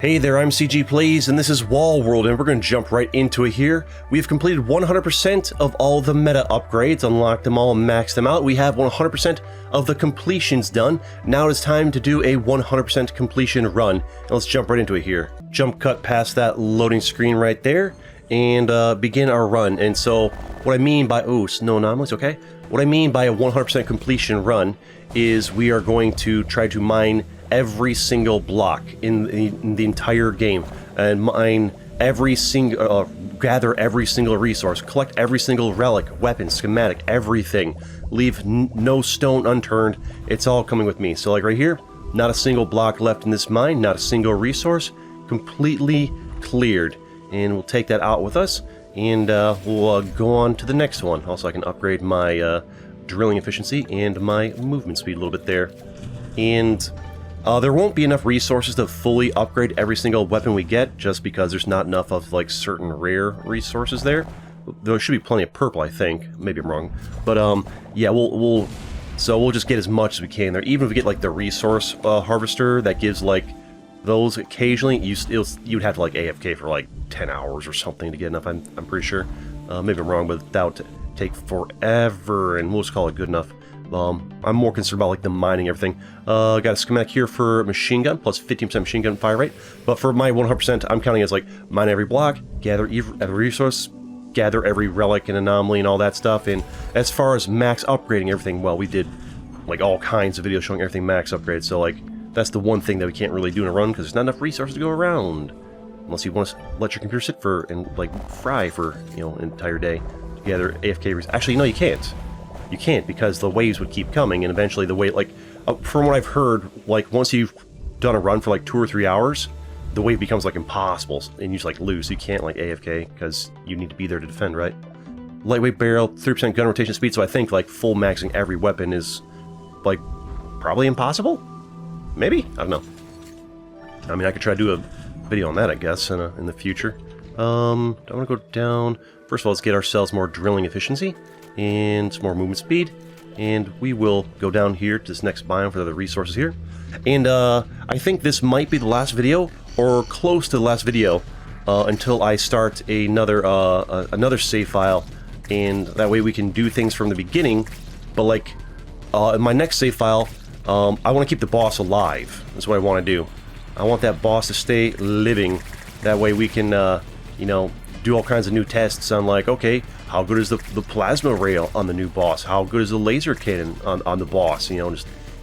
Hey there, I'm CG Plays, and this is Wall World, and we're going to jump right into it here. We've completed 100% of all the meta upgrades, unlocked them all, and maxed them out. We have 100% of the completions done. Now it's time to do a 100% completion run. And let's jump right into it here. Jump cut past that loading screen right there, and begin our run. And so, what I mean by... Oh, no anomalies, okay. What I mean by a 100% completion run is we are going to try to mine every single block in the entire game, and mine every single, gather every single resource, collect every single relic, weapon, schematic, everything. Leave no stone unturned. It's all coming with me. So like right here, not a single block left in this mine, not a single resource, completely cleared. And we'll take that out with us, and we'll go on to the next one. Also, I can upgrade my drilling efficiency and my movement speed a little bit there. And there won't be enough resources to fully upgrade every single weapon we get, just because there's not enough of like certain rare resources there. There should be plenty of purple, I think. Maybe I'm wrong, but yeah, we'll just get as much as we can there. Even if we get like the resource harvester that gives like those occasionally, you'd have to like AFK for like 10 hours or something to get enough. I'm pretty sure. Maybe I'm wrong, but that would take forever, and we'll just call it good enough. I'm more concerned about like the mining everything. Got a schematic here for machine gun, plus 15% machine gun fire rate. But for my 100%, I'm counting as like mine every block, gather every resource, gather every relic and anomaly and all that stuff. And as far as max upgrading everything, well, we did like all kinds of videos showing everything max upgrade. So like that's the one thing that we can't really do in a run, because there's not enough resources to go around. Unless you want to let your computer sit for and like fry for, you know, an entire day to gather AFK. Actually, no, you can't. You can't, because the waves would keep coming, and eventually the wave, like, from what I've heard, like, once you've done a run for, like, 2 or 3 hours, the wave becomes, like, impossible, and you just, like, lose. You can't, like, AFK, because you need to be there to defend, right? Lightweight barrel, 3% gun rotation speed, so I think, like, full maxing every weapon is, like, probably impossible? Maybe? I don't know. I mean, I could try to do a video on that, I guess, in the future. I want to go down. First of all, let's get ourselves more drilling efficiency and some more movement speed, and we will go down here to this next biome for the resources here. And I think this might be the last video, or close to the last video, until I start another save file, and that way we can do things from the beginning. But like in my next save file, I want to keep the boss alive. That's what I want to do. I want that boss to stay living. That way we can you know, do all kinds of new tests on, like, okay, how good is the plasma rail on the new boss? How good is the laser cannon on the boss? You know,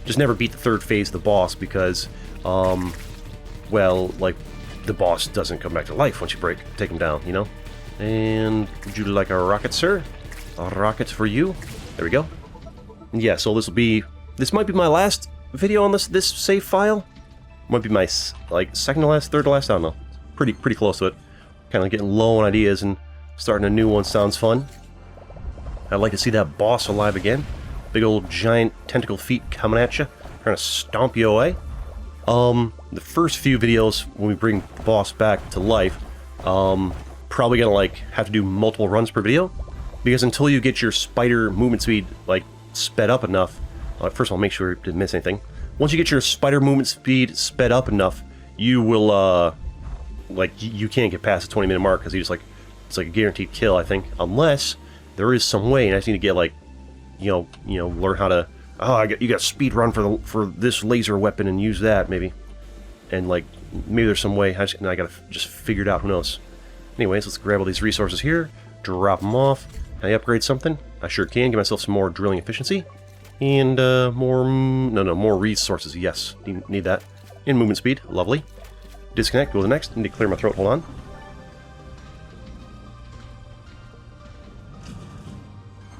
just never beat the third phase of the boss, because, well, like, the boss doesn't come back to life once you take him down, you know? And would you like a rocket, sir? A rocket for you. There we go. Yeah, so this might be my last video on this save file. Might be my, like, second to last, third to last, I don't know. Pretty close to it. Kind of getting low on ideas, and starting a new one sounds fun. I'd like to see that boss alive again. Big old giant tentacle feet coming at you, trying to stomp you away. The first few videos when we bring the boss back to life, probably gonna like have to do multiple runs per video, because until you get your spider movement speed like sped up enough, first of all, make sure you didn't miss anything. Once you get your spider movement speed sped up enough, you will like, you can't get past the 20-minute mark, because it's like a guaranteed kill, I think, unless there is some way, and I just need to get, like, you know, learn how to, you got speed run for this laser weapon and use that, maybe, and like maybe there's some way. I gotta just figure it out. Who knows? Anyways, let's grab all these resources here, drop them off. Can I upgrade something? I sure can. Give myself some more drilling efficiency, and more resources. Yes, need that. And movement speed. Lovely. Disconnect, go to the next. Need to clear my throat, hold on.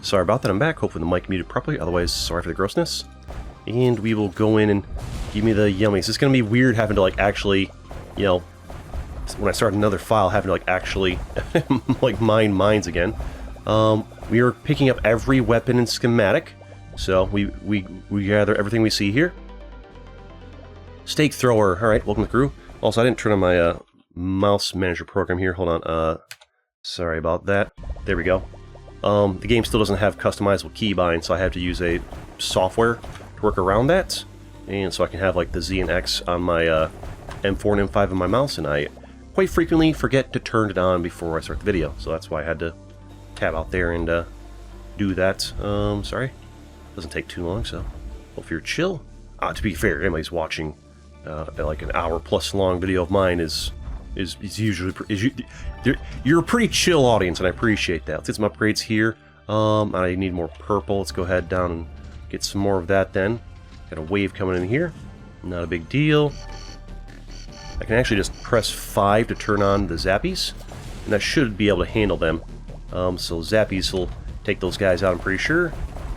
Sorry about that, I'm back. Hopefully the mic muted properly, otherwise sorry for the grossness. And we will go in and give me the yummies. It's gonna be weird having to like actually, you know, when I start another file, having to like actually like mine mines again. We are picking up every weapon and schematic, so we gather everything we see here. Stake thrower, alright, welcome to the crew. Also, I didn't turn on my mouse manager program here. Hold on. Sorry about that. There we go. The game still doesn't have customizable keybinds, so I have to use a software to work around that. And so I can have like the Z and X on my M4 and M5 on my mouse, and I quite frequently forget to turn it on before I start the video. So that's why I had to tab out there and do that. Sorry. Doesn't take too long, so hope you're chill. To be fair, anybody's watching like an hour plus long video of mine is usually you're a pretty chill audience, and I appreciate that. Let's get some upgrades here. I need more purple. Let's go ahead down and get some more of that then. Got a wave coming in here. Not a big deal. I can actually just press 5 to turn on the zappies, and that should be able to handle them. So zappies will take those guys out, I'm pretty sure.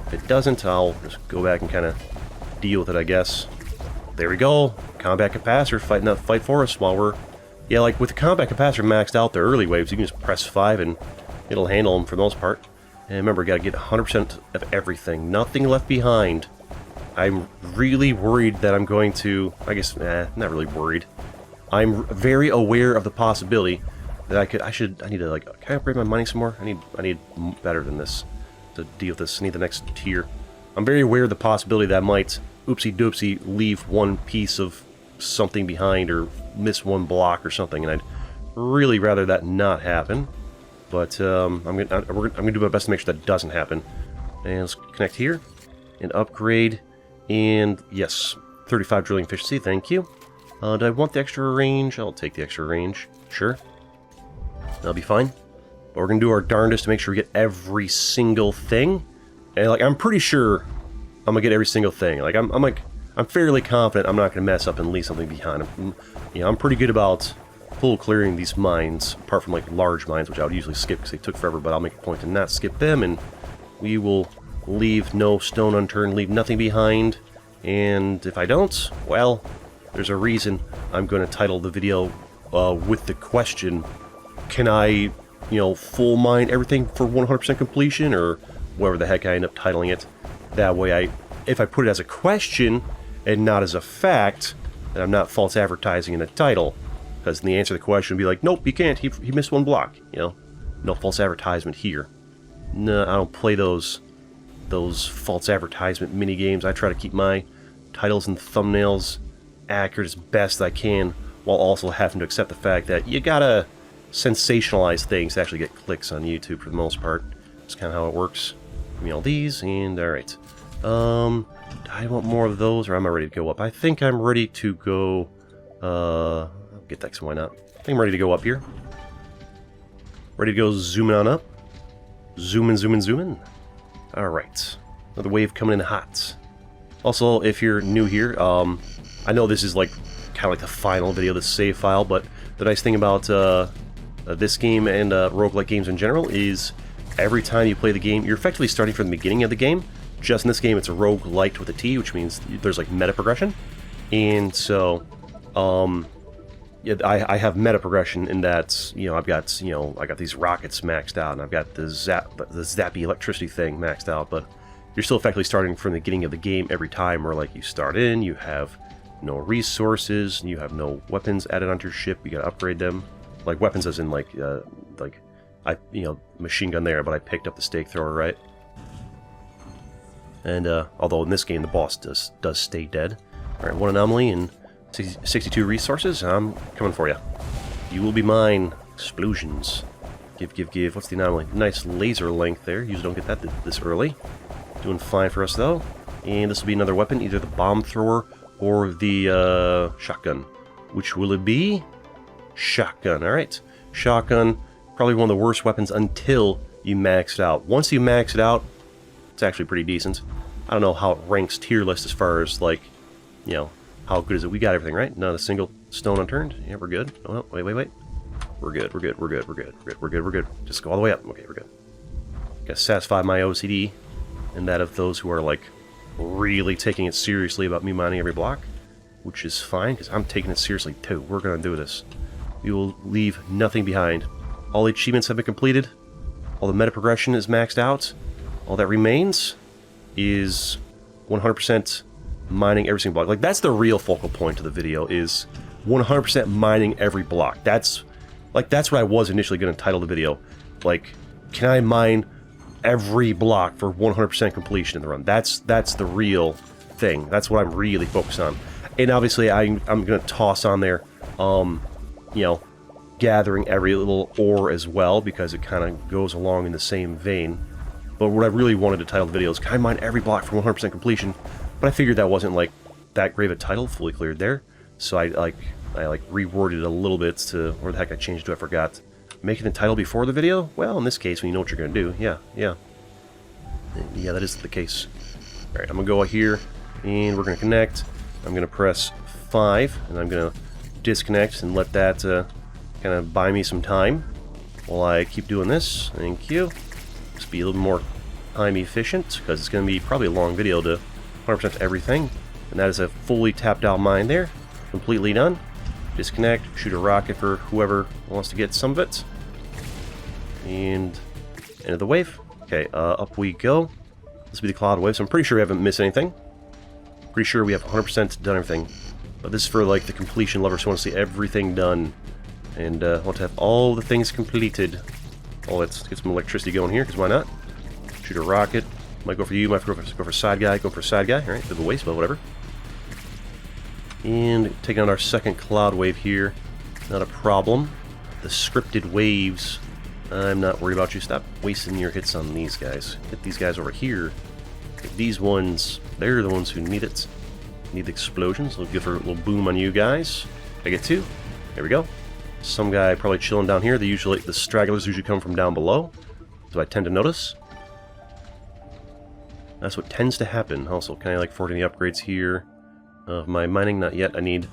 If it doesn't, I'll just go back and kind of deal with it, I guess. There we go. Combat capacitor fighting that fight for us while we're... Yeah, like with the combat capacitor maxed out, the early waves, you can just press 5 and it'll handle them for the most part. And remember, gotta get 100% of everything. Nothing left behind. I'm really worried that I'm going to... I guess, not really worried. I'm very aware of the possibility that I need to, like, can I upgrade my mining some more? I need better than this to deal with this. I need the next tier. I'm very aware of the possibility that I might, oopsie-doopsie, leave one piece of something behind or miss one block or something, and I'd really rather that not happen. But I'm gonna do my best to make sure that doesn't happen. And let's connect here and upgrade. And yes, 35 drilling efficiency. Thank you. Do I want the extra range? I'll take the extra range. Sure. That'll be fine. But we're going to do our darndest to make sure we get every single thing. And, like, I'm pretty sure I'm going to get every single thing. Like, I'm fairly confident I'm not going to mess up and leave something behind. I'm pretty good about full clearing these mines, apart from, like, large mines, which I would usually skip because they took forever, but I'll make a point to not skip them, and we will leave no stone unturned, leave nothing behind. And if I don't, well... There's a reason I'm going to title the video with the question, can I, full mine everything for 100% completion, or whatever the heck I end up titling it. That way, if I put it as a question and not as a fact, then I'm not false advertising in the title. Because the answer to the question would be like, nope, you can't, he missed one block, No false advertisement here. No, I don't play those false advertisement mini games. I try to keep my titles and thumbnails accurate as best I can, while also having to accept the fact that you gotta sensationalize things to actually get clicks on YouTube for the most part. That's kind of how it works. Give me all these, and alright. Do I want more of those, or am I ready to go up? I think I'm ready to go, I'll get that, so why not? I think I'm ready to go up here. Ready to go zooming on up. Zooming, zooming, zooming. Alright. Another wave coming in hot. Also, if you're new here, I know this is like kind of like the final video of the save file, but the nice thing about this game and roguelike games in general is every time you play the game, you're effectively starting from the beginning of the game. Just in this game, it's a roguelite with a T, which means there's like meta progression. And so, yeah, I have meta progression in that, I've got, I got these rockets maxed out, and I've got the zappy electricity thing maxed out, but you're still effectively starting from the beginning of the game every time, where like you start in, you have no resources, you have no weapons added onto your ship, you gotta upgrade them. Like weapons as in like machine gun there, but I picked up the stake thrower, right? And although in this game the boss does stay dead. Alright, one anomaly and 62 resources, I'm coming for you. You will be mine. Explosions. Give. What's the anomaly? Nice laser length there. Usually don't get that this early. Doing fine for us though. And this will be another weapon, either the bomb thrower or the shotgun. Which will it be? Shotgun. Alright. Shotgun, probably one of the worst weapons until you max it out. Once you max it out, it's actually pretty decent. I don't know how it ranks tier list as far as, like, how good is it? We got everything, right? Not a single stone unturned? Yeah, we're good. Oh, wait. We're good. Just go all the way up. Okay, we're good. Gotta satisfy my OCD and that of those who are, like, really taking it seriously about me mining every block, which is fine, because I'm taking it seriously, too. We're gonna do this. We will leave nothing behind. All the achievements have been completed. All the meta progression is maxed out. All that remains is 100% mining every single block. Like, that's the real focal point of the video, is 100% mining every block. That's what I was initially going to title the video. Like, can I mine every block for 100% completion in the run? That's the real thing. That's what I'm really focused on. And obviously, I'm going to toss on there you know, gathering every little ore as well, because it kind of goes along in the same vein. But what I really wanted to title the video is "Can I mine every block for 100% completion?" But I figured that wasn't like that great of a title, fully cleared there. So I reworded it a little bit to where the heck I changed to, I forgot. Making the title before the video? Well, in this case, when you know what you're gonna do, yeah, that is the case. All right, I'm gonna go here, and we're gonna connect. I'm gonna press 5, and I'm gonna disconnect and let that kind of buy me some time while I keep doing this. Thank you. Just be a little more time efficient, because it's gonna be probably a long video to 100% everything. And that is a fully tapped out mine there, completely done. Disconnect, shoot a rocket for whoever wants to get some of it. And end of the wave. Okay, up we go. This will be the cloud wave, so I'm pretty sure we haven't missed anything. Pretty sure we have 100% done everything. But this is for like the completion lovers who want to see everything done. And want to have all the things completed. Oh, let's get some electricity going here, because why not? Shoot a rocket. Might go for you, might go for side guy, go for side guy. Alright, bit of a waste, but whatever. And taking on our second cloud wave here. Not a problem. The scripted waves, I'm not worried about you. Stop wasting your hits on these guys. Hit these guys over here. These ones, they're the ones who need it. Need the explosions. We'll give her a little boom on you guys. I get 2. There we go. Some guy probably chilling down here. The stragglers usually come from down below. So I tend to notice. That's what tends to happen. Also, can I like afford any upgrades here? My mining, not yet. I need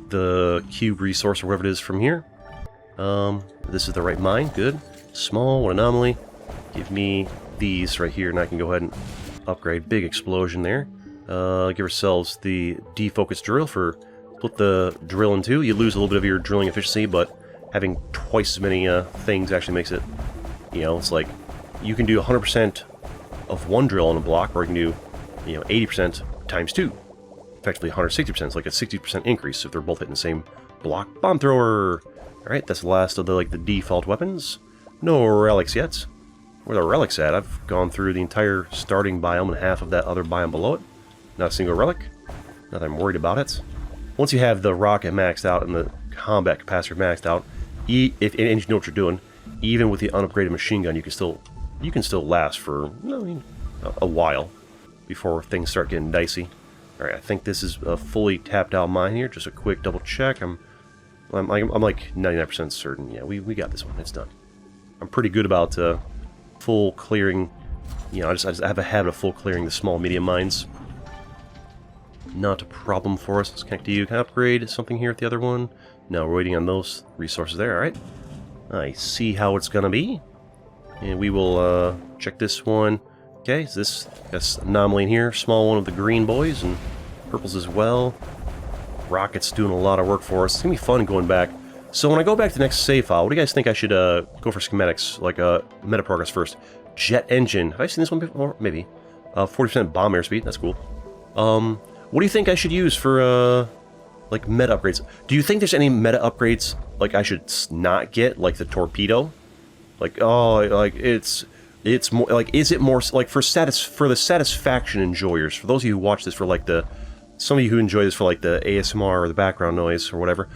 the cube resource or whatever it is from here. This is the right mine. Good. Small, one anomaly. Give me these right here, and I can go ahead and upgrade. Big explosion there. Give ourselves the defocus drill for split the drill in 2. You lose a little bit of your drilling efficiency, but having twice as many things actually makes it, you know, it's like you can do 100% of one drill on a block, or you can do, you know, 80% times 2. Effectively 160%. It's like a 60% increase if they're both hitting the same block. Bomb thrower! Alright, that's the last of the default weapons. No relics yet. Where are the relics at? I've gone through the entire starting biome and half of that other biome below it. Not a single relic. Not that I'm worried about it. Once you have the rocket maxed out and the combat capacitor maxed out, if you know what you're doing, even with the unupgraded machine gun, you can still last for a while before things start getting dicey. Alright, I think this is a fully tapped out mine here. Just a quick double check. I'm like 99% certain. Yeah, we got this one. It's done. I'm pretty good about full clearing. You know, I just have a habit of full clearing the small medium mines. Not a problem for us. Let's connect to you. Can I upgrade something here at the other one? No, we're waiting on those resources there. Alright. I see how it's gonna be. And we will check this one. Okay, so this anomaly in here, small one of the green boys, and purples as well. Rocket's doing a lot of work for us. It's gonna be fun going back. So when I go back to the next save file, what do you guys think I should go for schematics, like meta progress first? Jet engine. Have I seen this one before? Maybe. 40% bomb airspeed. That's cool. What do you think I should use for like meta upgrades? Do you think there's any meta upgrades like I should not get, like the torpedo? Like, oh, like it's more like, is it more like for the satisfaction enjoyers, for those of you who watch this for like some of you who enjoy this for like the ASMR or the background noise or whatever,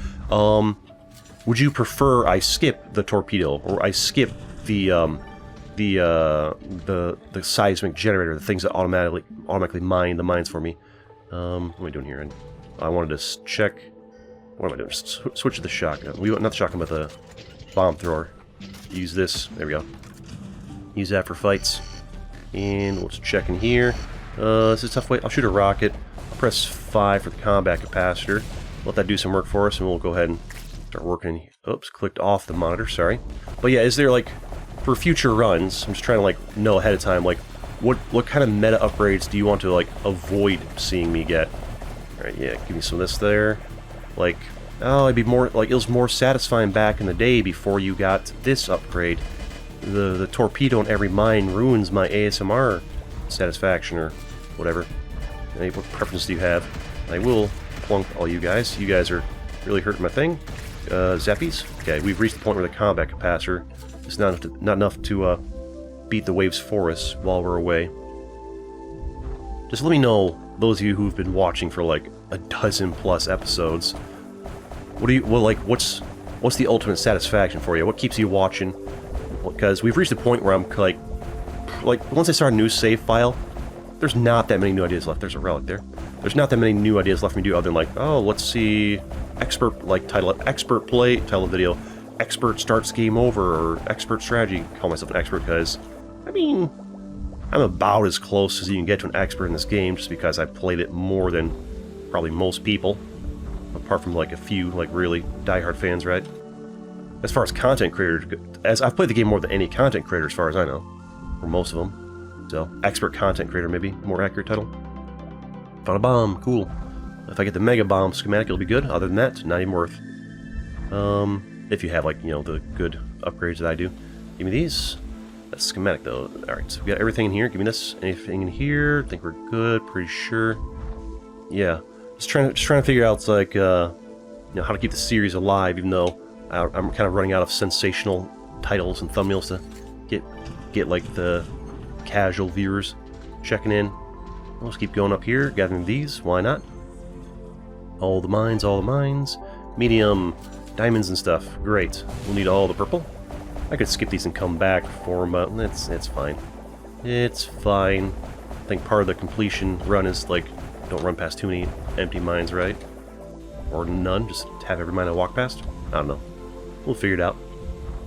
would you prefer I skip the torpedo, or I skip the seismic generator, the things that automatically mine the mines for me? What am I doing here? I wanted to check. What am I doing? Switch to the shotgun. Not the shotgun, but the bomb thrower. Use this. There we go. Use that for fights. And let's check in here. This is a tough way. I'll shoot a rocket. I'll press 5 for the combat capacitor. Let that do some work for us, and we'll go ahead and start working. Oops, clicked off the monitor. Sorry. But yeah, is there like, for future runs, I'm just trying to like know ahead of time, like what kind of meta upgrades do you want to like avoid seeing me get? All right, yeah, give me some of this there. Like, oh, it'd be more like, it was more satisfying back in the day before you got this upgrade. The torpedo in every mine ruins my ASMR satisfaction or whatever. What preference do you have? I will plunk all you guys. You guys are really hurting my thing. Zappies. Okay, we've reached the point where the combat capacitor is not enough to beat the waves for us while we're away. Just let me know, those of you who've been watching for like a dozen plus episodes, what's the ultimate satisfaction for you? What keeps you watching? Because we've reached a point where I'm like once I start a new save file, there's not that many new ideas left. There's a relic there. There's not that many new ideas left for me to do other than like, oh, let's see, expert, like title it, expert play, title of video, expert starts game over, or expert strategy. Call myself an expert because, I mean, I'm about as close as you can get to an expert in this game just because I've played it more than probably most people, apart from like a few like really diehard fans, right? As far as content creators, as I've played the game more than any content creator as far as I know, or most of them. So, expert content creator, maybe more accurate title. Found a bomb, cool. If I get the mega bomb schematic, it'll be good. Other than that, not even worth. If you have like, you know, the good upgrades that I do. Give me these. That's schematic though. Alright, so we got everything in here. Give me this. Anything in here? I think we're good, pretty sure. Yeah. Just trying to figure out like you know, how to keep the series alive, even though I'm kind of running out of sensational titles and thumbnails to get like the casual viewers checking in. Let's keep going up here, gathering these. Why not? All the mines, all the mines. Medium, diamonds and stuff. Great. We'll need all the purple. I could skip these and come back for them, but it's fine. It's fine. I think part of the completion run is like, don't run past too many empty mines, right? Or none. Just have every mine I walk past. I don't know. We'll figure it out.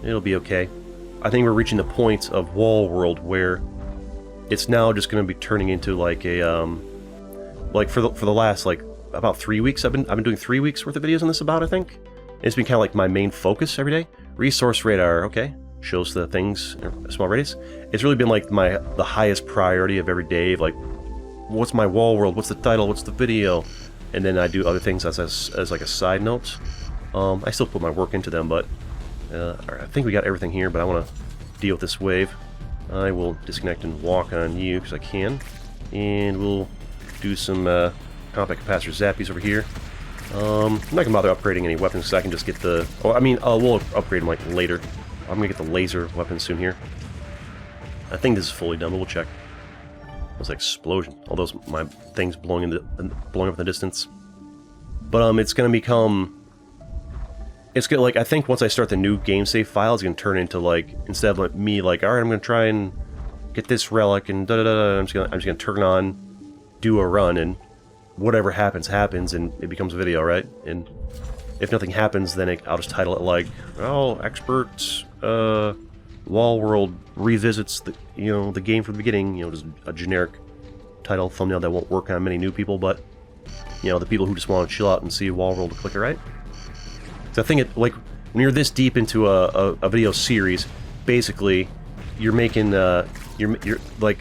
It'll be okay. I think we're reaching the point of Wall World where it's now just going to be turning into like a like for the last like about 3 weeks I've been doing 3 weeks worth of videos on this about, I think. It's been kind of like my main focus every day. Resource radar, okay, shows the things in small radius. It's really been like the highest priority of every day. Of like, what's my Wall World? What's the title? What's the video? And then I do other things as like a side note. I still put my work into them, but I think we got everything here. But I want to deal with this wave. I will disconnect and walk on you because I can, and we'll do some compact capacitor zappies over here. I'm not gonna bother upgrading any weapons because I can just get the. Oh, I mean, we'll upgrade them like later. I'm gonna get the laser weapons soon here. I think this is fully done, but we'll check. It's like explosion. All those my things blowing up in the distance. But it's gonna become. It's gonna like I think once I start the new game save file, it's gonna turn into like instead of like me like all right, I'm gonna try and get this relic and da da da. I'm just gonna turn on, do a run, and whatever happens happens, and it becomes a video, right? And if nothing happens, then I'll just title it like oh, expert Wall World revisits the the game from the beginning. Just a generic title thumbnail that won't work on many new people, but the people who just want to chill out and see Wall World click it right. So I think it like when you're this deep into a video series, basically you're making you're like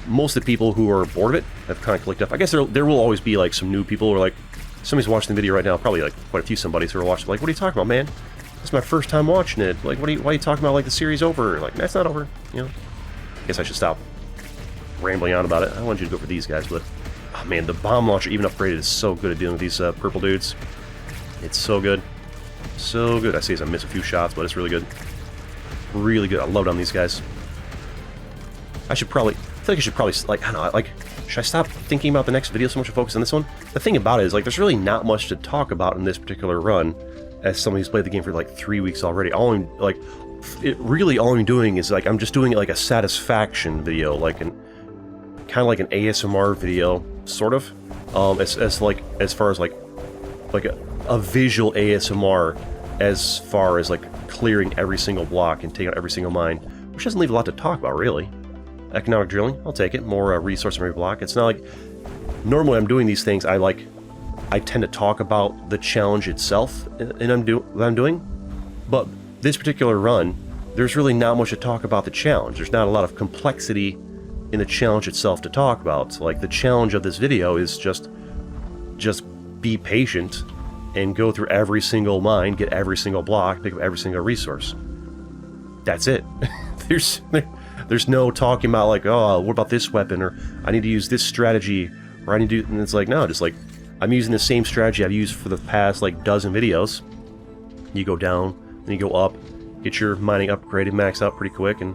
most of the people who are bored of it have kind of clicked up. I guess there will always be like some new people who are like somebody's watching the video right now, probably like quite a few somebodies who are watching like, what are you talking about, man? This is my first time watching it. Like why are you talking about like the series over? Like that's not over, I guess I should stop rambling on about it. I want you to go for these guys, but oh man, the bomb launcher even upgraded is so good at dealing with these purple dudes. It's so good. So good. I see as I miss a few shots, but it's really good. Really good. I love it on these guys. I feel like I should probably, like, I don't know, like, should I stop thinking about the next video so much and focus on this one? The thing about it is, like, there's really not much to talk about in this particular run, as somebody who's played the game for, like, 3 weeks already. All I'm doing is, like, I'm just doing, like, a satisfaction video, like, kind of like an ASMR video, sort of, as far as, like a visual ASMR, as far as, like, clearing every single block and taking out every single mine, which doesn't leave a lot to talk about, really. Economic drilling, I'll take it. More resource on every block. It's not like normally I'm doing these things. I tend to talk about the challenge itself, and I'm doing. But this particular run, there's really not much to talk about the challenge. There's not a lot of complexity in the challenge itself to talk about. Like the challenge of this video is just be patient and go through every single mine, get every single block, pick up every single resource. That's it. There's no talking about like, oh, what about this weapon, or I need to use this strategy, or I need to do, and it's like, no, just like, I'm using the same strategy I've used for the past like dozen videos. You go down, then you go up, get your mining upgraded, max out pretty quick, and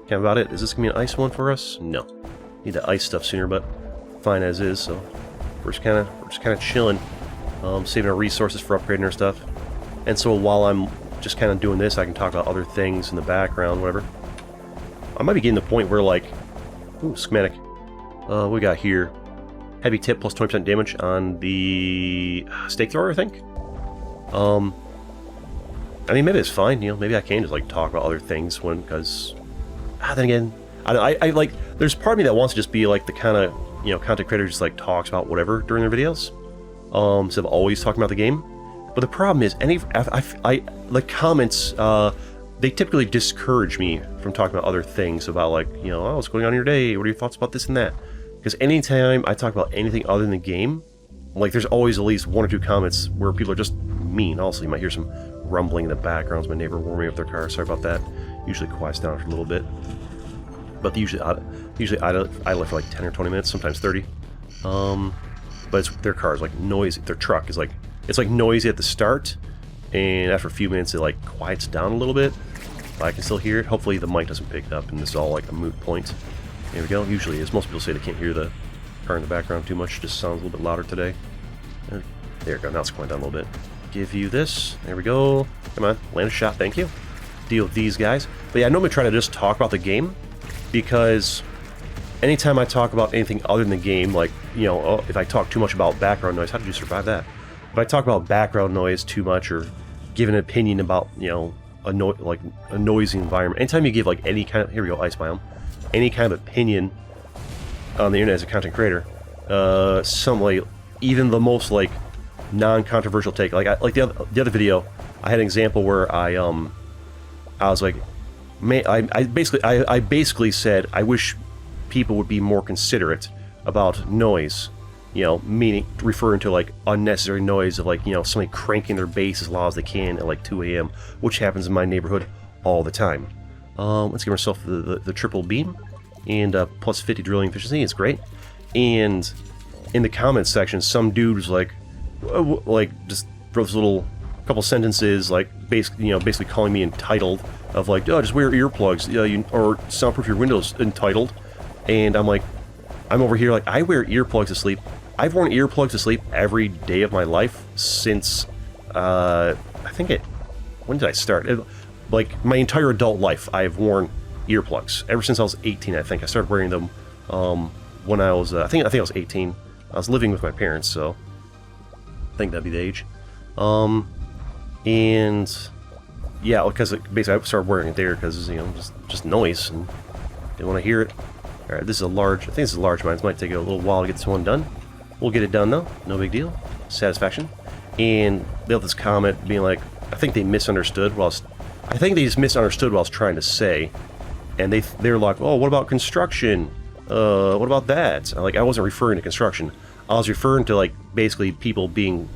kind of about it. Is this gonna be an ice one for us? No. Need the ice stuff sooner, but fine as is, so we're just kinda chilling. saving our resources for upgrading our stuff. And so while I'm just kind of doing this, I can talk about other things in the background, whatever. I might be getting to the point where, like, ooh, schematic. What we got here? Heavy tip plus 20% damage on the stake thrower, I think. I mean, maybe it's fine, you know, maybe I can just, like, talk about other things when, because, then again, I like, there's part of me that wants to just be, like, the kind of, you know, content creator just, like, talks about whatever during their videos, instead of always talking about the game. But the problem is, the comments, they typically discourage me from talking about other things, about, like, you know, oh, what's going on in your day, what are your thoughts about this and that? Because anytime I talk about anything other than the game, like, there's always at least 1 or 2 comments where people are just mean. Also, you might hear some rumbling in the background. It's my neighbor warming up their car. Sorry about that. Usually quiets down for a little bit. But they usually idle for like 10 or 20 minutes, sometimes 30. But it's, their car is like noisy. Their truck is like, it's like noisy at the start, and after a few minutes it like quiets down a little bit. But I can still hear it. Hopefully the mic doesn't pick it up and this is all like a moot point. There we go. Usually, as most people say, they can't hear the car in the background too much. It just sounds a little bit louder today. There we go. Now it's going down a little bit. Give you this. There we go. Come on. Land a shot. Thank you. Deal with these guys. But yeah, I normally try to just talk about the game, because anytime I talk about anything other than the game, like, you know, if I talk too much about background noise, how did you survive that? If I talk about background noise too much, or give an opinion about, you know, a noisy environment, anytime you give like any kind of, here we go, ice biome, any kind of opinion on the internet as a content creator, some like, even the most like non-controversial take, like the other video, I had an example where I was like, I basically said I wish people would be more considerate about noise, you know, meaning referring to like unnecessary noise of, like, you know, somebody cranking their bass as loud as they can at like 2 a.m., which happens in my neighborhood all the time. Let's give ourselves the triple beam and plus 50 drilling efficiency. It's great. And in the comments section, some dude was like just wrote this little couple sentences, like basically calling me entitled, of like, oh, just wear earplugs, or soundproof your windows, entitled. And I'm like, I'm over here like, I wear earplugs to sleep. I've worn earplugs to sleep every day of my life since I think when did I start? Like my entire adult life, I've worn earplugs ever since I was 18. I think I started wearing them when I was I think I was 18. I was living with my parents, so I think that'd be the age. And yeah, because basically I started wearing it there because, you know, just noise, and didn't want to hear it. All right, this is a large. I think this is a large mine. It might take a little while to get this one done. We'll get it done though. No big deal. Satisfaction. And they have this comment being like, I think they misunderstood what I was trying to say, and they're like, oh, what about construction? What about that? I wasn't referring to construction. I was referring to like basically people being,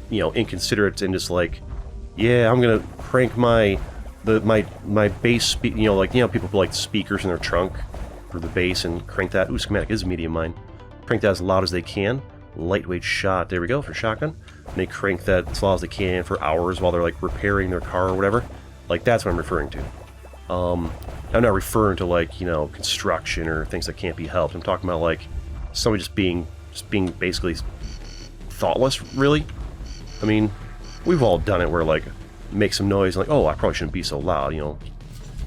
you know, inconsiderate and just like, yeah, I'm gonna crank my bass, people put like speakers in their trunk for the bass and crank that. Ooh, schematic is a medium mine. Crank that as loud as they can. Lightweight shot. There we go for shotgun. And they crank that as loud as they can for hours while they're like repairing their car or whatever. Like, that's what I'm referring to. I'm not referring to like, you know, construction or things that can't be helped. I'm talking about like somebody just being basically thoughtless, really. I mean, we've all done it where like make some noise and like, oh, I probably shouldn't be so loud, you know.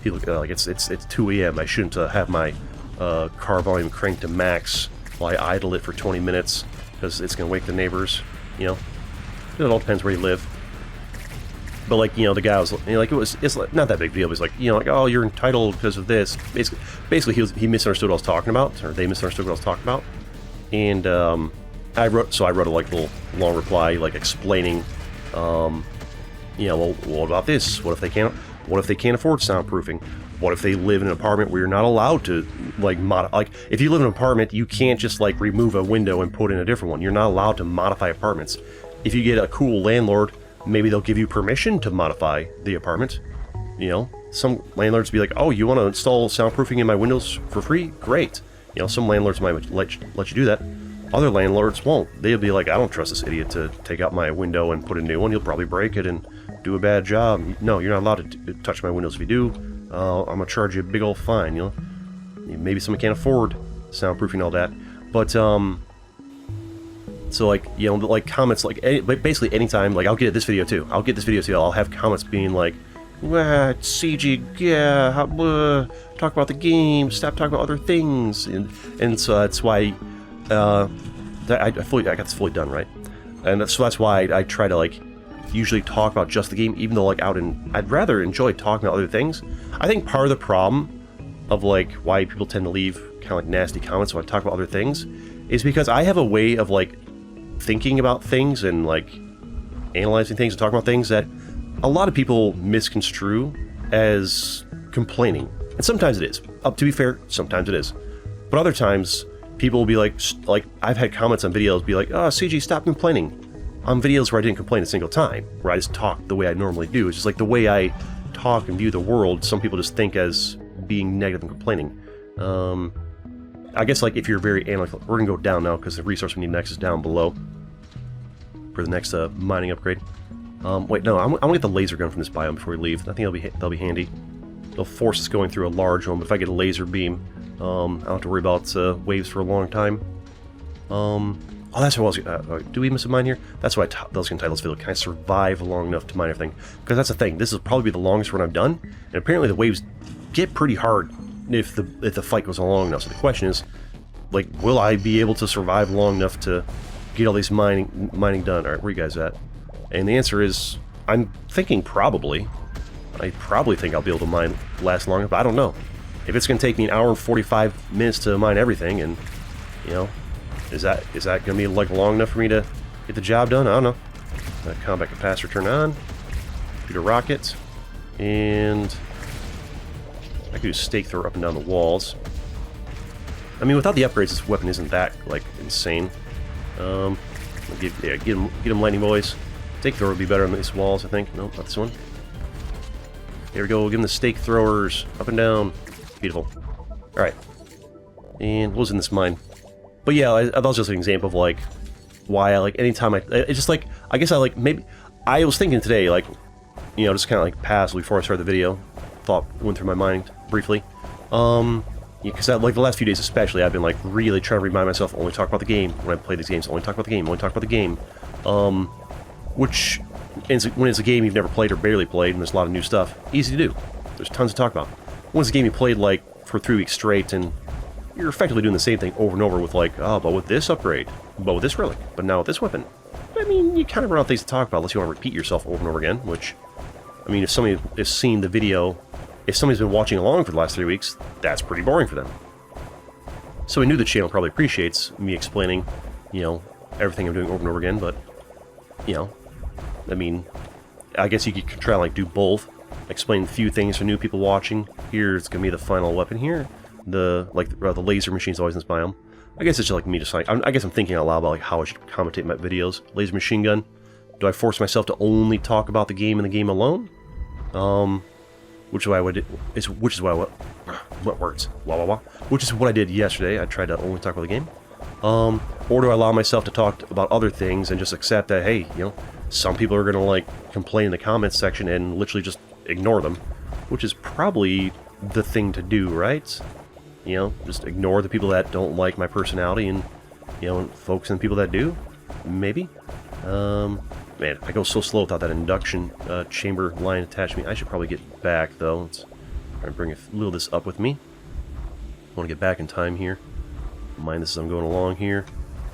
People like it's 2 a.m. I shouldn't have my car volume cranked to max while I idle it for 20 minutes because it's gonna wake the neighbors, you know. It all depends where you live. But like, you know, the guy was, you know, like, it's like, not that big deal. But he's like, you know, like, oh, you're entitled because of this. Basically, he misunderstood what I was talking about, or they misunderstood what I was talking about. And I wrote a like little long reply, like explaining, you know, well, what about this? What if they can't afford soundproofing? What if they live in an apartment where you're not allowed to like if you live in an apartment, you can't just like remove a window and put in a different one. You're not allowed to modify apartments. If you get a cool landlord, maybe they'll give you permission to modify the apartment. You know, some landlords be like, oh, you want to install soundproofing in my windows for free? Great. You know, some landlords might let you do that. Other landlords won't. They'll be like, I don't trust this idiot to take out my window and put a new one. He'll probably break it and do a bad job. No, you're not allowed to touch my windows. If you do, I'm going to charge you a big old fine, you know. Maybe someone can't afford soundproofing and all that. But, So like, you know, like comments, like basically anytime, like I'll get this video too. I'll have comments being like, "What CG? Yeah, talk about the game. Stop talking about other things." And so that's why I got this fully done, right? And so that's why I try to like usually talk about just the game, even though like I'd rather enjoy talking about other things. I think part of the problem of like why people tend to leave kind of like nasty comments when I talk about other things is because I have a way of like thinking about things and like analyzing things and talking about things that a lot of people misconstrue as complaining. And sometimes it is. To be fair, sometimes it is. But other times people will be like I've had comments on videos be like, "Oh, CG, stop complaining." On videos where I didn't complain a single time, where I just talk the way I normally do. It's just like the way I talk and view the world, some people just think as being negative and complaining. I guess like if you're very analytical, we're gonna go down now because the resource we need next is down below for the next mining upgrade. Wait, no, I want to get the laser gun from this biome before we leave. I think that'll be handy. It'll force us going through a large one, but if I get a laser beam, I don't have to worry about waves for a long time. Oh, that's what I was. Do we miss a mine here? That's why I was going to title this video. Can I survive long enough to mine everything? Because that's the thing. This will probably be the longest run I've done, and apparently the waves get pretty hard if the fight goes on long enough. So the question is, like, will I be able to survive long enough to get all these mining done? All right, where you guys at? And the answer is, I'm thinking probably. I probably think I'll be able to last long enough, but I don't know. If it's going to take me an hour and 45 minutes to mine everything, and, you know, is that going to be, like, long enough for me to get the job done? I don't know. Combat capacitor turn on. Computer rocket. And I could do stake thrower up and down the walls. I mean, without the upgrades, this weapon isn't that, like, insane. Get them lightning boys. Stake thrower would be better on these walls, I think. Nope, not this one. There we go. We'll give them the stake throwers up and down. Beautiful. Alright. And what was in this mine? But yeah, that was just an example of, like, why I, like, anytime it's just, like, I guess I, like, maybe, I was thinking today, like, you know, just kind of, like, passively before I started the video, thought went through my mind briefly. Because, like, the last few days especially, I've been, like, really trying to remind myself, only talk about the game when I play these games, only talk about the game, only talk about the game. Which, when it's a game you've never played or barely played, and there's a lot of new stuff, easy to do. There's tons to talk about. When it's a game you played, like, for 3 weeks straight, and you're effectively doing the same thing over and over with, like, oh, but with this upgrade, but with this relic, but now with this weapon. I mean, you kind of run out of things to talk about unless you want to repeat yourself over and over again, which, I mean, if somebody has seen the video, if somebody's been watching along for the last 3 weeks, that's pretty boring for them. So I knew the channel probably appreciates me explaining, you know, everything I'm doing over and over again, but, you know, I mean, I guess you could try to, like, do both. Explain a few things for new people watching. Here's gonna be the final weapon here. The laser machine's always in this biome. I guess it's just like me just like, I guess I'm thinking out loud about like how I should commentate my videos. Laser machine gun. Do I force myself to only talk about the game and the game alone? Which is what I did yesterday. I tried to only talk about the game. Or do I allow myself to talk about other things and just accept that, hey, you know, some people are gonna like complain in the comments section and literally just ignore them, which is probably the thing to do, right? You know, just ignore the people that don't like my personality and, you know, focus on the people that do, maybe. Man, I go so slow without that induction chamber line attached to me. I should probably get back, though. Let's try and bring a little of this up with me. I want to get back in time here. Mind this as I'm going along here.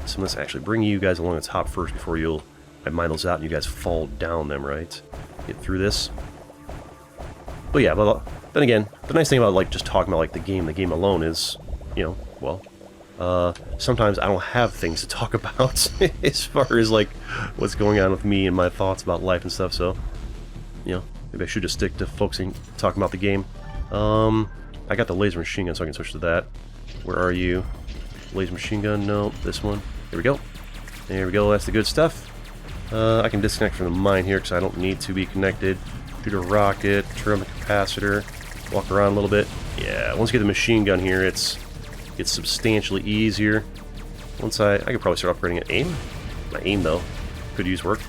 So let's actually bring you guys along the top first before I mine those out and you guys fall down them, right? Get through this. But yeah, but then again, the nice thing about like just talking about like the game alone is, you know, well, sometimes I don't have things to talk about as far as like what's going on with me and my thoughts about life and stuff. So, you know, maybe I should just stick to talking about the game. I got the laser machine gun, so I can switch to that. Where are you? Laser machine gun? No, this one. There we go. There we go. That's the good stuff. I can disconnect from the mine here because I don't need to be connected. Shoot a rocket, turn on the capacitor, walk around a little bit. Yeah, once you get the machine gun here, it's substantially easier. Once I could probably start upgrading it. Aim? My aim though could use work.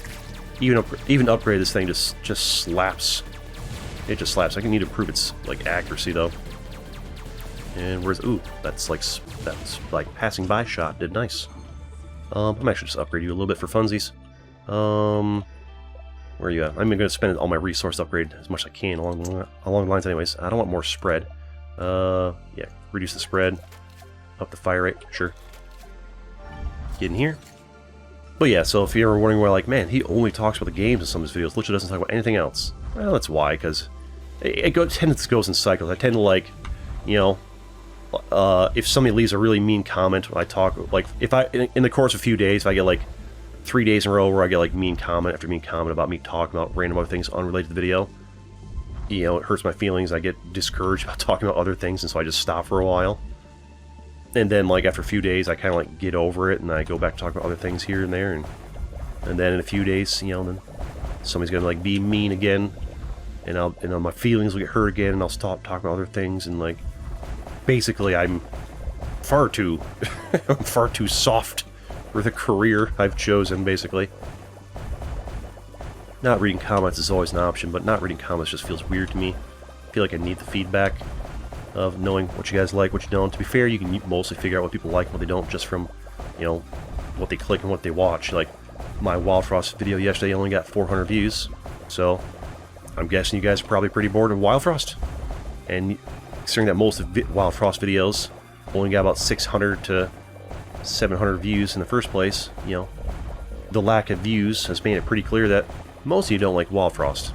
Even upgrade this thing just slaps. It just slaps. I can need to improve its like accuracy though. And where's that's like passing by shot did nice. I might actually just upgrade you a little bit for funsies. Where are you at? I'm going to spend all my resource to upgrade as much as I can along the lines anyways. I don't want more spread. Yeah, reduce the spread. Up the fire rate, sure. Get in here. But yeah, so if you're ever wondering why, like, man, he only talks about the games in some of his videos, literally doesn't talk about anything else. Well, that's why, because it goes in cycles. I tend to, like, you know, if somebody leaves a really mean comment when I talk, like, if I, in the course of a few days, if I get, like, 3 days in a row where I get, like, mean comment after mean comment about me talking about random other things unrelated to the video, you know, it hurts my feelings. I get discouraged about talking about other things, and so I just stop for a while. And then, like, after a few days, I kind of, like, get over it, and I go back to talk about other things here and there, and then in a few days, you know, then somebody's gonna, like, be mean again, and my feelings will get hurt again, and I'll stop talking about other things, and, like, basically, I'm far too, I'm far too soft for the career I've chosen, basically. Not reading comments is always an option, but not reading comments just feels weird to me. I feel like I need the feedback of knowing what you guys like, what you don't. To be fair, you can mostly figure out what people like and what they don't just from, you know, what they click and what they watch. Like, my Wild Frost video yesterday only got 400 views, so I'm guessing you guys are probably pretty bored of Wild Frost. And considering that most of Wild Frost videos only got about 600 to 700 views in the first place, you know, the lack of views has made it pretty clear that most of you don't like Wild Frost.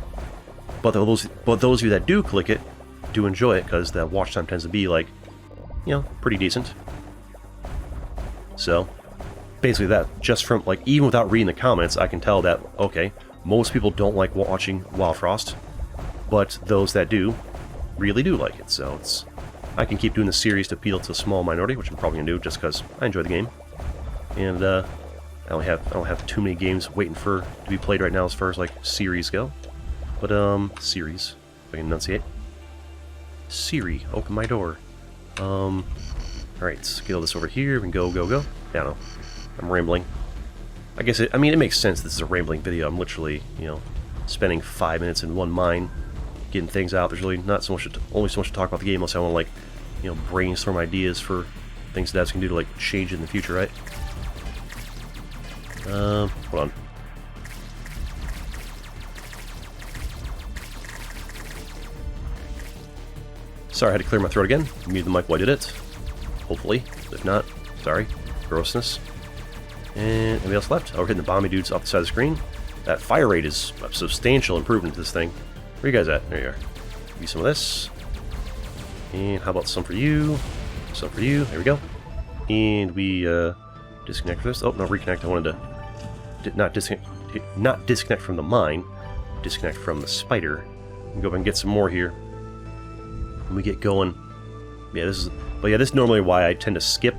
But those of you that do click it do enjoy it, because the watch time tends to be, like, you know, pretty decent. So basically, that just from, like, even without reading the comments, I can tell that, okay, most people don't like watching Wild Frost, but those that do really do like it. So I can keep doing the series to appeal to a small minority, which I'm probably gonna do just because I enjoy the game, and I don't have too many games waiting to be played right now as far as, like, series go. But series, if I can enunciate. Siri, open my door. Alright, scale this over here. We can go. Yeah, no, I'm rambling. I guess I mean, it makes sense this is a rambling video. I'm literally, you know, spending 5 minutes in one mine, getting things out. There's really not so much, only so much to talk about the game unless I want to, like, you know, brainstorm ideas for things devs can do to, like, change it in the future, right? Hold on. Sorry, I had to clear my throat again. Muted the mic while I did it. Hopefully. If not, sorry. Grossness. And anybody else left? Oh, we're hitting the bomby dudes off the side of the screen. That fire rate is a substantial improvement to this thing. Where are you guys at? There you are. Give you some of this. And how about some for you? Some for you. There we go. And we disconnect this. Oh, no, reconnect. I wanted to not disconnect from the mine. Disconnect from the spider. And go up and get some more here. When we get going. Yeah, this is normally why I tend to skip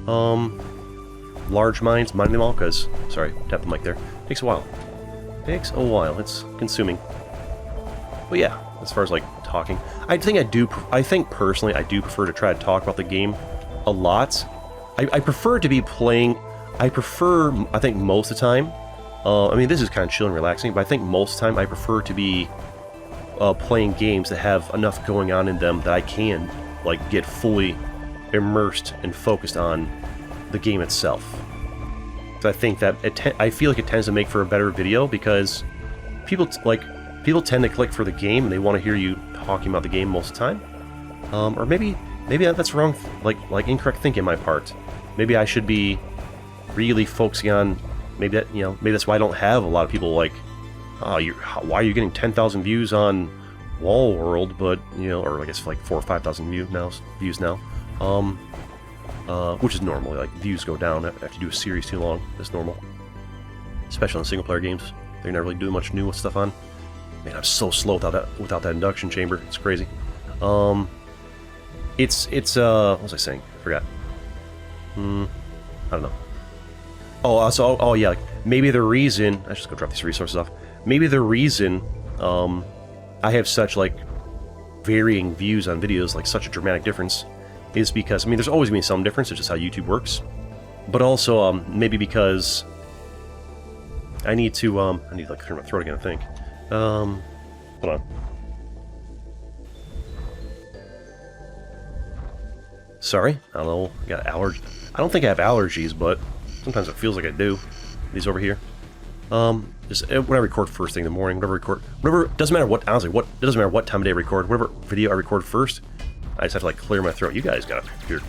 large mines, mining them all, because, sorry, tap the mic there. Takes a while. It's consuming. But yeah, as far as, like, talking, I think personally I do prefer to try to talk about the game a lot. I prefer to be playing, I think most of the time, I mean, this is kind of chill and relaxing, but I think most of the time I prefer to be playing games that have enough going on in them that I can, like, get fully immersed and focused on the game itself. So I think that I feel like it tends to make for a better video, because people tend to click for the game and they want to hear you talking about the game most of the time. Or maybe that's wrong, like incorrect thinking on my part. Maybe I should be really focusing on, maybe that's why I don't have a lot of people like, why are you getting 10,000 views on Wall World, but, you know, or I guess like 4,000 or 5,000 views now, which is normal. Like, views go down after you do a series too long. That's normal, especially on single player games. They're not really doing much new stuff on. Man, I'm so slow without that induction chamber. It's crazy. What was I saying? I forgot. I don't know. Oh yeah, like, maybe the reason I should just go drop these resources off. Maybe the reason I have such, like, varying views on videos, like such a dramatic difference, is because, I mean, there's always going to be some difference. It's just how YouTube works. But also, maybe because I need to like clear my throat again, I think. Hold on. Sorry, I don't know. I got allergies. I don't think I have allergies, but Sometimes it feels like I do. These over here. Just when I record first thing in the morning, whatever, doesn't matter what, honestly, it doesn't matter what time of day I record, whatever video I record first, I just have to like clear my throat. You guys gotta hear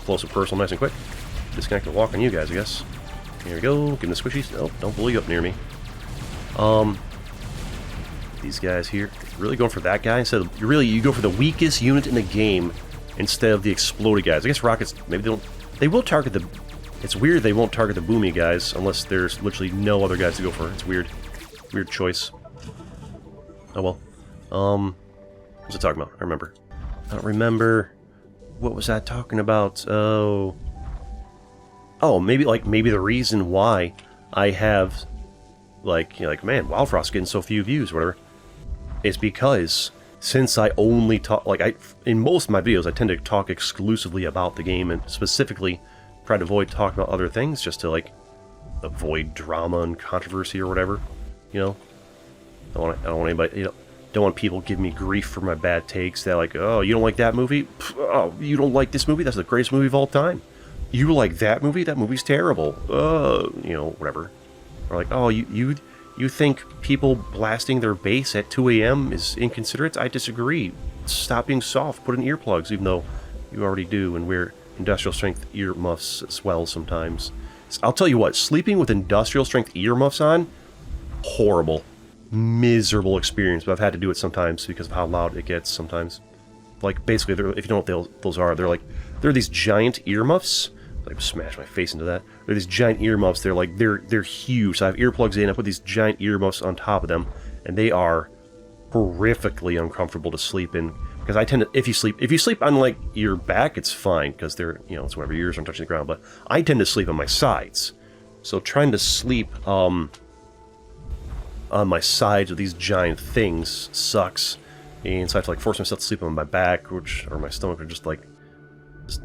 close and personal, nice and quick. Disconnect and walk on you guys, I guess. Here we go, give them the squishies. Nope, don't bully up near me. These guys here, really going for that guy instead of, you go for the weakest unit in the game instead of the exploded guys. I guess rockets, maybe they will target the, it's weird they won't target the boomy guys unless there's literally no other guys to go for. It's weird. Weird choice. Oh well. What was I talking about? I remember. I don't remember. What was I talking about? Oh, maybe the reason why I have like, you know, like, man, Wildfrost's getting so few views, whatever. It's because since I only talk, like, in most of my videos, I tend to talk exclusively about the game and specifically try to avoid talking about other things just to, like, avoid drama and controversy or whatever, you know? I don't want anybody, you know, don't want people giving me grief for my bad takes. They're like, oh, you don't like that movie? Oh, you don't like this movie? That's the greatest movie of all time. You like that movie? That movie's terrible. You know, whatever. Or like, oh, you think people blasting their bass at 2 a.m. is inconsiderate? I disagree. Stop being soft. Put in earplugs, even though you already do, and wear industrial strength earmuffs as well sometimes. I'll tell you what, sleeping with industrial strength earmuffs on, horrible, miserable experience. But I've had to do it sometimes because of how loud it gets sometimes. Like, basically, if you don't know what those are, they're these giant earmuffs. Like, smash my face into that. They're these giant earmuffs. They're like, they're huge. So I have earplugs in. I put these giant earmuffs on top of them, and they are horrifically uncomfortable to sleep in. Because I tend to, if you sleep on like your back, it's fine because they're, you know, it's whatever, your ears aren't touching the ground. But I tend to sleep on my sides. So trying to sleep on my sides with these giant things sucks. And so I have to like force myself to sleep on my back, or my stomach, or just like.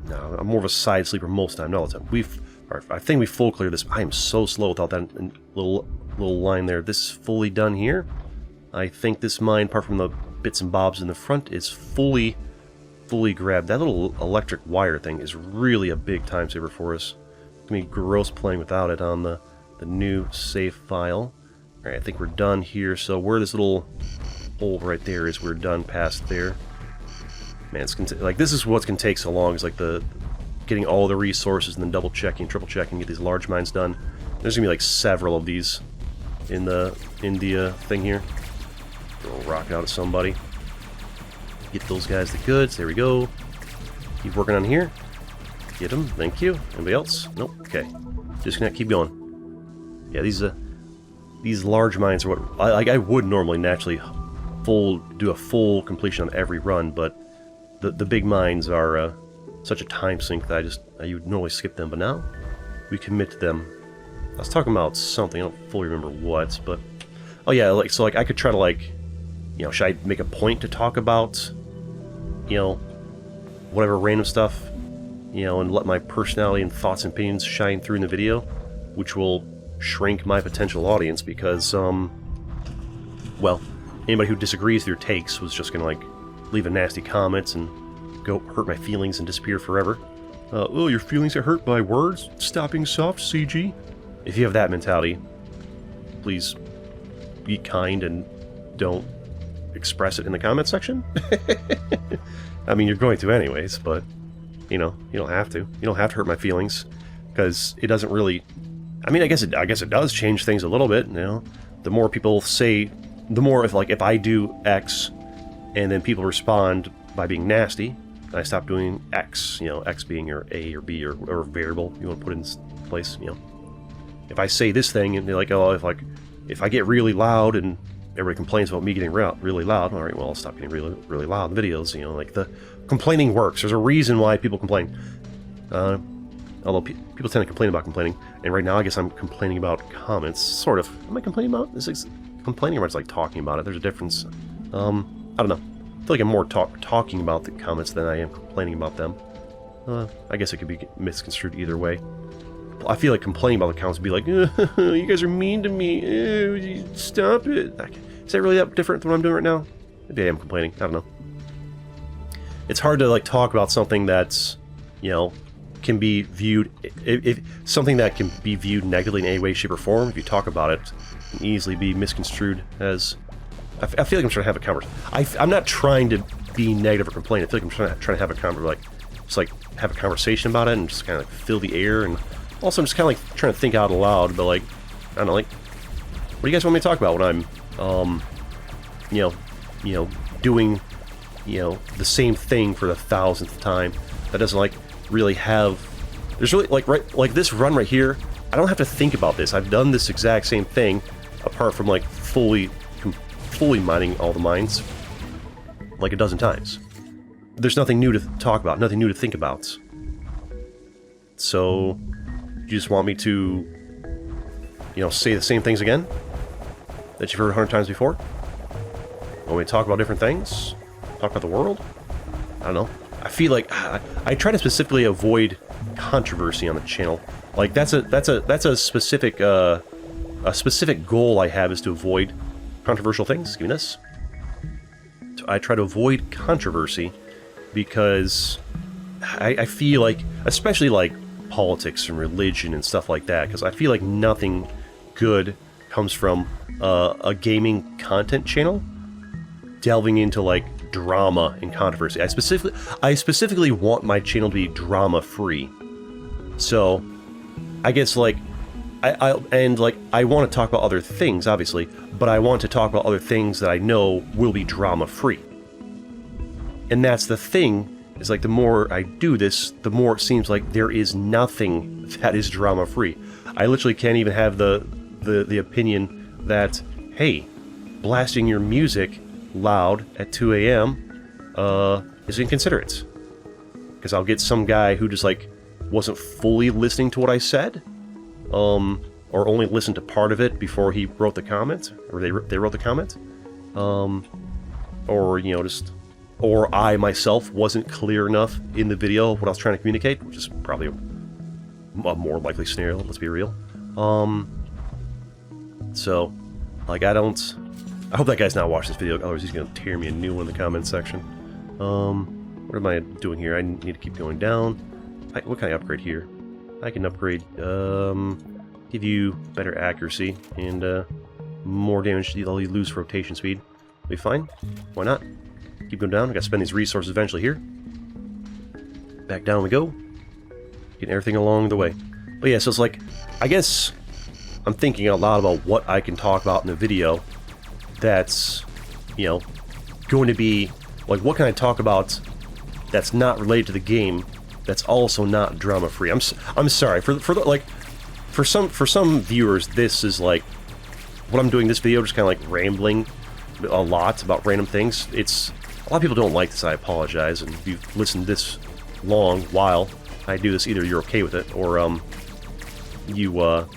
No, I'm more of a side sleeper most of the time, not all the time. I think we full clear this. I am so slow without that little line there. This is fully done here. I think this mine, apart from the bits and bobs in the front, is fully grabbed. That little electric wire thing is really a big time saver for us. It's gonna be gross playing without it on the new save file. Alright, I think we're done here. So where this little hole right there is, we're done past there. Man, it's like, this is what's gonna take so long, is like the getting all the resources and then double checking, triple checking, get these large mines done. There's gonna be like several of these in the thing here. Throw a rock out at somebody. Get those guys the goods. There we go. Keep working on here. Get them. Thank you. Anybody else? Nope. Okay. Just gonna keep going. Yeah, these large mines are what I would normally naturally do a full completion on every run, but the big mines are such a time sink that I would normally skip them, but now we commit to them. I was talking about something, I don't fully remember what, but oh yeah, like, so like I could try to, like, you know, should I make a point to talk about, you know, whatever random stuff, you know, and let my personality and thoughts and opinions shine through in the video, which will shrink my potential audience because well, anybody who disagrees with your takes was just gonna like leave a nasty comments and go hurt my feelings and disappear forever. Oh, your feelings are hurt by words? Stop being soft, CG. If you have that mentality, please be kind and don't express it in the comment section. I mean, you're going to anyways, but, you know, you don't have to. You don't have to hurt my feelings, because it doesn't really... I mean, I guess it does change things a little bit, you know? The more people say... The more, if I do X, and then people respond by being nasty, I stop doing X, you know, X being your A or B or whatever variable you want to put in place, you know. If I say this thing and they're like, oh, if I get really loud and everybody complains about me getting really loud, all right, well, I'll stop getting really loud in the videos, you know, like the complaining works. There's a reason why people complain. Although people tend to complain about complaining, and right now I guess I'm complaining about comments, sort of. Am I complaining about this? Complaining about it's like talking about it. There's a difference. I don't know. I feel like I'm more talking about the comments than I am complaining about them. I guess it could be misconstrued either way. I feel like complaining about the comments would be like, you guys are mean to me. Stop it. Is that really that different than what I'm doing right now? Maybe I am complaining. I don't know. It's hard to like talk about something that's, you know, can be viewed, if something that can be viewed negatively in any way, shape, or form, if you talk about it, can easily be misconstrued as... I feel like I'm trying to have a conversation. I'm not trying to be negative or complain. I feel like I'm trying to have a have a conversation about it and just kind of like fill the air. And also, I'm just kind of like trying to think out loud. But like, I don't know, like, what do you guys want me to talk about when I'm, doing, the same thing for the 1000th time? That doesn't like really have. There's really like this run right here. I don't have to think about this. I've done this exact same thing, apart from like fully mining all the mines like a dozen times. There's nothing new to talk about, nothing new to think about. So, you just want me to, say the same things again that you've heard 100 times before? Want me to talk about different things? Talk about the world? I don't know. I feel like I try to specifically avoid controversy on the channel. Like that's a specific goal I have, is to avoid controversial things. Give me this. I try to avoid controversy because I feel like, especially like politics and religion and stuff like that, because I feel like nothing good comes from a gaming content channel delving into like drama and controversy. I specifically want my channel to be drama free. So I guess like I want to talk about other things, obviously, but I want to talk about other things that I know will be drama free. And that's the thing, is like the more I do this, the more it seems like there is nothing that is drama free. I literally can't even have the opinion that, hey, blasting your music loud at 2 a.m. Is inconsiderate. Because I'll get some guy who just like wasn't fully listening to what I said, or only listened to part of it before he wrote the comment, or they wrote the comment, or or I myself wasn't clear enough in the video of what I was trying to communicate, which is probably a more likely scenario, let's be real. So, like, I hope that guy's not watching this video, otherwise he's gonna tear me a new one in the comments section. What am I doing here? I need to keep going down. What can I upgrade here? I can upgrade, give you better accuracy and more damage. I'll lose rotation speed. Be fine. Why not? Keep going down. I gotta spend these resources eventually here. Back down we go. Getting everything along the way. But yeah, so it's like, I guess I'm thinking out loud about what I can talk about in a video that's, going to be, like, what can I talk about that's not related to the game, that's also not drama free. I'm sorry for some viewers, this is like what I'm doing this video, just kind of like rambling a lot about random things. It's a lot of people don't like this. I apologize, and if you've listened this long while I do this, either you're okay with it, or you're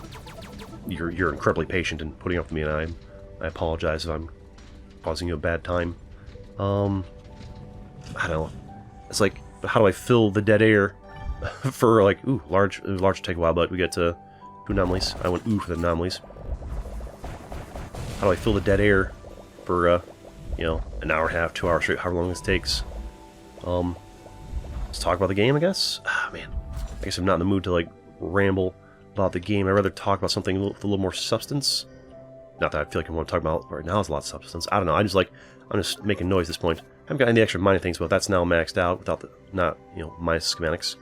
incredibly patient and putting up with me, and I apologize if I'm causing you a bad time. I don't know. It's like, how do I fill the dead air for, like, ooh, large take a while, but we get to anomalies. I went ooh for the anomalies. How do I fill the dead air for, an hour and a half, 2 hours straight, however long this takes? Let's talk about the game, I guess? Ah, man. I guess I'm not in the mood to, like, ramble about the game. I'd rather talk about something with a little more substance. Not that I feel like I want to talk about right now. There's a lot of substance. I don't know. I'm just making noise at this point. I haven't got any extra mining things, but that's now maxed out without my schematics.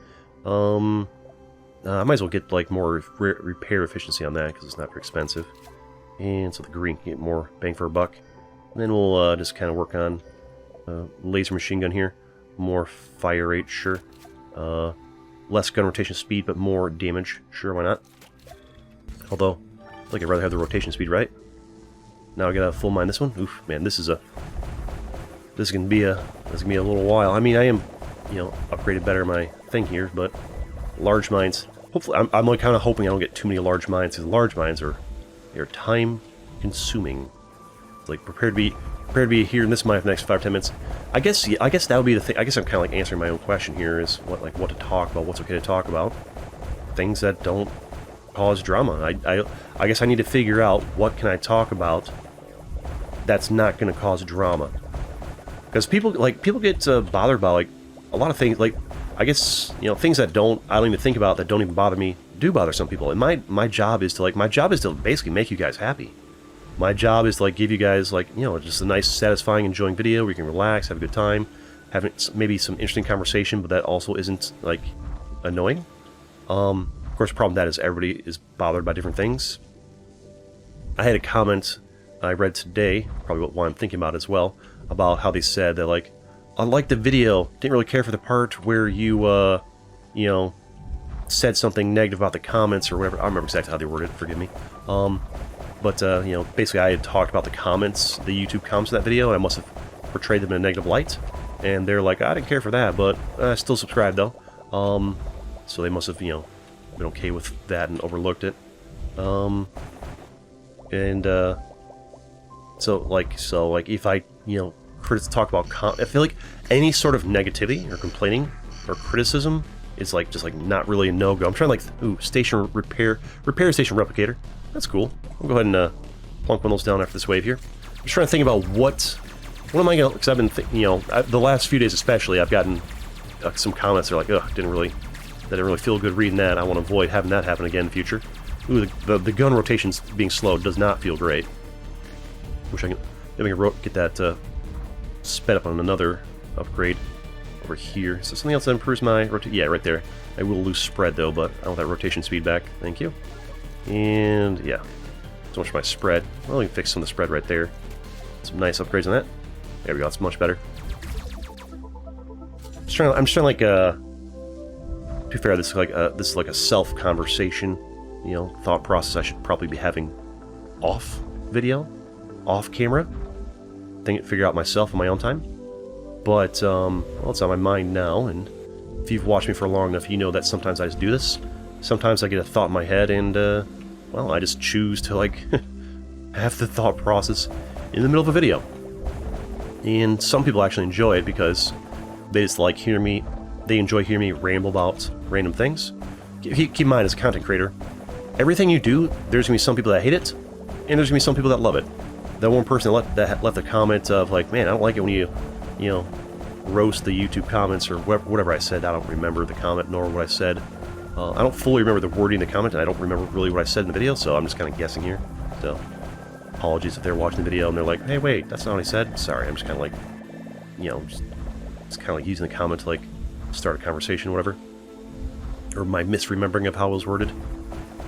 I might as well get like more repair efficiency on that because it's not very expensive. And so the green can get more bang for a buck. And then we'll just kind of work on laser machine gun here. More fire rate, sure. Less gun rotation speed, but more damage. Sure, why not? Although, I think I'd rather have the rotation speed, right? Now I gotta full mine this one. Oof, man, this is gonna be a little while. I mean, I am, upgraded better my thing here, but large mines. Hopefully, I'm like kind of hoping I don't get too many large mines, because large mines they're time consuming. Like, prepare to be here in this mine for the next 5-10 minutes. I guess that would be the thing. I guess I'm kind of like answering my own question here, is what to talk about, what's okay to talk about, things that don't cause drama. I guess I need to figure out what can I talk about that's not going to cause drama. Because people get bothered by like a lot of things. Like I guess, you know, things that I don't even think about, that don't even bother me, do bother some people. And my job is to basically make you guys happy. My job is to like give you guys like, you know, just a nice, satisfying, enjoying video where you can relax, have a good time, having maybe some interesting conversation, but that also isn't like annoying. Of course, the problem with that is everybody is bothered by different things. I had a comment I read today, probably what I'm thinking about as well, about how they said that like, I liked the video, didn't really care for the part where you, you know, said something negative about the comments or whatever. I don't remember exactly how they worded it, forgive me. But, you know, basically I had talked about the comments, the YouTube comments of that video, and I must have portrayed them in a negative light. And they're like, I didn't care for that, but I still subscribed though. So they must have, you know, been okay with that and overlooked it. So like if I, you know, talk about I feel like any sort of negativity or complaining or criticism is like just like not really a no-go. I'm trying to like, ooh, station repair station replicator. That's cool. I'll go ahead and plunk one of those down after this wave here. I'm just trying to think about what am I gonna, because I've been you know, the last few days especially, I've gotten some comments that are like, ugh, didn't really feel good reading that. I want to avoid having that happen again in the future. Ooh, the gun rotations being slow does not feel great. Wish I could maybe get that sped up on another upgrade over here. So something else that improves my rotation. Yeah, right there. I will lose spread though, but I want that rotation speed back. Thank you. And yeah, so much for my spread. Well, we can fix some of the spread right there. Some nice upgrades on that. There we go. That's much better. I'm just trying like to be fair, this is like a self conversation, you know, thought process I should probably be having off video, off camera. Figure out myself in my own time. But well, it's on my mind now, and if you've watched me for long enough, you know that sometimes I just do this. Sometimes I get a thought in my head, and well, I just choose to like have the thought process in the middle of a video. And some people actually enjoy it because they just like hear me. They enjoy hearing me ramble about random things. Keep in mind, as a content creator, everything you do, there's gonna be some people that hate it, and there's gonna be some people that love it. That one person that left a comment of like, man, I don't like it when you know, roast the YouTube comments or whatever I said. I don't remember the comment nor what I said. I don't fully remember the wording of the comment, and I don't remember really what I said in the video, so I'm just kind of guessing here. So, apologies if they're watching the video and they're like, hey, wait, that's not what I said. Sorry, I'm just kind of like, you know, just kind of like using the comment to like start a conversation or whatever. Or my misremembering of how it was worded.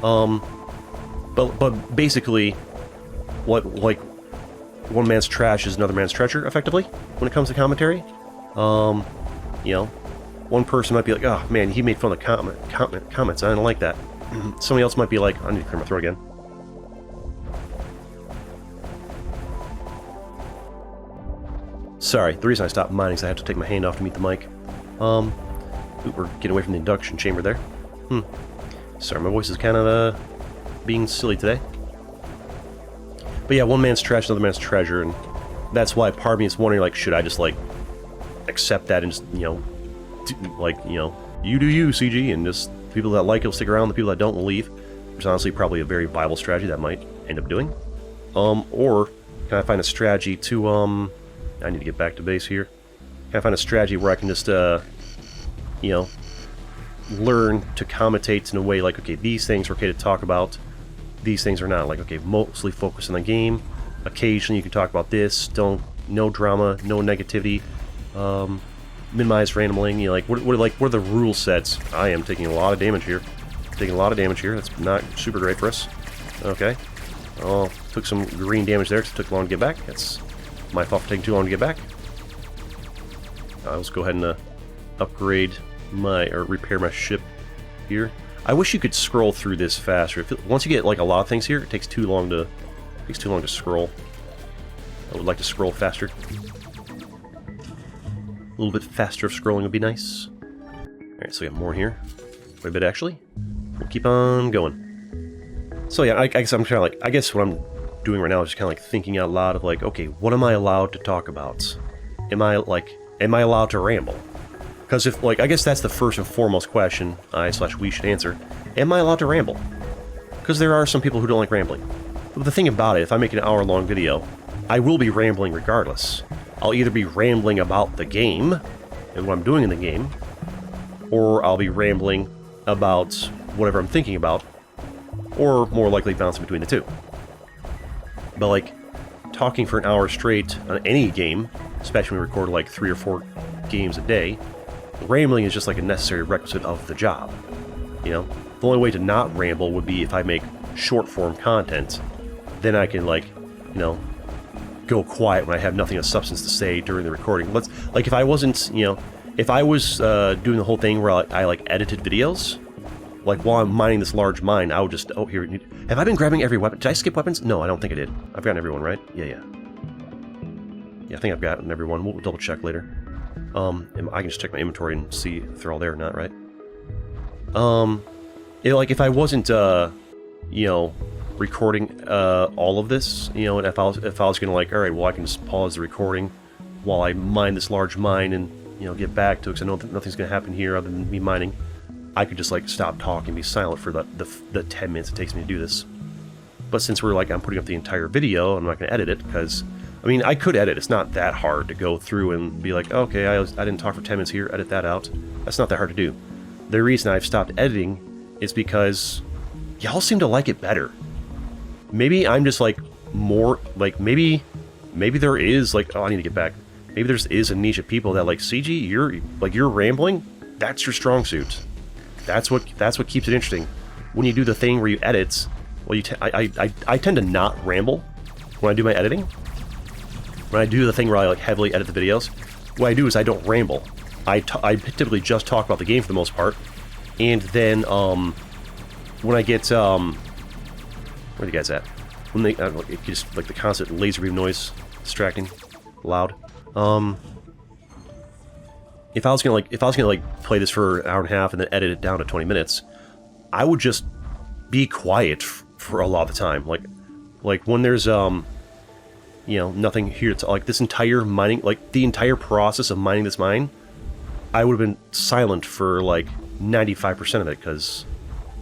But basically, what, like, one man's trash is another man's treasure, effectively, when it comes to commentary. You know, one person might be like, oh man, he made fun of the comments, I don't like that. Somebody else might be like, I need to clear my throat again. Sorry, the reason I stopped mining is I have to take my hand off to meet the mic. Ooh, we're getting away from the induction chamber there. Sorry, my voice is kind of being silly today. But yeah, one man's trash, another man's treasure, and that's why part of me is wondering, like, should I just, like, accept that and just, you know, like, you know, you do you, CG, and just people that like it will stick around, the people that don't will leave, which is honestly probably a very viable strategy that I might end up doing. Or can I find a strategy to, I need to get back to base here. Can I find a strategy where I can just, you know, learn to commentate in a way like, okay, these things are okay to talk about, these things are not. Like, okay, mostly focus on the game. Occasionally you can talk about this. No drama, no negativity. Minimize rambling. You know, like what are the rule sets? I am taking a lot of damage here. That's not super great for us. Okay. Oh, took some green damage there because it took long to get back. That's my fault for taking too long to get back. Let's go ahead and upgrade or repair my ship here. I wish you could scroll through this faster. Once you get like a lot of things here, it takes too long to scroll. I would like to scroll faster. A little bit faster of scrolling would be nice. Alright, so we got more here. Quite a bit actually. We'll keep on going. So yeah, I guess I'm kind of like, I guess what I'm doing right now is just kind of like thinking out loud of like, okay, what am I allowed to talk about? Am I allowed to ramble? Because if, like, I guess that's the first and foremost question we should answer. Am I allowed to ramble? Because there are some people who don't like rambling. But the thing about it, if I make an hour-long video, I will be rambling regardless. I'll either be rambling about the game, and what I'm doing in the game, or I'll be rambling about whatever I'm thinking about, or more likely bouncing between the two. But like, talking for an hour straight on any game, especially when we record like 3 or 4 games a day, rambling is just like a necessary requisite of the job. You know, the only way to not ramble would be if I make short-form content. Then I can, like, you know, go quiet when I have nothing of substance to say during the recording. Like, if I wasn't, you know, if I was doing the whole thing where I like edited videos, like while I'm mining this large mine, I would just, oh, here, have I been grabbing every weapon? Did I skip weapons? No, I don't think I did. I've gotten everyone, right? Yeah, I think I've gotten everyone. We'll double check later. I can just check my inventory and see if they're all there or not, right? Like, if I wasn't, you know, recording all of this, you know, and if I was gonna, like, alright, well, I can just pause the recording while I mine this large mine and, you know, get back to it, because I know that nothing's gonna happen here other than me mining, I could just, like, stop talking and be silent for the 10 minutes it takes me to do this. But since we're, like, I'm putting up the entire video, I'm not gonna edit it, because, I mean, I could edit. It's not that hard to go through and be like, okay, I didn't talk for 10 minutes here, edit that out. That's not that hard to do. The reason I've stopped editing is because y'all seem to like it better. Maybe I'm just like more like maybe there is like, oh, I need to get back. Maybe there is a niche of people that like, CG, you're rambling. That's your strong suit. That's what keeps it interesting. When you do the thing where you edit, well, I tend to not ramble when I do my editing. When I do the thing where I like heavily edit the videos, what I do is I don't ramble. I typically just talk about the game for the most part, and then when I get where are you guys at? When they it just like the constant laser beam noise, distracting, loud. If I was gonna play this for an hour and a half and then edit it down to 20 minutes, I would just be quiet for a lot of the time. Like when there's you know, nothing here to, like, this entire mining, like the entire process of mining this mine, I would have been silent for like 95% of it, because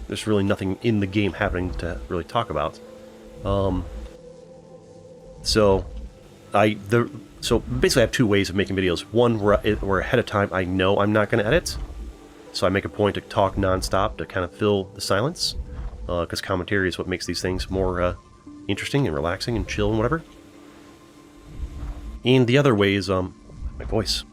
there's really nothing in the game happening to really talk about. So basically I have 2 ways of making videos. One where ahead of time I know I'm not going to edit, so I make a point to talk non-stop to kind of fill the silence, because commentary is what makes these things more interesting and relaxing and chill and whatever. And the other way is my voice.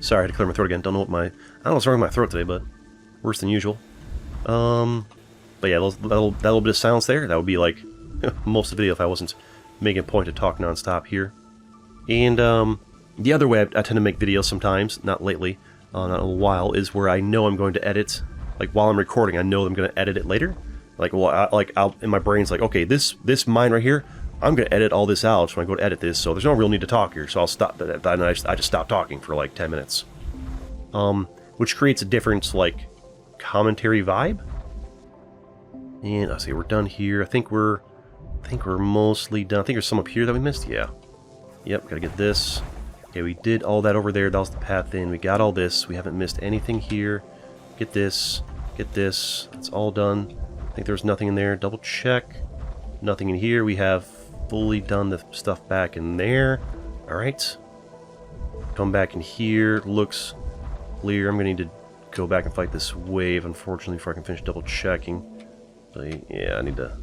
Sorry, I had to clear my throat again. I don't know what's wrong with my throat today, but worse than usual. But yeah, that little bit of silence there, that would be like most of the video if I wasn't making a point to talk non-stop here. And the other way I tend to make videos sometimes, not lately, not in a while, is where I know I'm going to edit, like while I'm recording, I know I'm going to edit it later. Like, well, I'll in my brain's like, okay, this mine right here, I'm going to edit all this out when I go to edit this, so there's no real need to talk here, so I'll stop, and I just stop talking for like 10 minutes. Which creates a different, like, commentary vibe. And let's see, we're done here. I think we're mostly done. I think there's some up here that we missed. Yeah. Yep, gotta get this. Okay, we did all that over there. That was the path in. We got all this. We haven't missed anything here. Get this. Get this. It's all done. I think there's nothing in there. Double check. Nothing in here. We have fully done the stuff back in there. Alright. Come back in here. Looks clear. I'm going to need to go back and fight this wave, unfortunately, before I can finish double checking. But yeah, I need to...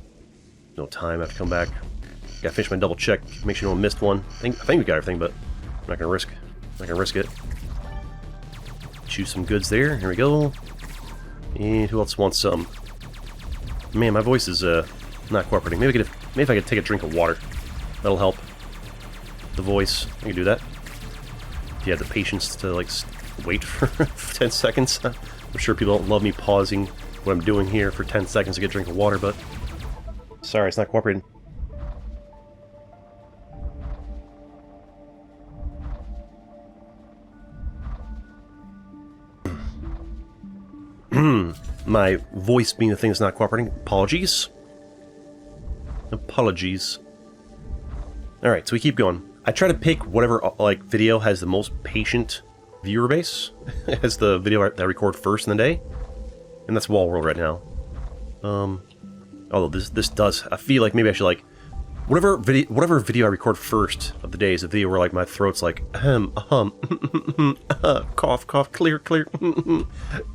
No time. I have to come back. Gotta finish my double check. Make sure no one missed one. I think we got everything, but I'm not gonna risk it. Choose some goods there. Here we go. And who else wants some? Man, my voice is not cooperating. Maybe if I could take a drink of water. That'll help. The voice. I can do that. If you have the patience to like wait for 10 seconds. I'm sure people don't love me pausing what I'm doing here for 10 seconds to get a drink of water, but sorry, it's not cooperating. My voice being the thing that's not cooperating. Apologies. Alright, so we keep going. I try to pick whatever like video has the most patient viewer base as the video that I record first in the day. And that's Wall World right now. Although this does, I feel like maybe I should like, whatever video I record first of the day is a video where like my throat's like cough, cough, clear, clear,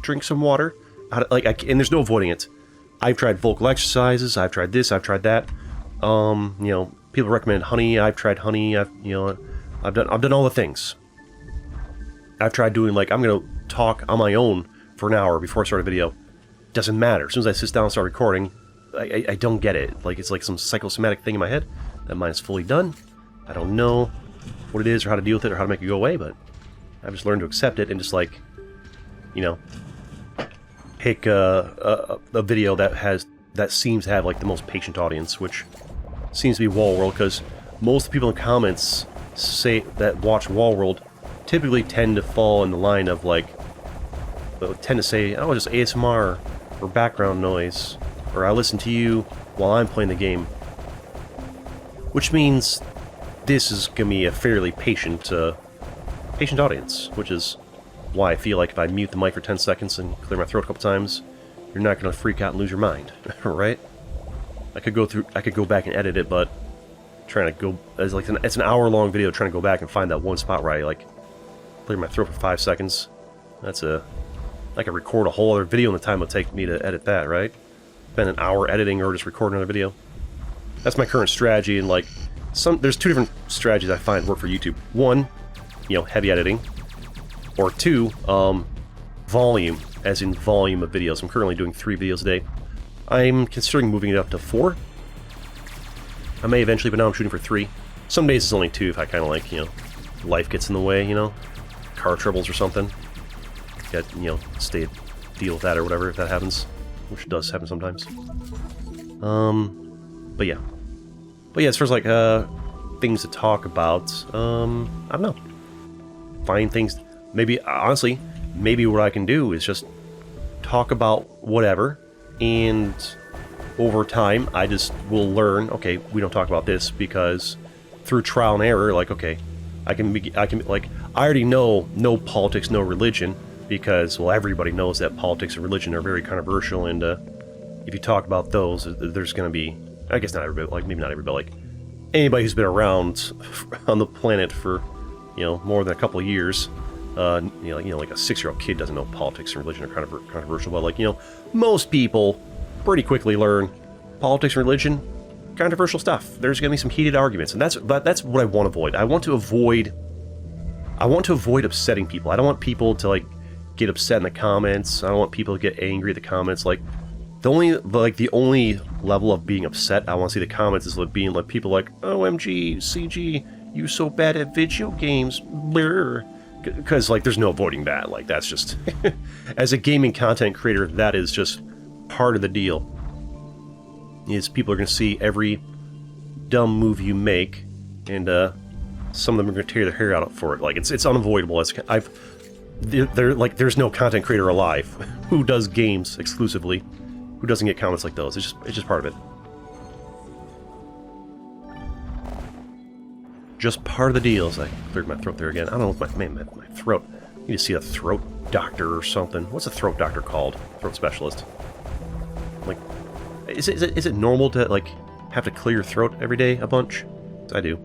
drink some water. And there's no avoiding it. I've tried vocal exercises. I've tried this. I've tried that. You know, people recommend honey. I've tried honey. I've done all the things. I've tried doing like I'm gonna talk on my own for an hour before I start a video. Doesn't matter. As soon as I sit down and start recording, I don't get it. Like it's like some psychosomatic thing in my head. That mine's fully done. I don't know what it is or how to deal with it or how to make it go away, but I've just learned to accept it and just like, you know, pick a video that seems to have like the most patient audience, which seems to be Wall World, because most of the people in the comments say that watch Wall World typically tend to fall in the line of like, tend to say, oh, just ASMR or background noise, or I listen to you while I'm playing the game. Which means this is going to be a fairly patient audience, which is why I feel like if I mute the mic for 10 seconds and clear my throat a couple times, you're not going to freak out and lose your mind, right? I could go back and edit it, but trying to go, it's an hour-long video trying to go back and find that one spot where I like clear my throat for 5 seconds. I could record a whole other video in the time it'll take me to edit that, right? Spend an hour editing or just record another video. That's my current strategy, and like there's two different strategies I find work for YouTube. One, you know, heavy editing, or two, volume, as in volume of videos. I'm currently doing 3 videos a day. I'm considering moving it up to 4. I may eventually, but now I'm shooting for 3. Some days it's only 2 if I kind of like, you know, life gets in the way, you know, car troubles or something. Got, you know, deal with that or whatever if that happens, which does happen sometimes. But yeah, as far as like things to talk about, I don't know. Find things. Maybe honestly, maybe what I can do is just talk about whatever, and over time I just will learn. Okay, we don't talk about this because through trial and error, like okay, I can like I already know no politics, no religion. Because, well, everybody knows that politics and religion are very controversial, and if you talk about those, there's going to be, I guess not everybody, like maybe not everybody, like anybody who's been around on the planet for, you know, more than a couple of years, you know, like a 6-year-old kid doesn't know politics and religion are controversial, but like, you know, most people pretty quickly learn politics and religion, controversial stuff. There's going to be some heated arguments, and that's what I want to avoid. I want to avoid upsetting people. I don't want people to like get upset in the comments. I don't want people to get angry at the comments. Like the only level of being upset I want to see the comments is like being like people like OMG CG, you so bad at video games, because like there's no avoiding that. Like that's just as a gaming content creator, that is just part of the deal. Is people are going to see every dumb move you make, and some of them are going to tear their hair out for it. Like it's unavoidable. There's no content creator alive who does games exclusively who doesn't get comments like those. It's just part of it. Just part of the deal. As I cleared my throat there again. I don't know if my throat. I need to see a throat doctor or something. What's a throat doctor called? Throat specialist. Like, is it normal to like have to clear your throat every day a bunch? I do.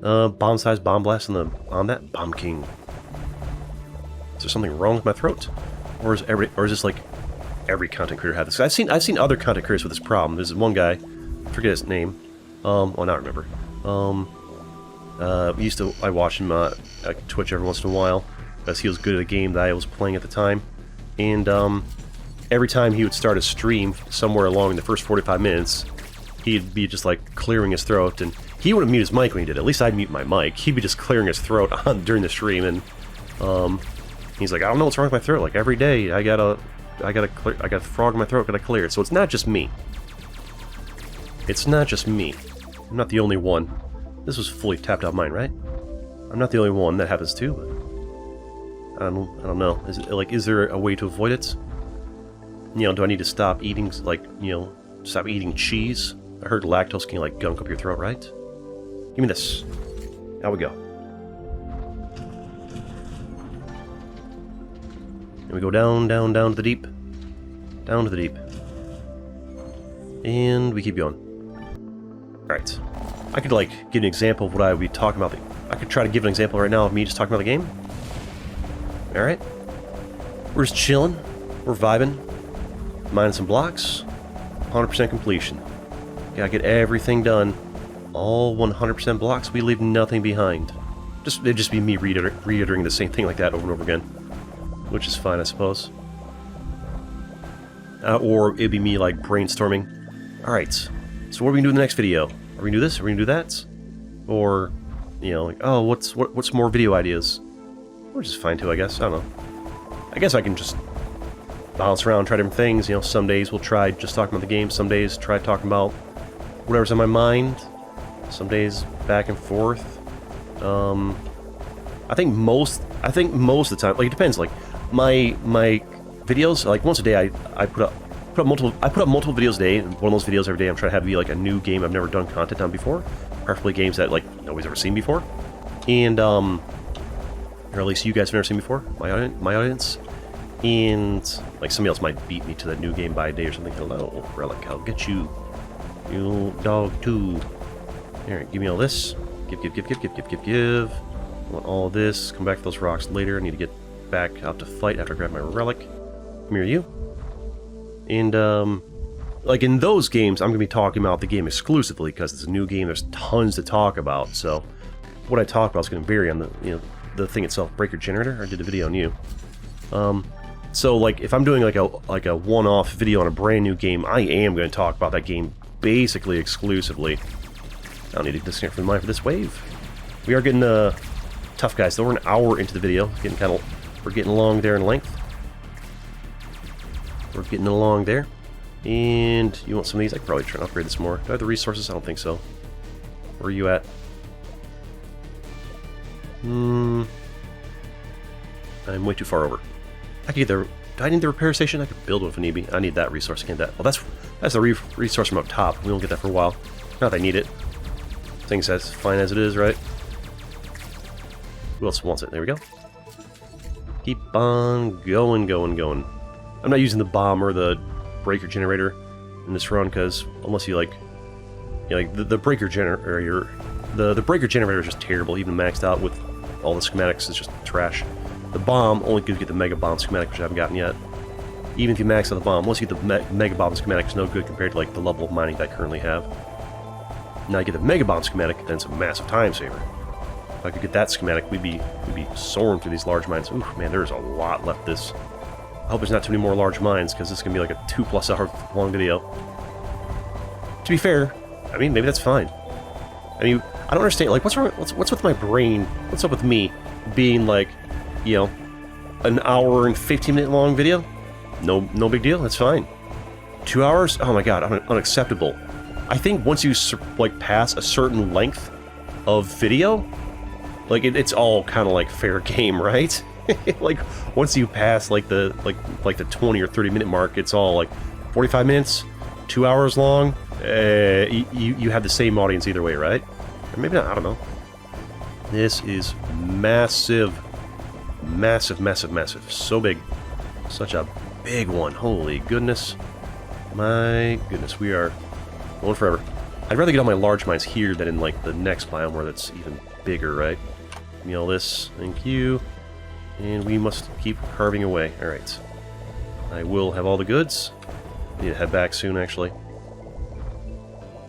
Bomb-sized bomb blast on that Bomb King. Is there something wrong with my throat, or is this like every content creator have this? I've seen other content creators with this problem. There's one guy, I forget his name. Well, now I remember. I watched him at Twitch every once in a while because he was good at a game that I was playing at the time, and every time he would start a stream somewhere along in the first 45 minutes, he'd be just like clearing his throat, and he wouldn't mute his mic when he did it. At least I'd mute my mic. He'd be just clearing his throat during the stream, and he's like, I don't know what's wrong with my throat. Like every day, I got a frog in my throat, gotta clear it. So it's not just me. It's not just me. I'm not the only one. This was fully tapped out mine, right? I'm not the only one that happens to. But I don't know. Is there a way to avoid it? You know, do I need to stop eating stop eating cheese? I heard lactose can like gunk up your throat, right? Give me this. Out we go. And we go down, down, down to the deep. Down to the deep. And we keep going. Alright. I could, like, give an example of what I would be talking about. I could try to give an example right now of me just talking about the game. Alright. We're just chilling. We're vibing. Mining some blocks. 100% completion. Gotta get everything done. All 100% blocks. We leave nothing behind. It'd just be me reiterating the same thing like that over and over again. Which is fine, I suppose. Or it'd be me, like, brainstorming. Alright, so what are we gonna do in the next video? Are we gonna do this? Are we gonna do that? Or, you know, like, oh, what's more video ideas? Which is fine too, I guess. I don't know. I guess I can just bounce around, try different things. You know, some days we'll try just talking about the game. Some days try talking about whatever's on my mind. Some days back and forth. I think most of the time, like, it depends. Like, my videos, like, once a day I put up multiple videos a day, and one of those videos every day I'm trying to have be like a new game I've never done content on before, preferably games that, like, nobody's ever seen before, and or at least you guys have never seen before, my audience, and like somebody else might beat me to that new game by a day or something. Hello, Relic, I'll get you, you dog too. Here, give me all this. Give. I want all this. Come back to those rocks later. I need to get back out to fight after I grab my relic. Come here, you. And, like, in those games, I'm going to be talking about the game exclusively because it's a new game. There's tons to talk about. So, what I talk about is going to vary on the, you know, the thing itself. Breaker generator. I did a video on you. So, like, if I'm doing like a one-off video on a brand new game, I am going to talk about that game basically exclusively. I don't need to disconnect from the mind for this wave. We are getting tough, guys. So we're an hour into the video. We're getting along there in length. We're getting along there. And you want some of these? I could probably try and upgrade this more. Do I have the resources? I don't think so. Where are you at? I'm way too far over. I could get the... Do I need the repair station? I could build one if need be. I need that resource. I can't that. Well, that's the resource from up top. We won't get that for a while. Not that I need it. Things as fine as it is, right? Who else wants it? There we go. Keep on going. I'm not using the bomb or the breaker generator in this run because unless you like the breaker generator, the breaker generator is just terrible. Even maxed out with all the schematics, it's just trash. The bomb only gives you the mega bomb schematic, which I haven't gotten yet. Even if you max out the bomb, once you get the mega bomb schematic, it's no good compared to like the level of mining that I currently have. Now I get the mega bomb schematic, then it's a massive time saver. If I could get that schematic, we'd be soaring through these large mines. Ooh, man, there's a lot left this. I hope there's not too many more large mines, because this is going to be like a 2+ hour long video. To be fair, I mean, maybe that's fine. I mean, I don't understand, like, what's wrong, what's with my brain, what's up with me being like, you know, an hour and 15-minute long video? No big deal, that's fine. 2 hours? Oh my god, unacceptable. I think once you, like, pass a certain length of video, like, it's all kind of like fair game, right? Like, once you pass, like the 20 or 30-minute mark, it's all, like, 45 minutes, 2 hours long, you have the same audience either way, right? Or maybe not, I don't know. This is massive. Massive. So big. Such a big one. Holy goodness. My goodness, we are going forever. I'd rather get all my large mines here than in, like, the next biome where that's even bigger, right? Give me all this. Thank you. And we must keep carving away. Alright. I will have all the goods. I need to head back soon, actually.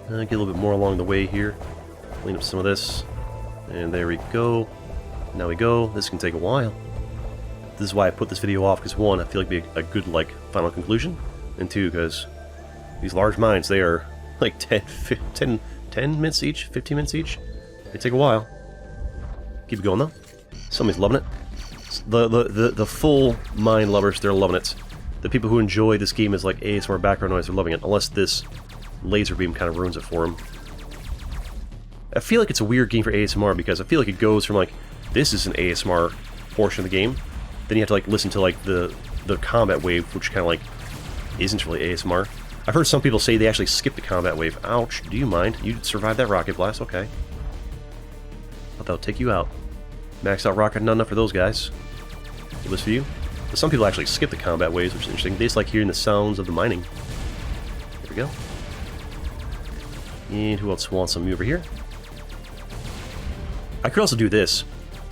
Get a little bit more along the way here. Clean up some of this. And there we go. Now we go. This can take a while. This is why I put this video off, because one, I feel like it'd be a good, like, final conclusion. And two, because these large mines, they are like 10 minutes each, 15 minutes each. They take a while. Keep it going, though. Somebody's loving it. The full mine lovers, they're loving it. The people who enjoy this game as, like, ASMR background noise, they're loving it. Unless this laser beam kind of ruins it for them. I feel like it's a weird game for ASMR, because I feel like it goes from, like, this is an ASMR portion of the game, then you have to, like, listen to, like, the combat wave, which kind of, like, isn't really ASMR. I've heard some people say they actually skip the combat wave. Ouch, do you mind? You survived that rocket blast, okay. Thought that'll take you out. Maxed out rocket, not enough for those guys. Do this for you. But some people actually skip the combat waves, which is interesting. They just like hearing the sounds of the mining. There we go. And who else wants some over here? I could also do this.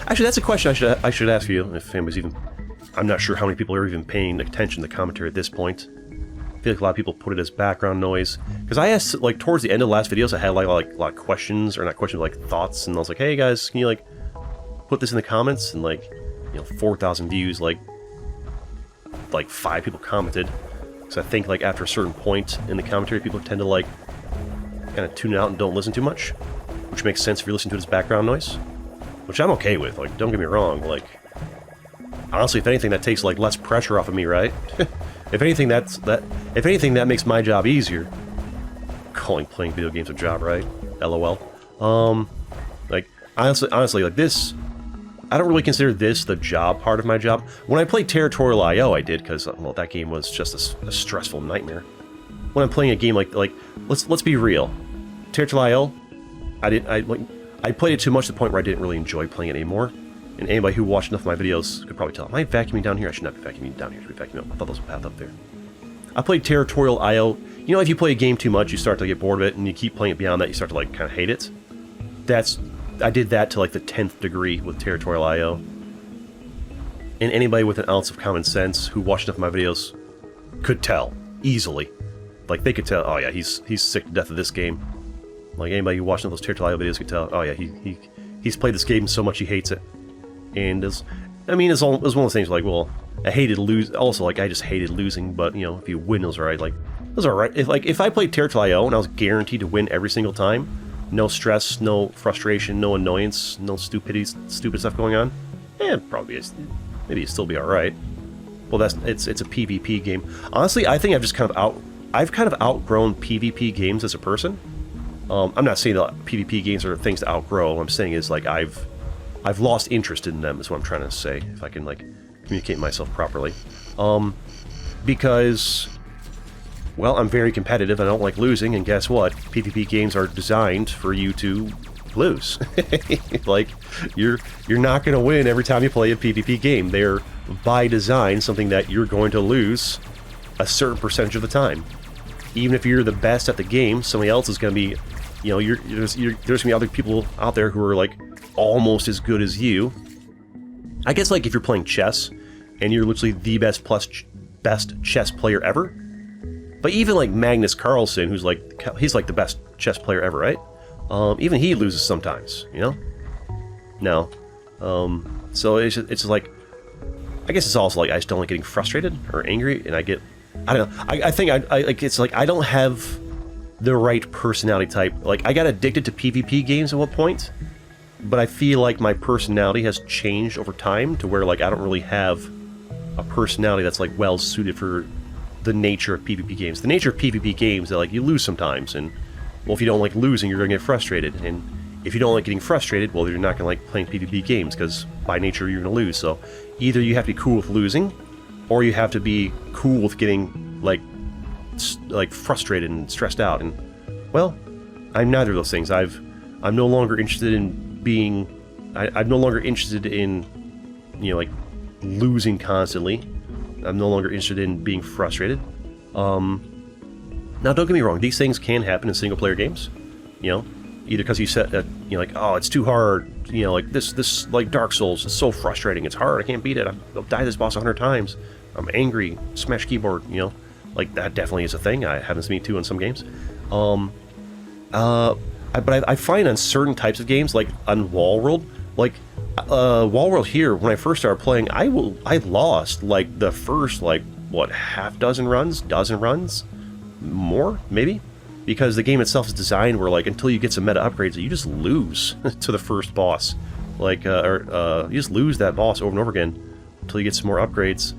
Actually, that's a question I should ask you, if anybody's even... I'm not sure how many people are even paying attention to the commentary at this point. I feel like a lot of people put it as background noise. Because I asked, like, towards the end of the last videos, I had, like, a lot of questions, or not questions, but, like, thoughts, and I was like, hey, guys, can you, like, put this in the comments? And, like, you know, 4,000 views, like 5 people commented. Because I think, like, after a certain point in the commentary, people tend to, like, kind of tune it out and don't listen too much. Which makes sense if you're listening to it as background noise. Which I'm okay with, like, don't get me wrong, like... Honestly, if anything, that takes, like, less pressure off of me, right? If anything, that makes my job easier. Calling playing video games a job, right? LOL. Like, honestly, like, this... I don't really consider this the job part of my job. When I played Territorial I.O., I did, because, well, that game was just a stressful nightmare. When I'm playing a game like let's be real. Territorial I.O., I played it too much to the point where I didn't really enjoy playing it anymore. And anybody who watched enough of my videos could probably tell. Am I vacuuming down here? I should not be vacuuming down here. I should be vacuuming up. I thought there was a path up there. I played Territorial I.O. You know, if you play a game too much, you start to get bored of it, and you keep playing it beyond that, you start to, like, kind of hate it. I did that to, like, the 10th degree with Territorial I.O. And anybody with an ounce of common sense who watched enough of my videos could tell. Easily. Like, they could tell, oh yeah, he's sick to death of this game. Like, anybody who watched enough of those Territorial I.O. videos could tell, oh yeah, he's played this game so much he hates it. And it's one of those things like, well, I just hated losing, but, you know, if you win, it was alright. Like, it was alright. If I played Territorial I.O. and I was guaranteed to win every single time, no stress, no frustration, no annoyance, no stupid stuff going on, maybe it'd still be alright. Well, it's a PvP game. Honestly, I think I've kind of outgrown PvP games as a person. I'm not saying that PvP games are things to outgrow. What I'm saying is, like, I've lost interest in them, is what I'm trying to say, if I can, like, communicate myself properly. Because, well, I'm very competitive, I don't like losing, and guess what? PvP games are designed for you to lose. Like, you're not going to win every time you play a PvP game. They're, by design, something that you're going to lose a certain percentage of the time. Even if you're the best at the game, somebody else is going to be, you know, there's going to be other people out there who are, like, almost as good as you. I guess, like, if you're playing chess, and you're literally the best chess player ever. But even, like, Magnus Carlsen, he's like the best chess player ever, right? Even he loses sometimes, you know? No. So it's just like, I guess it's also like I just don't like getting frustrated or angry, and I don't know. I think it's like I don't have the right personality type. Like, I got addicted to PvP games at one point, but I feel like my personality has changed over time to where, like, I don't really have a personality that's, like, well suited for the nature of PvP games. The nature of PvP games that, like, you lose sometimes, and, well, if you don't like losing, you're gonna get frustrated, and if you don't like getting frustrated, well, you're not gonna like playing PvP games, because by nature you're gonna lose. So either you have to be cool with losing, or you have to be cool with getting, like frustrated and stressed out. And, well, I'm neither of those things. I'm no longer interested in being... I'm no longer interested in, you know, like, losing constantly. I'm no longer interested in being frustrated. Now, don't get me wrong, these things can happen in single-player games. You know, either because you said, you know, like, oh, it's too hard, you know, like, this like, Dark Souls is so frustrating, it's hard, I can't beat it, I'll die this boss 100 times, I'm angry, smash keyboard, you know, like, that definitely is a thing. It happens to me, too, in some games. But I find on certain types of games, like on Wall World, like, Wall World here, when I first started playing, I lost, like, the first, like, what, dozen runs? More, maybe? Because the game itself is designed where, like, until you get some meta upgrades, you just lose to the first boss. Like, you just lose that boss over and over again until you get some more upgrades.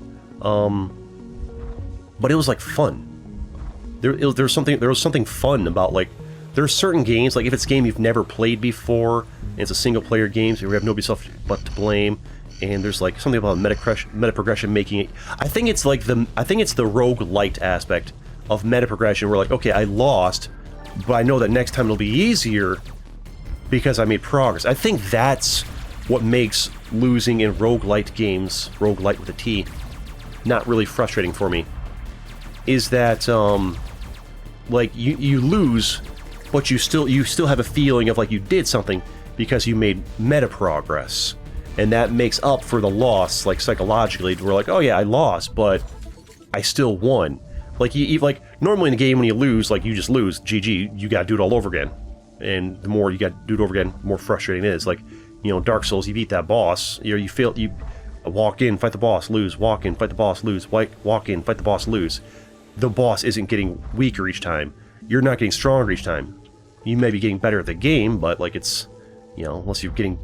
But it was, like, fun. There was something fun about, like, there are certain games, like, if it's a game you've never played before, and it's a single-player game, so you have nobody else but to blame, and there's, like, something about meta progression making it... I think it's the roguelite aspect of meta progression, where, like, okay, I lost, but I know that next time it'll be easier because I made progress. I think that's what makes losing in roguelite games, roguelite with a T, not really frustrating for me, is that, like, you lose, but you still have a feeling of like you did something because you made meta progress, and that makes up for the loss. Like psychologically, we're like, oh yeah, I lost, but I still won. Like you like normally in a game when you lose, like you just lose, GG, you gotta do it all over again. And the more you gotta do it over again, the more frustrating it is. Like, you know, Dark Souls, you beat that boss, you fail, you walk in, fight the boss, lose, walk in, fight the boss, lose, walk in, fight the boss, lose. The boss isn't getting weaker each time. You're not getting stronger each time. You may be getting better at the game, but like it's, you know, unless you're getting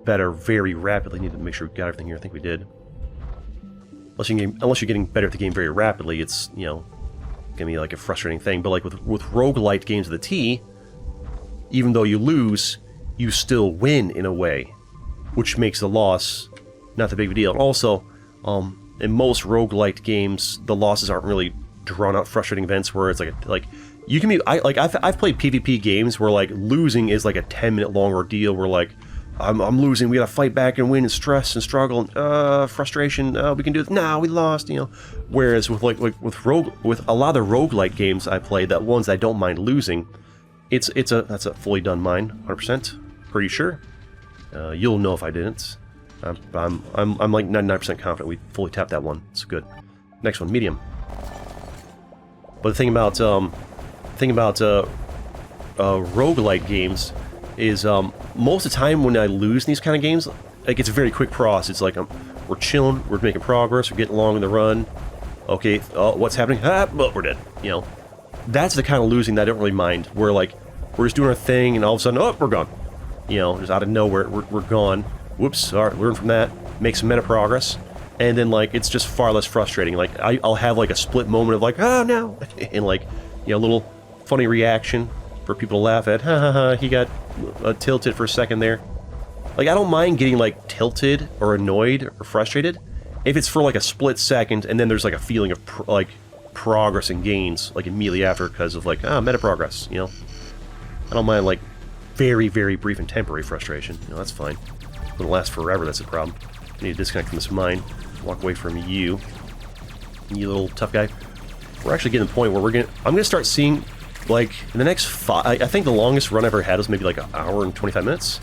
better very rapidly, need to make sure we got everything here. I think we did. Unless you're getting better at the game very rapidly, it's, you know, gonna be like a frustrating thing. But like with roguelite games of the T, even though you lose, you still win in a way, which makes the loss not that big of a deal. And also, in most roguelite games, the losses aren't really drawn out frustrating events where it's like you can be I've played PvP games where like losing is like a 10-minute long ordeal where like I'm losing, we gotta fight back and win, and stress and struggle and frustration, we can do it, nah, we lost, you know. Whereas with with a lot of the roguelite games I play, that ones I don't mind losing, that's a fully done mine, 100%, pretty sure. You'll know if I didn't. I'm like 99% confident we fully tapped that one. It's good. Next one, medium. But the thing about roguelite games is most of the time when I lose in these kind of games, like it's a very quick process. It's like we're chilling, we're making progress, we're getting along in the run. Okay, what's happening? But we're dead. You know, that's the kind of losing that I don't really mind. Where like we're just doing our thing, and all of a sudden, oh, we're gone. You know, just out of nowhere, we're gone. Whoops! All right, learn from that. Make some meta progress, and then like it's just far less frustrating. Like I'll have like a split moment of like, oh no, and like, you know, a little funny reaction for people to laugh at. Ha ha ha! He got tilted for a second there. Like I don't mind getting like tilted or annoyed or frustrated if it's for like a split second, and then there's like a feeling of progress and gains like immediately after because of like meta progress. You know, I don't mind like very, very brief and temporary frustration. You know, that's fine. It wouldn't last forever, that's the problem. I need to disconnect from this mine. Walk away from you. You little tough guy. We're actually getting to the point where I'm gonna start seeing, like, in the next I think the longest run I've ever had was maybe like an hour and 25 minutes.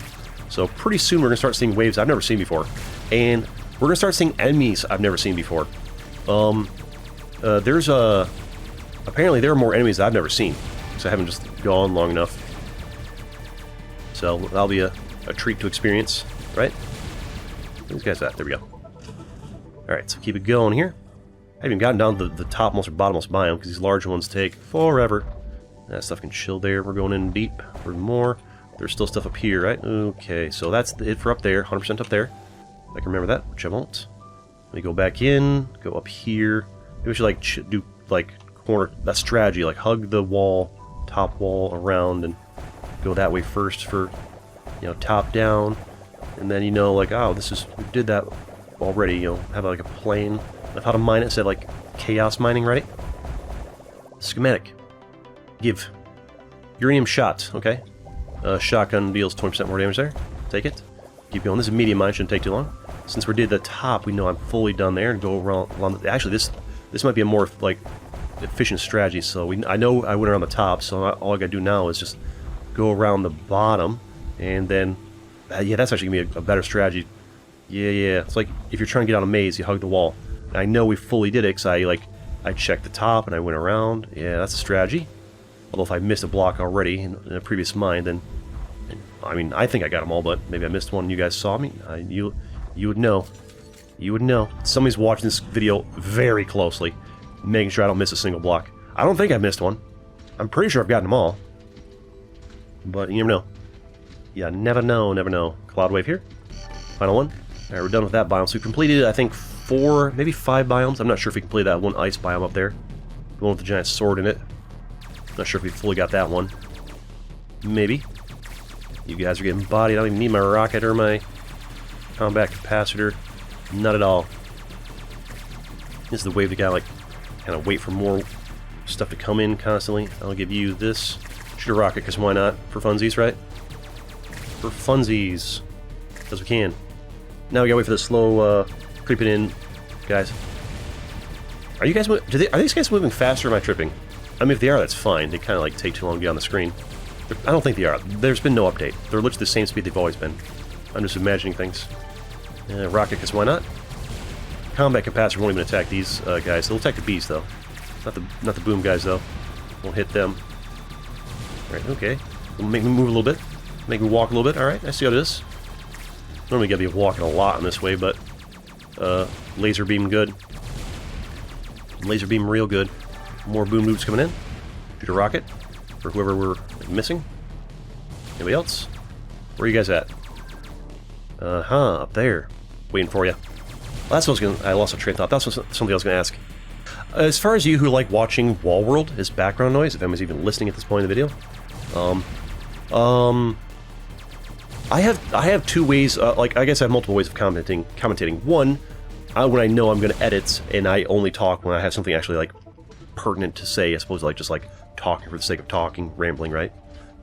So pretty soon we're gonna start seeing waves I've never seen before. And we're gonna start seeing enemies I've never seen before. Apparently there are more enemies I've never seen, because I haven't just gone long enough. So that'll be a treat to experience, right? Where these guys at? There we go. Alright, so keep it going here. I haven't gotten down to the topmost or bottommost biome, because these large ones take forever. That stuff can chill there. We're going in deep for more. There's still stuff up here, right? Okay, so that's it for up there, 100% up there. I can remember that, which I won't. Let me go back in, go up here. Maybe we should like do like corner, that strategy, like hug the wall, top wall around, and go that way first for, you know, top down, and then, you know, like, oh, we did that already, you know, have like a plan of how to mine it instead of like chaos mining, right? Schematic. Give. Uranium shot, okay. Shotgun deals 20% more damage there. Take it. Keep going. This is medium mine, shouldn't take too long. Since we did the top, we know I'm fully done there, and go around actually, this might be a more like efficient strategy. So I know I went around the top, so all I gotta do now is just go around the bottom, and then yeah, that's actually gonna be a better strategy. Yeah, it's like if you're trying to get out of a maze, you hug the wall. And I know we fully did it, because I checked the top and I went around. Yeah, that's a strategy. Although if I missed a block already in a previous mine, then I mean, I think I got them all, but maybe I missed one and you guys saw me. You would know. You would know. Somebody's watching this video very closely, making sure I don't miss a single block. I don't think I missed one. I'm pretty sure I've gotten them all. But you never know. Yeah, never know, never know. Cloud wave here. Final one. Alright, we're done with that biome. So we completed, I think, 4, maybe 5 biomes. I'm not sure if we completed that one ice biome up there. The one with the giant sword in it. Not sure if we fully got that one. Maybe. You guys are getting bodied. I don't even need my rocket or my combat capacitor. Not at all. This is the wave to gotta kind of wait for more stuff to come in constantly. I'll give you this. Shoot a rocket, because why not? For funsies, right? For funsies. As we can. Now we gotta wait for the slow creeping in guys. Are you guys are these guys moving faster or am I tripping? I mean, if they are, that's fine. They kind of take too long to be on the screen. I don't think they are. There's been no update. They're literally the same speed they've always been. I'm just imagining things. Rocket, because why not? Combat capacitor won't even attack these guys. They'll attack the bees, though. Not the boom guys, though. Won't hit them. Alright, okay. It'll make me move a little bit. Make me walk a little bit. Alright, I see how it is. Normally gotta be walking a lot in this way, but... laser beam good. Laser beam real good. More boom loops coming in. Shoot a rocket. For whoever we're missing. Anybody else? Where are you guys at? Up there. Waiting for you. Well, that's what I was gonna... I lost a train of thought. That's something I was gonna ask. As far as you who like watching Wall World as background noise, if anyone's even listening at this point in the video, I have two ways. Like, I guess I have multiple ways of commentating. One, when I know I'm going to edit, and I only talk when I have something actually like pertinent to say, as opposed to like just like talking for the sake of talking, rambling, right?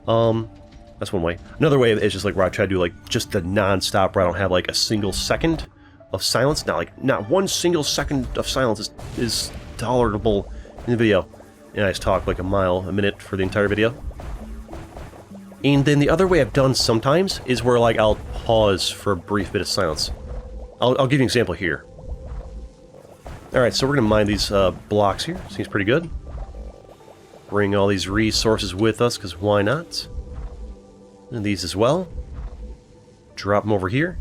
That's one way. Another way is just like where I try to do like just the non-stop, where I don't have like a single second of silence. Not one single second of silence is tolerable in the video, and I just talk like a mile a minute for the entire video. And then the other way I've done sometimes is where like I'll pause for a brief bit of silence. I'll give you an example here. Alright, so we're gonna mine these blocks here. Seems pretty good. Bring all these resources with us, because why not? And these as well. Drop them over here.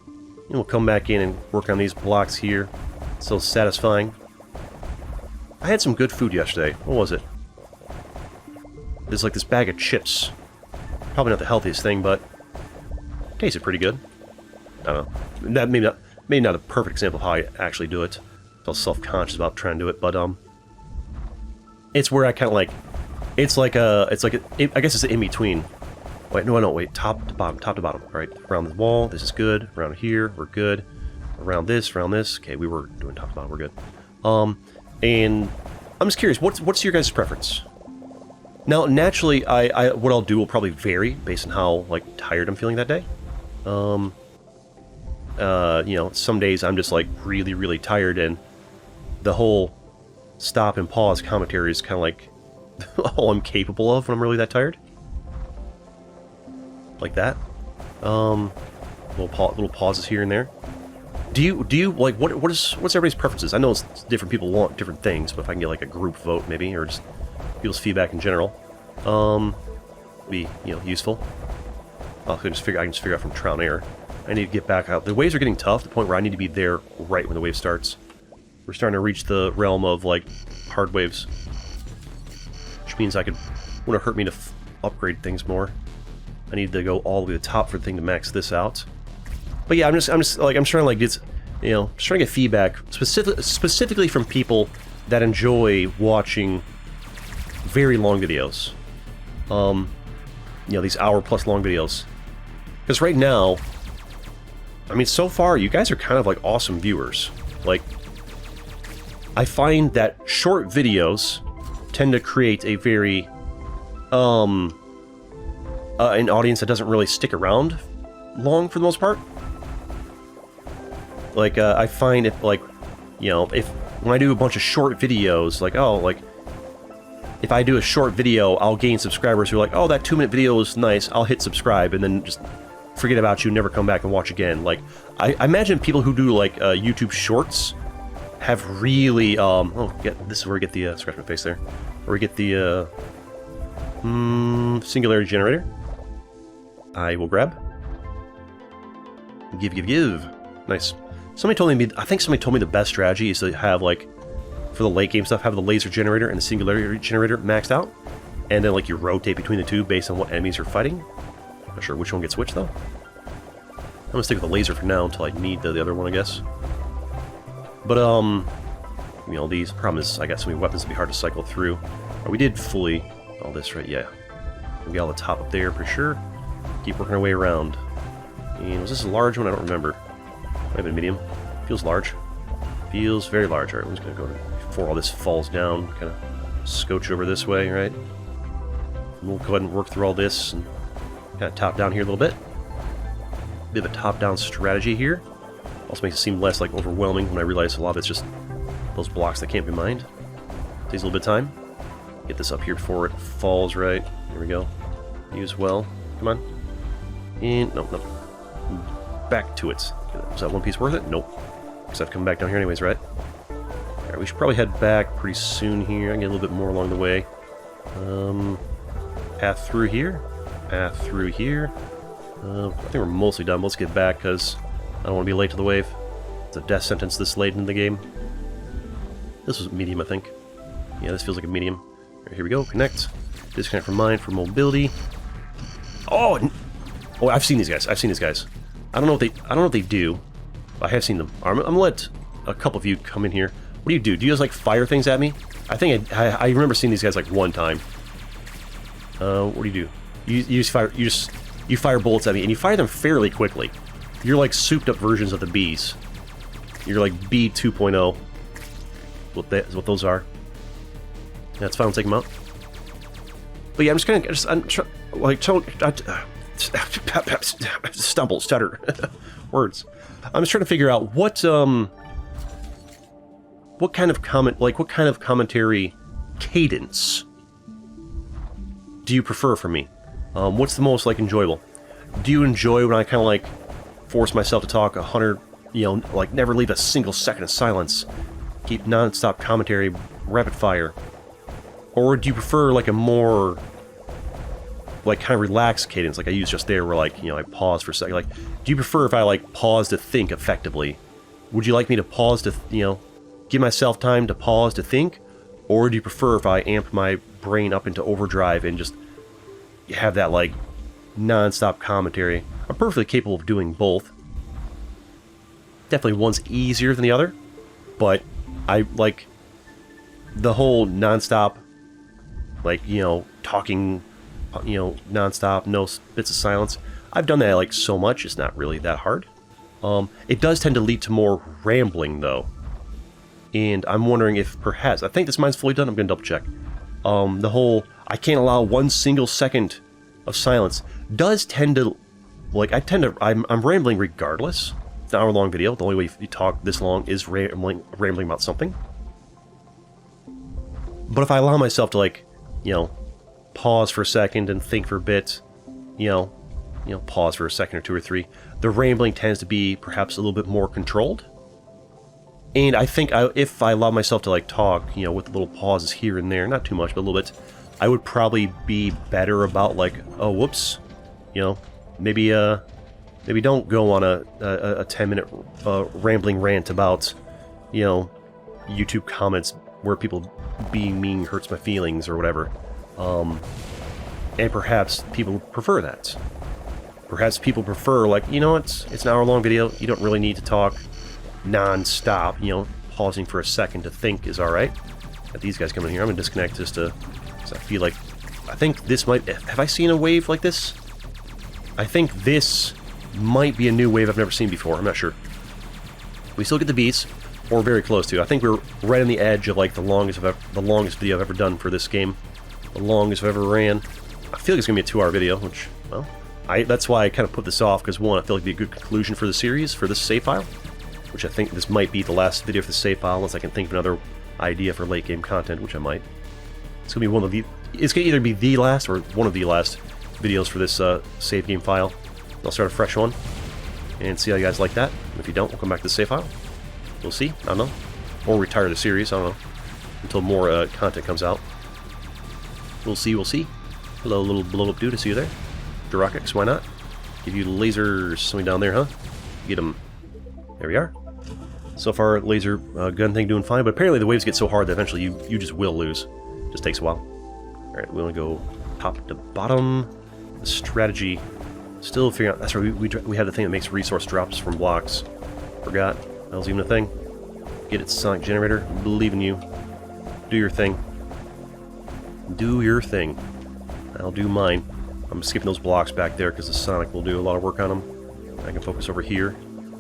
And we'll come back in and work on these blocks here. So satisfying. I had some good food yesterday. What was it? There's like this bag of chips. Probably not the healthiest thing, but tasted pretty good. I don't know. That maybe not a perfect example of how I actually do it. I felt self-conscious about trying to do it, but it's where I kind of like. I guess it's an in between. Wait, no, wait. Top to bottom. All right, around the wall, this is good. Around here, we're good. Around this. Okay, we were doing top to bottom. We're good. And I'm just curious, what's your guys' preference? Now, naturally, what I'll do will probably vary based on how like tired I'm feeling that day. You know, some days I'm just like really, really tired, and the whole stop and pause commentary is kind of like all I'm capable of when I'm really that tired. Like that. Little pauses here and there. Do you like what's everybody's preferences? I know it's different people want different things, but if I can get like a group vote maybe, or just people's feedback in general, be useful. I can just figure out from trial and error. I need to get back out. The waves are getting tough to the point where I need to be there right when the wave starts. We're starting to reach the realm of like hard waves, which means wouldn't hurt me to upgrade things more. I need to go all the way to the top for the thing to max this out. But yeah, I'm just trying to like get, just trying to get feedback specifically from people that enjoy watching very long videos. These hour-plus long videos. Because right now, I mean, so far, you guys are kind of like awesome viewers. Like, I find that short videos tend to create a very, an audience that doesn't really stick around long for the most part. Like, I find if, like, when I do a bunch of short videos, like, if I do a short video, I'll gain subscribers who are like, oh, that 2-minute video was nice, I'll hit subscribe, and then just forget about you, never come back and watch again. Like, I imagine people who do, like, YouTube Shorts have really, this is where we get the, scratch my face there, where we get the, singularity generator. I will grab. Give. Nice. I think somebody told me the best strategy is to have, like, for the late game stuff, have the laser generator and the singularity generator maxed out, and then, like, you rotate between the two based on what enemies are fighting. Not sure which one gets which, though. I'm gonna stick with the laser for now until I need the other one, I guess. But, these problem is, I got so many weapons to be hard to cycle through. Oh, we did fully all this, right? Yeah. We got all the top up there, for sure. Keep working our way around. And was this a large one? I don't remember. Might have been medium. Feels large. Feels very large. Alright, we're just gonna go before all this falls down. Kind of scotch over this way, right? And we'll go ahead and work through all this and kind of top down here a little bit. Bit of a top-down strategy here. Also makes it seem less like overwhelming when I realize a lot of it's just those blocks that can't be mined. Takes a little bit of time. Get this up here before it falls, right? Here we go. You as well. Come on. And no. Back to it. Is that one piece worth it? Nope. Because I've come back down here anyways, right? Alright, we should probably head back pretty soon here. I can get a little bit more along the way. Path through here. Path through here. I think we're mostly done. Let's get back because I don't want to be late to the wave. It's a death sentence this late in the game. This was medium, I think. Yeah, this feels like a medium. Alright, here we go. Connect. Disconnect from mine for mobility. Oh, I've seen these guys. I don't know what they do. I have seen them. I'm gonna let a couple of you come in here. What do you do? Do you guys like fire things at me? I think I remember seeing these guys like one time. What do? You fire bullets at me, and you fire them fairly quickly. You're like souped up versions of the bees. You're like B 2.0. What those are. That's fine. I'll take them out. But yeah, stutter, words. I'm just trying to figure out what kind of commentary cadence do you prefer from me? What's the most like enjoyable? Do you enjoy when I kind of like force myself to talk 100, like never leave a single second of silence, keep non-stop commentary, rapid fire? Or do you prefer like a more like kind of relaxed cadence like I used just there where like, I pause for a second? Like, do you prefer if I like pause to think effectively? Would you like me to pause to, give myself time to pause to think? Or do you prefer if I amp my brain up into overdrive and just have that like non-stop commentary? I'm perfectly capable of doing both. Definitely one's easier than the other, but I like the whole non-stop, like, talking, non-stop, no bits of silence. I've done that like so much, it's not really that hard. It does tend to lead to more rambling though. And I'm wondering if perhaps, I think this mine's fully done, I'm gonna double check. The whole, I can't allow 1 single second of silence does tend to, like, I'm rambling regardless. It's an hour-long video. The only way you talk this long is rambling about something. But if I allow myself to, like, pause for a second and think for a bit, pause for a second or two or three, the rambling tends to be perhaps a little bit more controlled. And I think if I allow myself to, like, talk, with little pauses here and there, not too much, but a little bit, I would probably be better about, like, oh, whoops, maybe don't go on a 10-minute rambling rant about, YouTube comments where people being mean hurts my feelings or whatever. And perhaps people prefer that. Perhaps people prefer, like, it's an hour-long video, you don't really need to talk non-stop, pausing for a second to think is alright. Got these guys coming here. I'm gonna disconnect just to, because I feel like, I think this might, have I seen a wave like this? I think this might be a new wave I've never seen before, I'm not sure. We still get the beats, or very close to. I think we're right on the edge of like the longest video I've ever done for this game. The longest I've ever ran. I feel like it's gonna be a 2-hour video, which, well, that's why I kind of put this off, because one, I feel like it'd be a good conclusion for the series, for this save file. Which I think this might be the last video for the save file, unless I can think of another idea for late game content, which I might. It's gonna be it's gonna either be the last or one of the last videos for this save game file. I'll start a fresh one and see how you guys like that. If you don't, we'll come back to the save file. We'll see. I don't know. Or retire the series. I don't know. Until more content comes out. We'll see. We'll see. Hello, little blow up dude. I see you there. Durakix, why not? Give you lasers. Something down there, huh? Get them. There we are. So far, laser gun thing doing fine, but apparently the waves get so hard that eventually you just will lose. Just takes a while. Alright, we want to go top to bottom. The strategy, still figuring out. That's right, we had the thing that makes resource drops from blocks. Forgot. That was even a thing. Get it, Sonic Generator. Believe in you. Do your thing. Do your thing. I'll do mine. I'm skipping those blocks back there because the Sonic will do a lot of work on them. I can focus over here,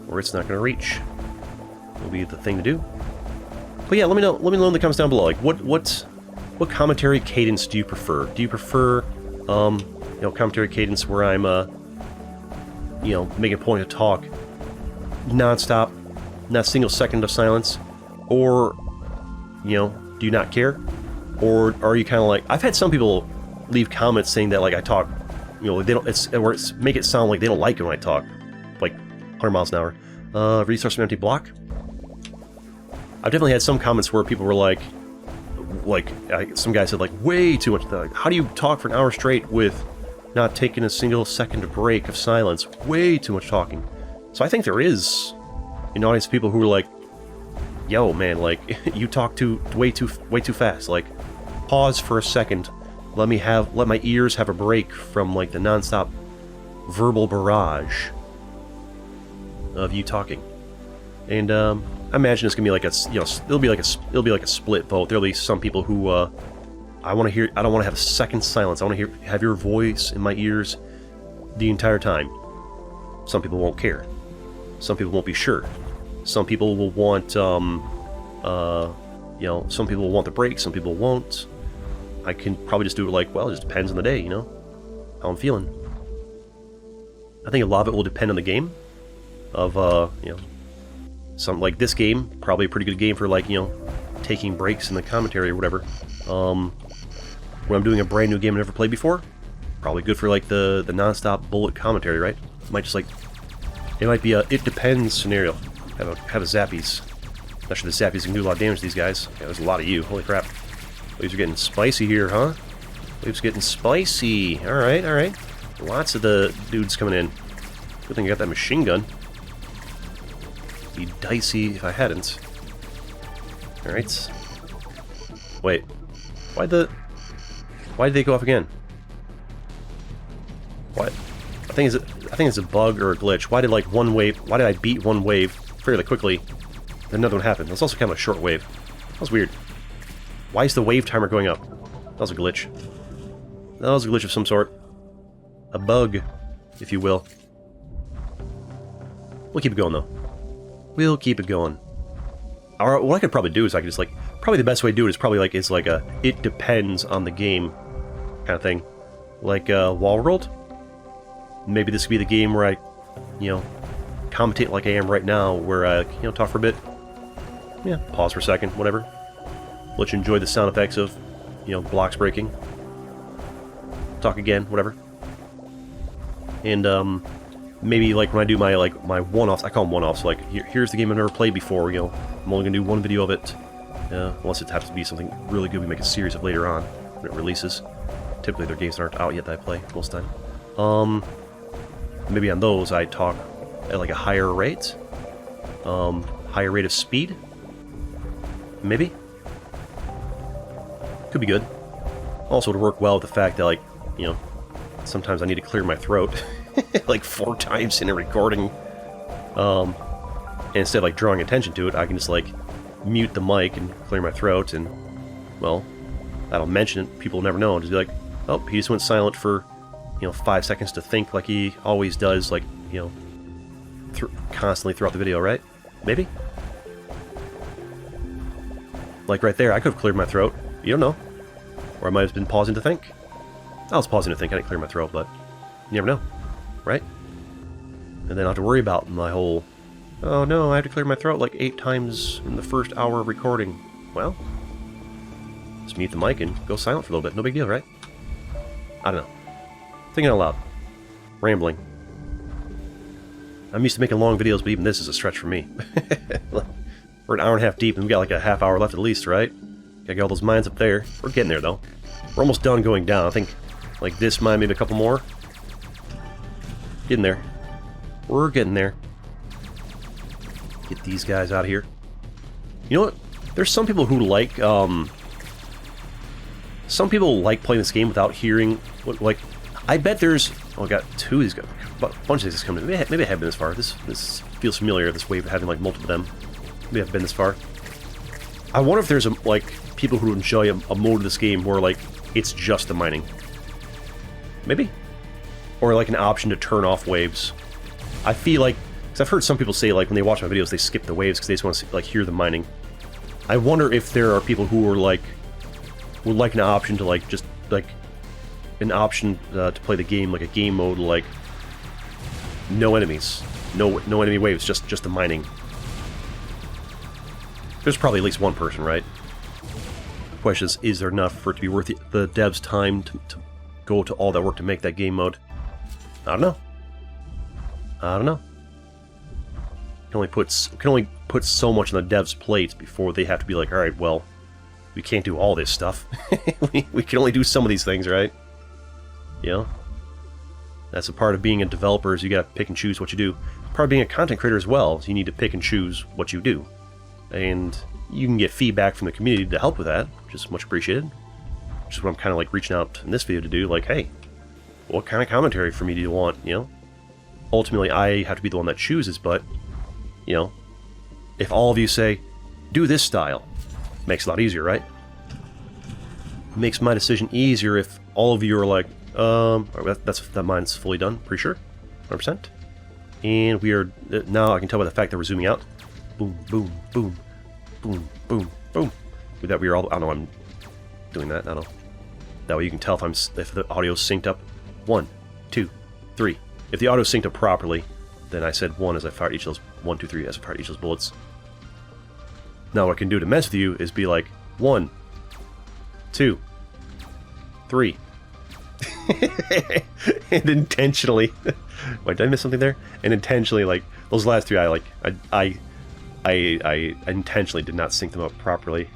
where it's not going to reach. Will be the thing to do. But yeah, let me know in the comments down below. Like, what commentary cadence do you prefer? Do you prefer, commentary cadence where I'm, making a point to talk non-stop, not a single second of silence, or, do you not care? Or are you kind of like, I've had some people leave comments saying that like I talk, you know, they don't. It's make it sound like they don't like it when I talk, like 100 miles an hour. Resource from empty block. I've definitely had some comments where people were like some guy said like way too much. Like, how do you talk for an hour straight with not taking a single second break of silence? Way too much talking. So I think there is an audience of people who are like, yo man, like you talk way too fast. Like pause for a second. Let my ears have a break from like the nonstop verbal barrage of you talking. And I imagine it's gonna be like it'll be like a split vote. There'll be some people who I don't want to have a second silence. I want to have your voice in my ears the entire time. Some people won't care. Some people won't be sure. Some people will want some people will want the break. Some people won't. I can probably just do it like, well, it just depends on the day, you know, how I'm feeling. I think a lot of it will depend on the game. Some like this game, probably a pretty good game for like, you know, taking breaks in the commentary or whatever. When I'm doing a brand new game I've never played before, probably good for like the non-stop bullet commentary, right? It might be a it depends scenario. Have a zappies. Not sure the zappies can do a lot of damage to these guys. Yeah, there's a lot of you. Holy crap. Waves are getting spicy here, huh? Waves getting spicy. Alright. Lots of the dudes coming in. Good thing I got that machine gun. Be dicey if I hadn't. Alright. Wait. Why did they go off again? What? I think it's a bug or a glitch. Why did I beat one wave fairly quickly, then another one happened? That's also kind of a short wave. That was weird. Why is the wave timer going up? That was a glitch. That was a glitch of some sort. A bug, if you will. We'll keep it going, though. We'll keep it going. Or what I could probably do is I could just, like... Probably the best way to do it is probably, like, it's like a... It depends on the game kind of thing. Like, Wall World? Maybe this could be the game where I, you know, commentate like I am right now, where I, you know, talk for a bit. Yeah, pause for a second, whatever. Let you enjoy the sound effects of, you know, blocks breaking. Talk again, whatever. And, maybe, like, when I do my one-offs, I call them one-offs, like, here's the game I've never played before, you know, I'm only gonna do one video of it, unless it happens to be something really good we make a series of later on, when it releases. Typically, they're games that aren't out yet that I play, most of the time. Maybe on those, I talk at, like, a higher rate. Higher rate of speed? Maybe? Could be good. Also, to work well with the fact that, like, you know, sometimes I need to clear my throat like 4 times in a recording. And instead of, like, drawing attention to it, I can just, like, mute the mic and clear my throat, and, well, that'll mention it. People will never know. Just be like, oh, he just went silent for, you know, 5 seconds to think like he always does, like, you know, constantly throughout the video, right? Maybe? Like right there, I could have cleared my throat. You don't know. Or I might have been pausing to think. I was pausing to think, I didn't clear my throat, but you never know, right? And then I have to worry about my whole, oh no, I have to clear my throat like 8 times in the first hour of recording. Well, just mute the mic and go silent for a little bit. No big deal, right? I don't know. Thinking out loud. Rambling. I'm used to making long videos, but even this is a stretch for me. We're an hour and a half deep, and we got like a half hour left at least, right? Gotta get all those mines up there. We're getting there, though. We're almost done going down. I think, like, this mine, maybe a couple more. Getting there. We're getting there. Get these guys out of here. You know what? There's some people who like, some people like playing this game without hearing, like, I bet there's, oh, I got 2 of these guys, a bunch of these coming in. Maybe I have been this far. This feels familiar, this wave of having, like, multiple of them. Maybe I've been this far. I wonder if there's, like, people who enjoy a mode of this game where, like, it's just the mining. Maybe? Or, like, an option to turn off waves. I feel like, because I've heard some people say, like, when they watch my videos, they skip the waves because they just want to, like, hear the mining. I wonder if there are people who are, like, would like an option to, like, just, like, an option to play the game, like a game mode, like, no enemies. No enemy waves, just the mining. There's probably at least one person, right? The question is there enough for it to be worth the devs' time to go to all that work to make that game mode? I don't know. I don't know. Can only put so much on the devs' plates before they have to be like, all right, well, we can't do all this stuff. we can only do some of these things, right? You know? That's a part of being a developer, is you gotta pick and choose what you do. Part of being a content creator as well is you need to pick and choose what you do. And you can get feedback from the community to help with that, which is much appreciated. Which is what I'm kind of like reaching out in this video to do, like, hey, what kind of commentary for me do you want, you know? Ultimately, I have to be the one that chooses, but, you know, if all of you say, do this style, makes it a lot easier, right? Makes my decision easier if all of you are like, that mine's fully done, pretty sure, 100%. And we are, now I can tell by the fact that we're zooming out. Boom, boom, boom, boom, boom, boom. With that, we are all, I don't know, I'm doing that, I don't know. That way you can tell if the audio's synced up. 1, 2, 3. If the audio's synced up properly, then I said 1 as I fired each of those, 1, 2, 3 as I fired each of those bullets. Now what I can do to mess with you is be like, 1, 2, 3. And intentionally, wait, did I miss something there? And intentionally, like, those last 3, I intentionally did not sync them up properly.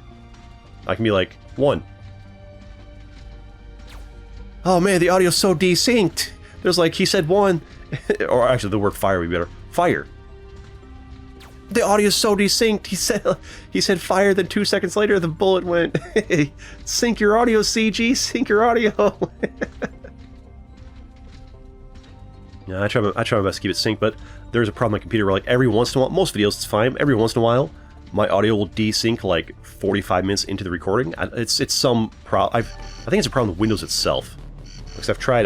I can be like, 1. Oh man, the audio's so desynced. There's like, he said 1, or actually the word fire would be better. Fire. The audio's so desynced. He said fire, then 2 seconds later the bullet went, hey, sync your audio, CG, sync your audio. Yeah, I try my best to keep it synced, but there's a problem on my computer where, like, every once in a while, most videos it's fine, every once in a while, my audio will desync like 45 minutes into the recording. It's some I think it's a problem with Windows itself. Because I've tried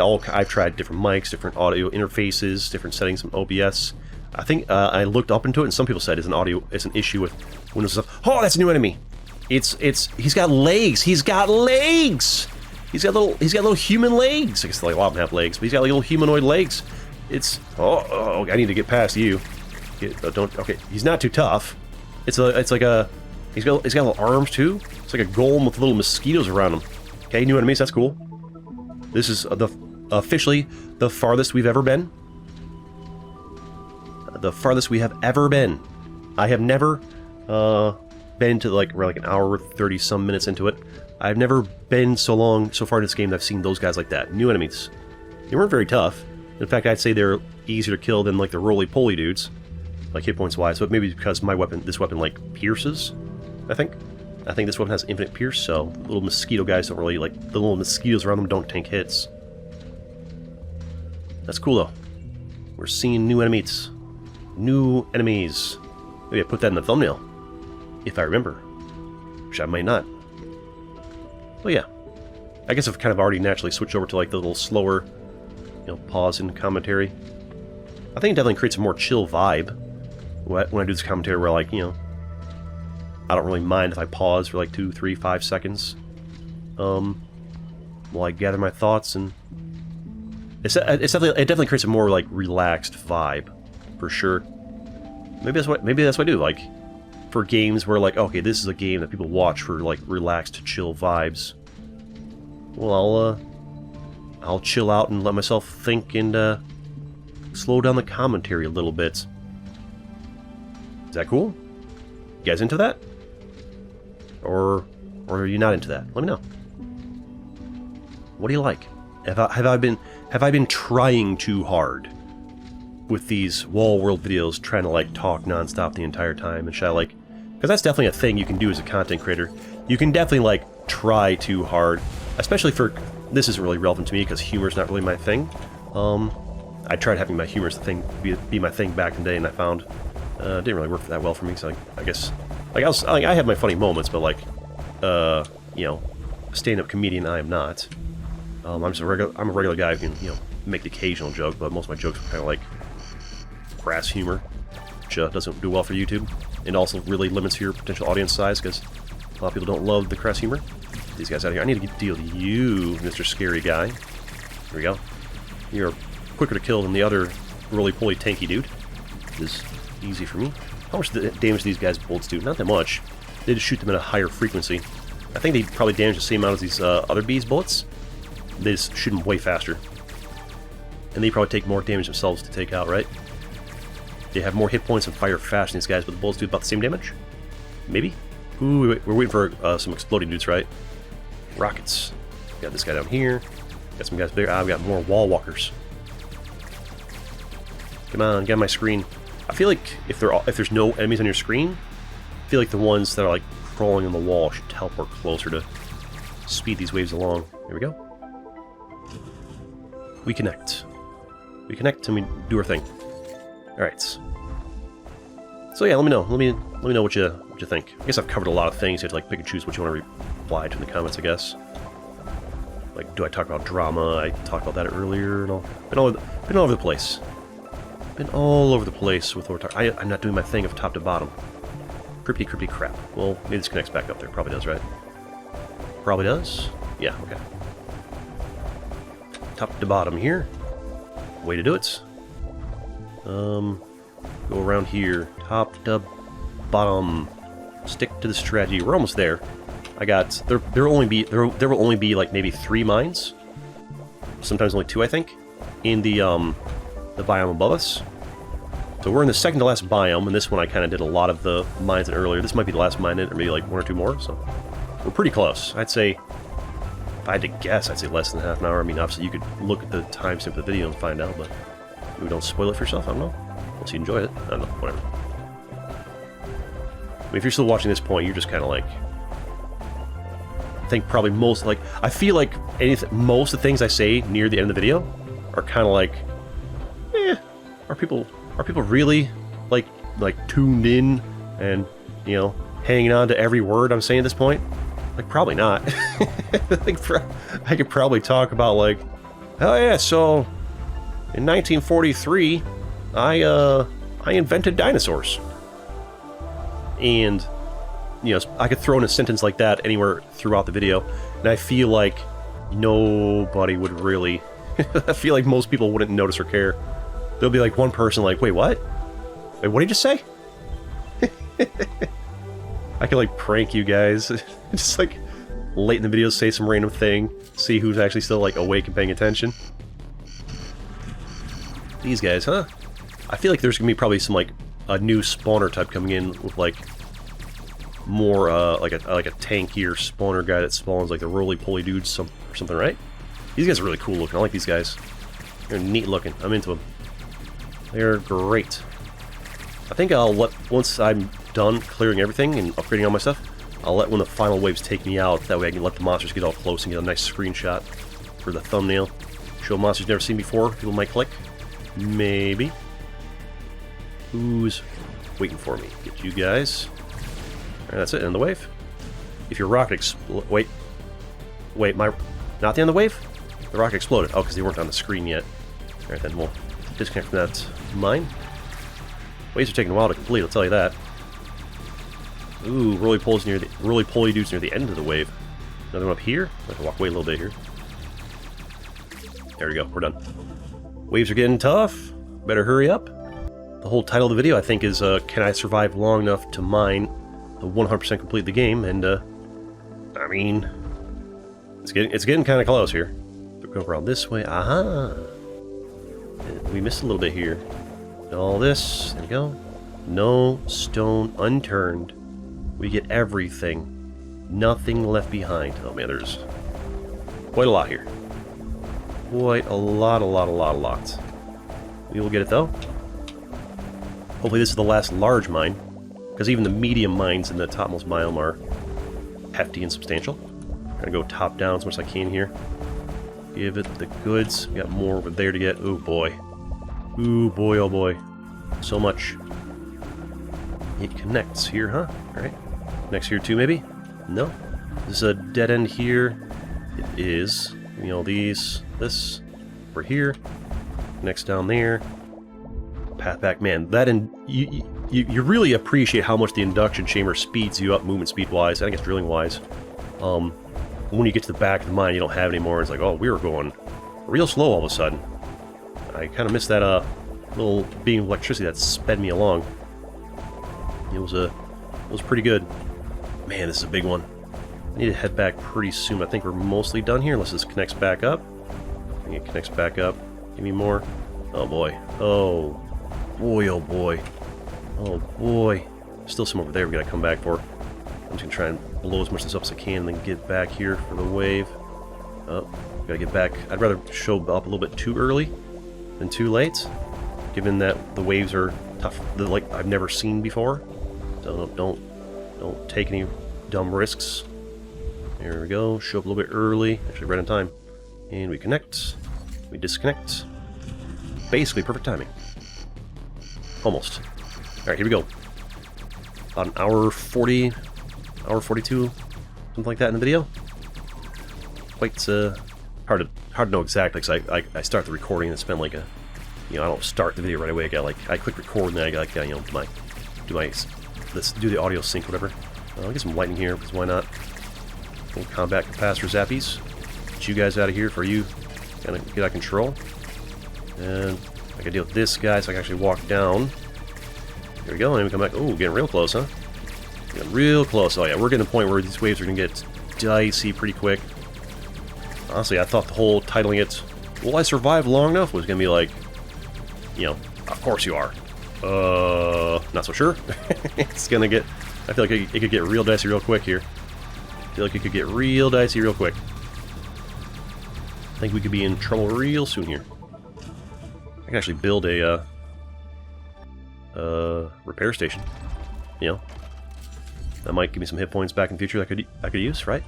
different mics, different audio interfaces, different settings on OBS. I think I looked up into it, and some people said it's an issue with Windows stuff. Oh, that's a new enemy. He's got legs. He's got legs. He's got little human legs. I guess like a lot of them have legs, but he's got like little humanoid legs. Oh, I need to get past you. Okay, he's not too tough. He's got little arms too. It's like a golem with little mosquitoes around him. Okay, new enemies. That's cool. This is officially the farthest we've ever been. The farthest we have ever been. I have never been to we're like an hour 30 some minutes into it. I've never been so far in this game that I've seen those guys like that. New enemies. They weren't very tough. In fact, I'd say they're easier to kill than like the roly-poly dudes, like hit points wise. But maybe because this weapon like pierces. I think this weapon has infinite pierce, so little mosquito guys don't really, like, the little mosquitoes around them don't tank hits. That's cool though. We're seeing new enemies. New enemies. Maybe I put that in the thumbnail, if I remember, which I might not. Well, yeah. I guess I've kind of already naturally switched over to like the little slower, pause in commentary. I think it definitely creates a more chill vibe when I do this commentary where, like, I don't really mind if I pause for like 2, 3, 5 seconds while I gather my thoughts, and it definitely creates a more like relaxed vibe, for sure. Maybe that's what I do, like, for games where, like, okay, this is a game that people watch for like relaxed, chill vibes. Well, I'll chill out and let myself think and slow down the commentary a little bit. Is that cool? You guys into that? Or are you not into that? Let me know. What do you like? Have I been trying too hard with these wall world videos, trying to like talk nonstop the entire time? And should I, like, because that's definitely a thing you can do as a content creator. You can definitely like try too hard, especially for, this isn't really relevant to me because humor's not really my thing. I tried having my humorous thing be my thing back in the day, and I found it didn't really work that well for me. So I guess, like, I have my funny moments, but like, stand-up comedian I am not. I'm a regular guy who can, make the occasional joke, but most of my jokes are kind of like crass humor, which doesn't do well for YouTube, and also really limits your potential audience size because a lot of people don't love the crass humor. These guys out here. I need to deal with you, Mr. Scary Guy. Here we go. You're quicker to kill than the other roly-poly tanky dude. This is easy for me. How much damage these guys' bullets do? Not that much. They just shoot them at a higher frequency. I think they probably damage the same amount as these other bees' bullets. they just shoot them way faster. And they probably take more damage themselves to take out, right? They have more hit points and fire faster than these guys, but the bullets do about the same damage? Maybe? Ooh, we're waiting for some exploding dudes, right? Rockets. Got this guy down here. Got some guys there. I've got more wall walkers. Come on, get on my screen. I feel like if there's no enemies on your screen, I feel like the ones that are like crawling on the wall should teleport closer to speed these waves along. Here we go. We connect. We connect and we do our thing. All right. So yeah, let me know. Let me know what you think. I guess I've covered a lot of things. You have to like pick and choose what you want to reply to in the comments, I guess. Like, do I talk about drama? I talked about that earlier and all. Been all over the place. Been all over the place with what we're talking. I'm not doing my thing of top to bottom. Crypty crap. Well, maybe this connects back up there. Probably does, right? Probably does. Yeah. Okay. Top to bottom here. Way to do it. Go around here. Top to bottom. Stick to the strategy. We're almost there. I got there will only be like maybe 3 mines. Sometimes only 2, I think, in the biome above us. So we're in the second to last biome, and this one I kind of did a lot of the mines in earlier. This might be the last mine in it, or maybe like 1 or 2 more. So we're pretty close. I'd say, if I had to guess, I'd say less than half an hour. I mean, obviously you could look at the timestamp of the video and find out, but maybe don't spoil it for yourself. I don't know. Unless you enjoyed it. I don't know. Whatever. I mean, if you're still watching this point, you're just kind of like, I think probably most, like, I feel like most of the things I say near the end of the video are kind of like, are people really like tuned in and, you know, hanging on to every word I'm saying at this point? Like, probably not. I could probably talk about like, oh yeah, so in 1943 I invented dinosaurs. And, you know, I could throw in a sentence like that anywhere throughout the video, and I feel like nobody would really... I feel like most people wouldn't notice or care. There'll be like one person like, wait, what? Wait, what did you just say? I could like prank you guys. Just like late in the video say some random thing, see who's actually still like awake and paying attention. These guys, huh? I feel like there's gonna be probably some like a new spawner type coming in with like more like a tankier spawner guy that spawns like the roly-poly dudes or something, right? These guys are really cool looking. I like these guys. They're neat looking. I'm into them. They're great. I think I'll let, once I'm done clearing everything and upgrading all my stuff, I'll let one of the final waves take me out. That way I can let the monsters get all close and get a nice screenshot for the thumbnail. Show monsters you've never seen before. People might click. Maybe. Who's waiting for me? Get you guys. Alright, that's it. End the wave. If your rocket wait, not the end of the wave? The rocket exploded. Oh, because they weren't on the screen yet. Alright, then we'll disconnect from that mine. Waves are taking a while to complete, I'll tell you that. Ooh, roly-poly dudes near the end of the wave. Another one up here. I have to walk away a little bit here. There we go, we're done. Waves are getting tough. Better hurry up. The whole title of the video, I think, is Can I Survive Long Enough to Mine the 100% Complete the Game? And, I mean, it's getting kind of close here. Go around this way. Aha! We missed a little bit here. All this. There we go. No stone unturned. We get everything. Nothing left behind. Oh man, there's quite a lot here. Quite a lot. We will get it though. Hopefully this is the last large mine, because even the medium mines in the topmost biome are hefty and substantial. I'm gonna go top down as much as I can here. Give it the goods. We got more over there to get. Oh boy. Ooh boy, oh boy. So much. It connects here, huh? Alright. Connects here too, maybe? No. This is a dead end here. It is. You know, this. We're here. Next down there. Path back. Man, that you really appreciate how much the induction chamber speeds you up movement speed-wise, and I guess drilling-wise. When you get to the back of the mine, you don't have any more. It's like, oh, we were going real slow all of a sudden. I kind of missed that little beam of electricity that sped me along. It was pretty good. Man, this is a big one. I need to head back pretty soon. I think we're mostly done here, unless this connects back up. I think it connects back up. Give me more. Oh boy. Oh boy, oh boy. Oh boy. Still some over there we gotta come back for. I'm just gonna try and blow as much of this up as I can, and then get back here for the wave. Oh, gotta get back. I'd rather show up a little bit too early than too late, given that the waves are tough, like I've never seen before. So don't take any dumb risks. There we go. Show up a little bit early, actually right on time, and we connect. We disconnect. Basically perfect timing. Almost. All right, here we go. About an hour 40, hour 42, something like that in the video. Quite hard to know exactly, because I start the recording and spend like a, I don't start the video right away. I click record and then I got let's do the audio sync, whatever. I'll get some lightning here, because why not? Little combat capacitor zappies. Get you guys out of here for you kind of get out of control. And I can deal with this guy, so I can actually walk down. There we go, and we come back. Oh, getting real close, huh? Getting real close. Oh yeah, we're getting to the point where these waves are going to get dicey pretty quick. Honestly, I thought the whole titling it, "Will I Survive Long Enough?" was going to be like, of course you are. Not so sure. It's going to get, I feel like it could get real dicey real quick here. I feel like it could get real dicey real quick. I think we could be in trouble real soon here. I can actually build a repair station. That might give me some hit points back in the future that I could use, right?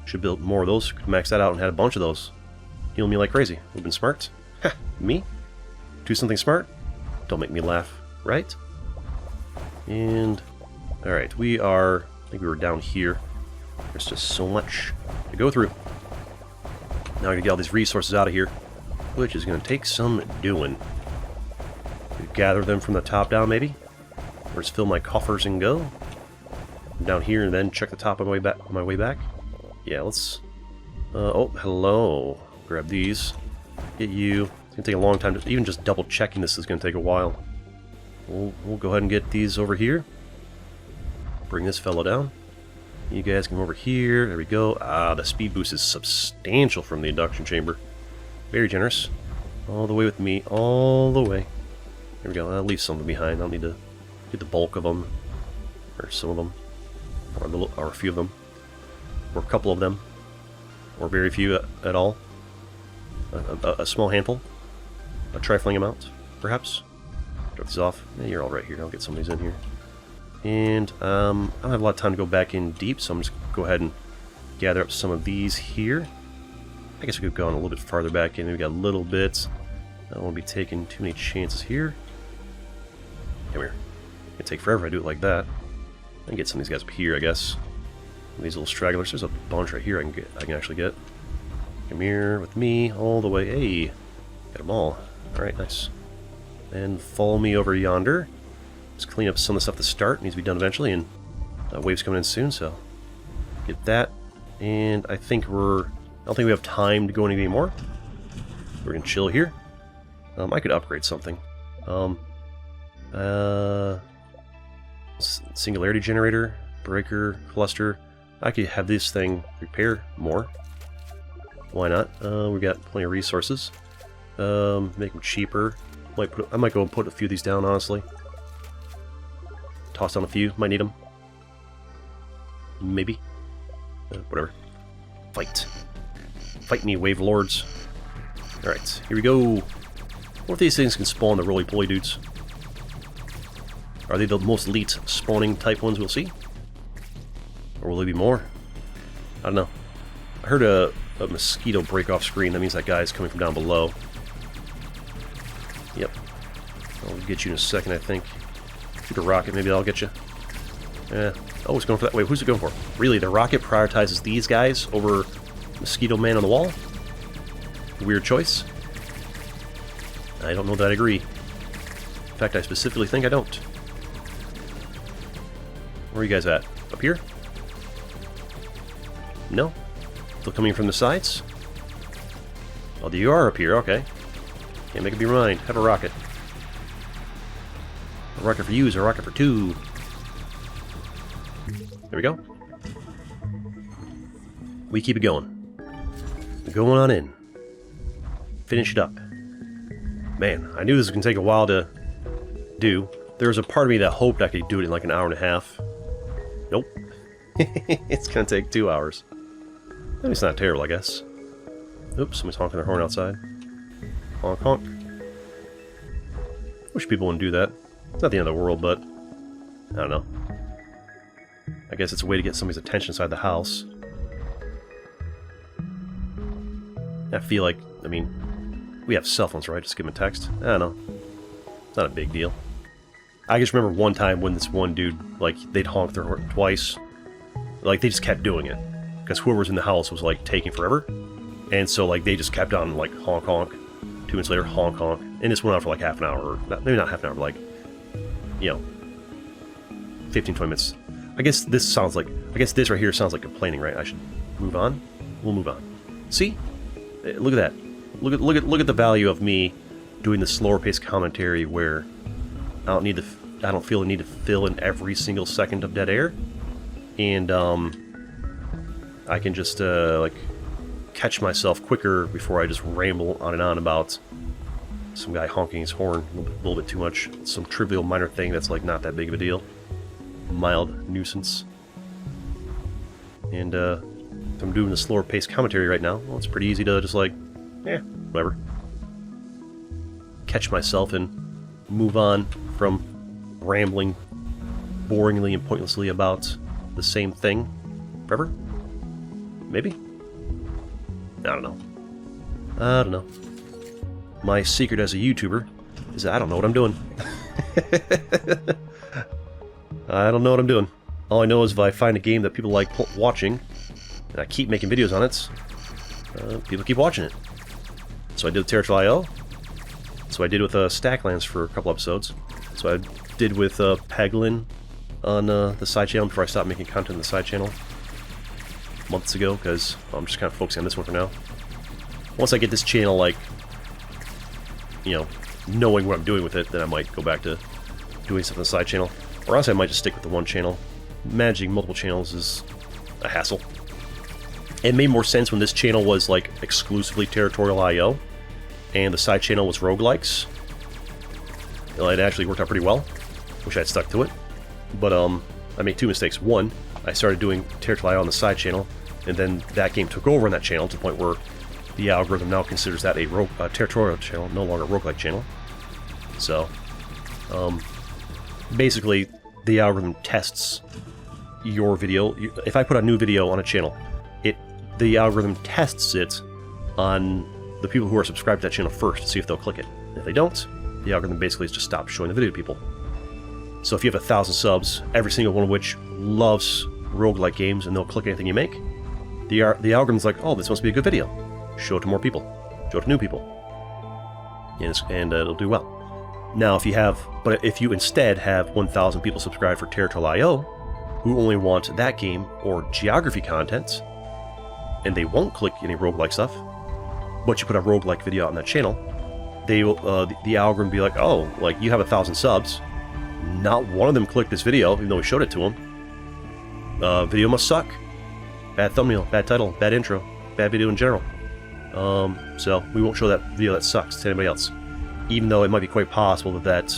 Should build more of those. Could max that out and had a bunch of those. Heal me like crazy. Would've been smart. Ha! Me? Do something smart? Don't make me laugh, right? And alright, I think we were down here. There's just so much to go through. Now I gotta get all these resources out of here, which is gonna take some doing. Gather them from the top down, maybe? Or just fill my coffers and go? Down here and then check the top on my way back? Yeah, let's... oh, hello. Grab these. Get you. It's gonna take a long time. Even just double checking this is gonna take a while. We'll go ahead and get these over here. Bring this fellow down. You guys come over here. There we go. Ah, the speed boost is substantial from the induction chamber. Very generous. All the way with me. All the way. There we go. I'll leave some behind. I'll need to get the bulk of them. Or some of them. Or a few of them. Or a couple of them. Or very few at all. A small handful. A trifling amount, perhaps. Drop these off. Yeah, you're all right here. I'll get some of these in here. And I don't have a lot of time to go back in deep, so I'm just going to go ahead and gather up some of these here. I guess we could go on a little bit farther back in. We've got a little bit. I don't want to be taking too many chances here. Come here. It'd take forever if I do it like that. I can get some of these guys up here, I guess. These little stragglers. There's a bunch right here I can actually get. Come here with me all the way. Hey, got them all. All right, nice. And follow me over yonder. Just clean up some of the stuff to start. Needs to be done eventually, and wave's coming in soon, so get that. And I think I don't think we have time to go any more. We're gonna chill here. I could upgrade something. Singularity generator, breaker, cluster. I could have this thing repair more. Why not? We've got plenty of resources. Make them cheaper. I might go and put a few of these down, honestly. Toss down a few. Might need them. Maybe. Whatever. Fight. Fight me, wave lords. Alright, here we go. What if these things can spawn the roly-poly dudes? Are they the most elite spawning type ones we'll see? Or will there be more? I don't know. I heard a mosquito break off screen. That means that guy's coming from down below. Yep. I'll get you in a second, I think. Shoot a rocket, maybe that'll get you. Oh, it's going for that. Wait, who's it going for? Really, the rocket prioritizes these guys over Mosquito Man on the wall? Weird choice. I don't know that I agree. In fact, I specifically think I don't. Where are you guys at? Up here? No? Still coming from the sides? Oh, you are up here, okay. Can't make up your mind. Have a rocket. A rocket for you is a rocket for two. There we go. we keep it going. Going on in. Finish it up. Man, I knew this was going to take a while to do. There was a part of me that hoped I could do it in like an hour and a half. Nope. It's going to take 2 hours. I mean, it's not terrible, I guess. Oops, somebody's honking their horn outside. Honk, honk. Wish people wouldn't do that. It's not the end of the world, but I don't know. I guess it's a way to get somebody's attention inside the house. I feel like, I mean, we have cell phones, right? Just give them a text. I don't know. It's not a big deal. I just remember one time when this one dude, like, they'd honk their horn twice. Like, they just kept doing it. Because whoever was in the house was, like, taking forever. And so, like, they just kept on, like, honk, honk. 2 minutes later, honk, honk. And this went on for, like, half an hour. Or maybe not half an hour, but, like, you know, 15, 20 minutes. I guess this sounds like, I guess this right here sounds like complaining, right? I should move on? We'll move on. See? Look at that. Look at the value of me doing the slower paced commentary where I don't feel the need to fill in every single second of dead air. And, I can just, like, catch myself quicker before I just ramble on and on about some guy honking his horn a little bit too much. Some trivial minor thing that's, like, not that big of a deal. Mild nuisance. And, if I'm doing the slower paced commentary right now, well, it's pretty easy to just, like, whatever. Catch myself and move on from rambling boringly and pointlessly about the same thing forever? Maybe? I don't know. My secret as a YouTuber is that I don't know what I'm doing. I don't know what I'm doing. All I know is if I find a game that people like watching, and I keep making videos on it, people keep watching it. So I did with Territorial. So I did with Stacklands for a couple episodes. So I did with Peglin on the side channel before I stopped making content on the side channel months ago, because I'm just kind of focusing on this one for now. Once I get this channel, like, you know, knowing what I'm doing with it, then I might go back to doing something on the side channel. Or else I might just stick with the one channel. Managing multiple channels is a hassle. It made more sense when this channel was, like, exclusively Territorial IO, and the side channel was roguelikes. It actually worked out pretty well. Wish I'd stuck to it. But, I made 2 mistakes. One, I started doing Territorial IO on the side channel, and then that game took over on that channel to the point where the algorithm now considers that a Territorial channel, no longer a roguelike channel. So, basically, the algorithm tests your video. If I put a new video on a channel, the algorithm tests it on the people who are subscribed to that channel first to see if they'll click it. If they don't, the algorithm basically just stops showing the video to people. So if you have 1,000 subs, every single one of which loves roguelike games and they'll click anything you make, the algorithm's like, oh, this must be a good video. Show it to more people. Show it to new people. And it'll do well. Now, if you instead have 1,000 people subscribed for Territorial IO, who only want that game or geography content, and they won't click any roguelike stuff, but you put a roguelike video out on that channel, they will, the algorithm will be like, oh, like, you have 1,000 subs, not one of them clicked this video, even though we showed it to them. Video must suck. Bad thumbnail, bad title, bad intro, bad video in general. So we won't show that video that sucks to anybody else. Even though it might be quite possible that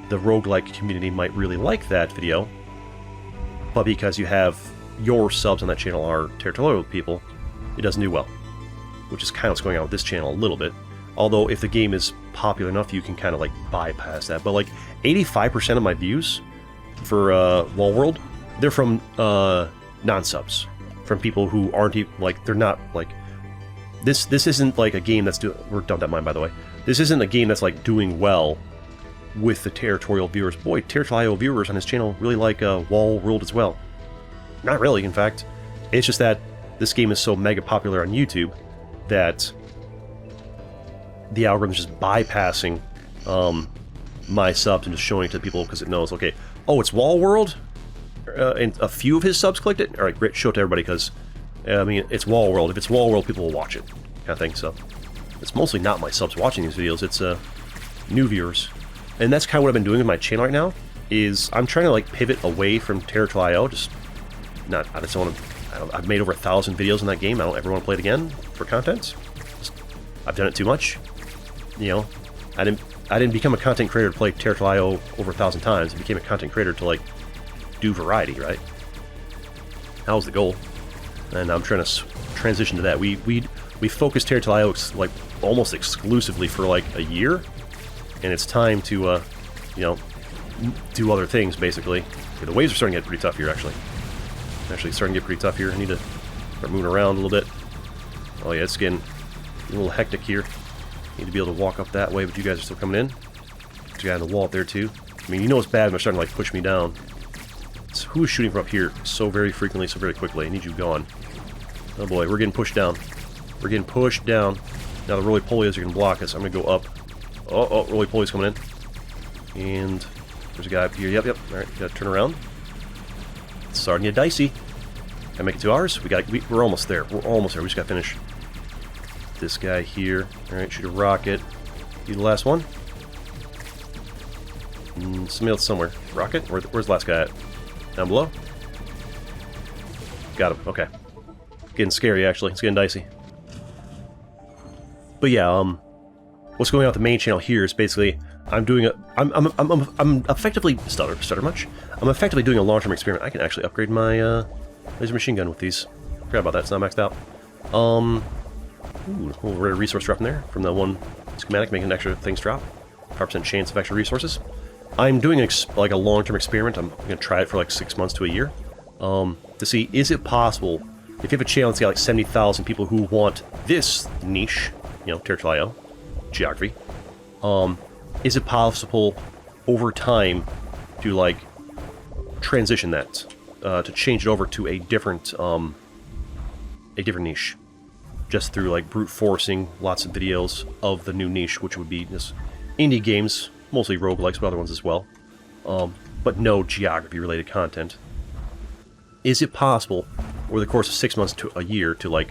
the roguelike community might really like that video, but because you have your subs on that channel are Territorial people, it doesn't do well. Which is kind of what's going on with this channel a little bit. Although if the game is popular enough, you can kind of like bypass that. But like 85% of my views for Wall World, they're from non-subs. From people who aren't even, like, they're not, like, this isn't like a game that's doing, we're done that mine by the way. This isn't a game that's like doing well with the Territorial viewers. Boy, Territorial viewers on his channel really like Wall World as well. Not really, in fact. It's just that this game is so mega popular on YouTube that the algorithm's just bypassing my subs and just showing it to people because it knows, okay, oh, it's Wall World? And a few of his subs clicked it? Alright, great, show it to everybody because, I mean, it's Wall World. If it's Wall World, people will watch it, kind of thing, so. It's mostly not my subs watching these videos, it's new viewers. And that's kind of what I've been doing with my channel right now, is I'm trying to, like, pivot away from Territorial IO, I just don't want to I've made over 1,000 videos in that game. I don't ever want to play it again for content. I've done it too much. You know, I didn't become a content creator to play Territorial over 1,000 times. I became a content creator to like do variety, right? That was the goal, and I'm trying to transition to that. We focused Territorial like almost exclusively for like a year, and it's time to you know, do other things basically. Okay, the waves are starting to get pretty tough here, actually. It's starting to get pretty tough here. I need to start moving around a little bit. Oh yeah, it's getting a little hectic here. Need to be able to walk up that way, but you guys are still coming in. There's a guy on the wall up there too. I mean, you know it's bad when they're starting to like push me down. So who is shooting from up here so very frequently, so very quickly? I need you gone. Oh boy, we're getting pushed down. We're getting pushed down. Now the roly-polios are going to block us. I'm going to go up. Oh, roly-polios coming in. And there's a guy up here. Yep. Alright, gotta turn around. It's starting to get dicey. Can I make it 2 hours? We're almost there. We're almost there. We just gotta finish this guy here. Alright, shoot a rocket. You the last one? Somebody else somewhere. Rocket? Where's the last guy at? Down below? Got him. Okay. Getting scary, actually. It's getting dicey. But yeah, what's going on with the main channel here is basically I'm doing a I'm effectively stutter much. I'm effectively doing a long-term experiment. I can actually upgrade my laser machine gun with these. Forgot about that. It's not maxed out. Ooh, a little rare resource drop in there from the one schematic, making extra things drop. 5% chance of extra resources. I'm doing like a long-term experiment. I'm going to try it for like 6 months to a year to see, is it possible, if you have a channel that's got like 70,000 people who want this niche, you know, Territorial, geography, is it possible over time to like transition that, to change it over to a different niche, just through like brute forcing lots of videos of the new niche, which would be just indie games, mostly roguelikes, but other ones as well, but no geography related content. Is it possible over the course of 6 months to a year to like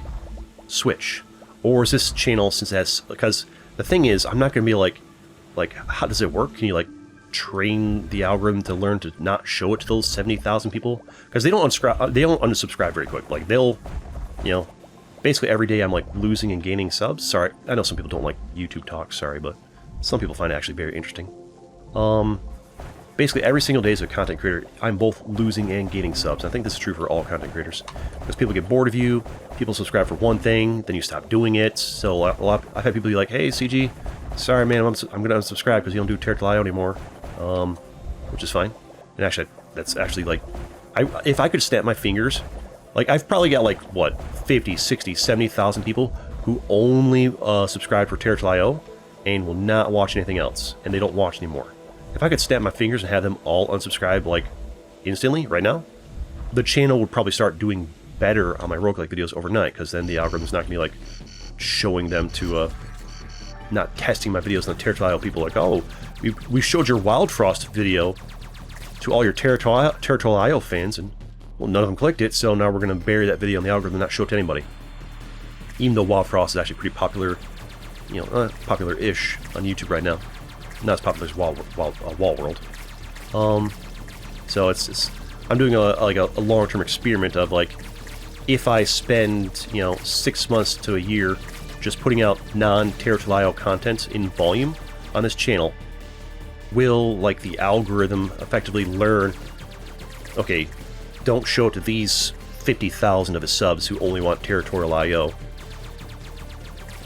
switch, or is this channel, since that's, because the thing is, I'm not going to be like how does it work? Can you like train the algorithm to learn to not show it to those 70,000 people? Because they don't unsubscribe very quick. Like they'll, you know, basically every day I'm like losing and gaining subs. Sorry, I know some people don't like YouTube talk, sorry, but some people find it actually very interesting. Basically every single day as a content creator, I'm both losing and gaining subs. I think this is true for all content creators, because people get bored of you, people subscribe for one thing, then you stop doing it. So I've had people be like, hey CG, sorry man, I'm going to unsubscribe because you don't do Territorial anymore, which is fine. And actually, that's actually like, if I could snap my fingers, like I've probably got like, what, 50, 60, 70,000 people who only subscribe for Territorial and will not watch anything else, and they don't watch anymore. If I could snap my fingers and have them all unsubscribe like instantly, right now, the channel would probably start doing better on my roguelike videos overnight, because then the algorithm's not going to be like showing them to, not testing my videos on the Territorial people like, oh, we showed your Wild Frost video to all your Territorial fans, and well, none of them clicked it, so now we're going to bury that video in the algorithm and not show it to anybody. Even though Wild Frost is actually pretty popular, you know, popular-ish on YouTube right now. Not as popular as Wall World. So it's I'm doing a long-term experiment of like, if I spend, you know, 6 months to a year just putting out non-Territorial content in volume on this channel, will like the algorithm effectively learn, okay, don't show it to these 50,000 of his subs who only want Territorial IO.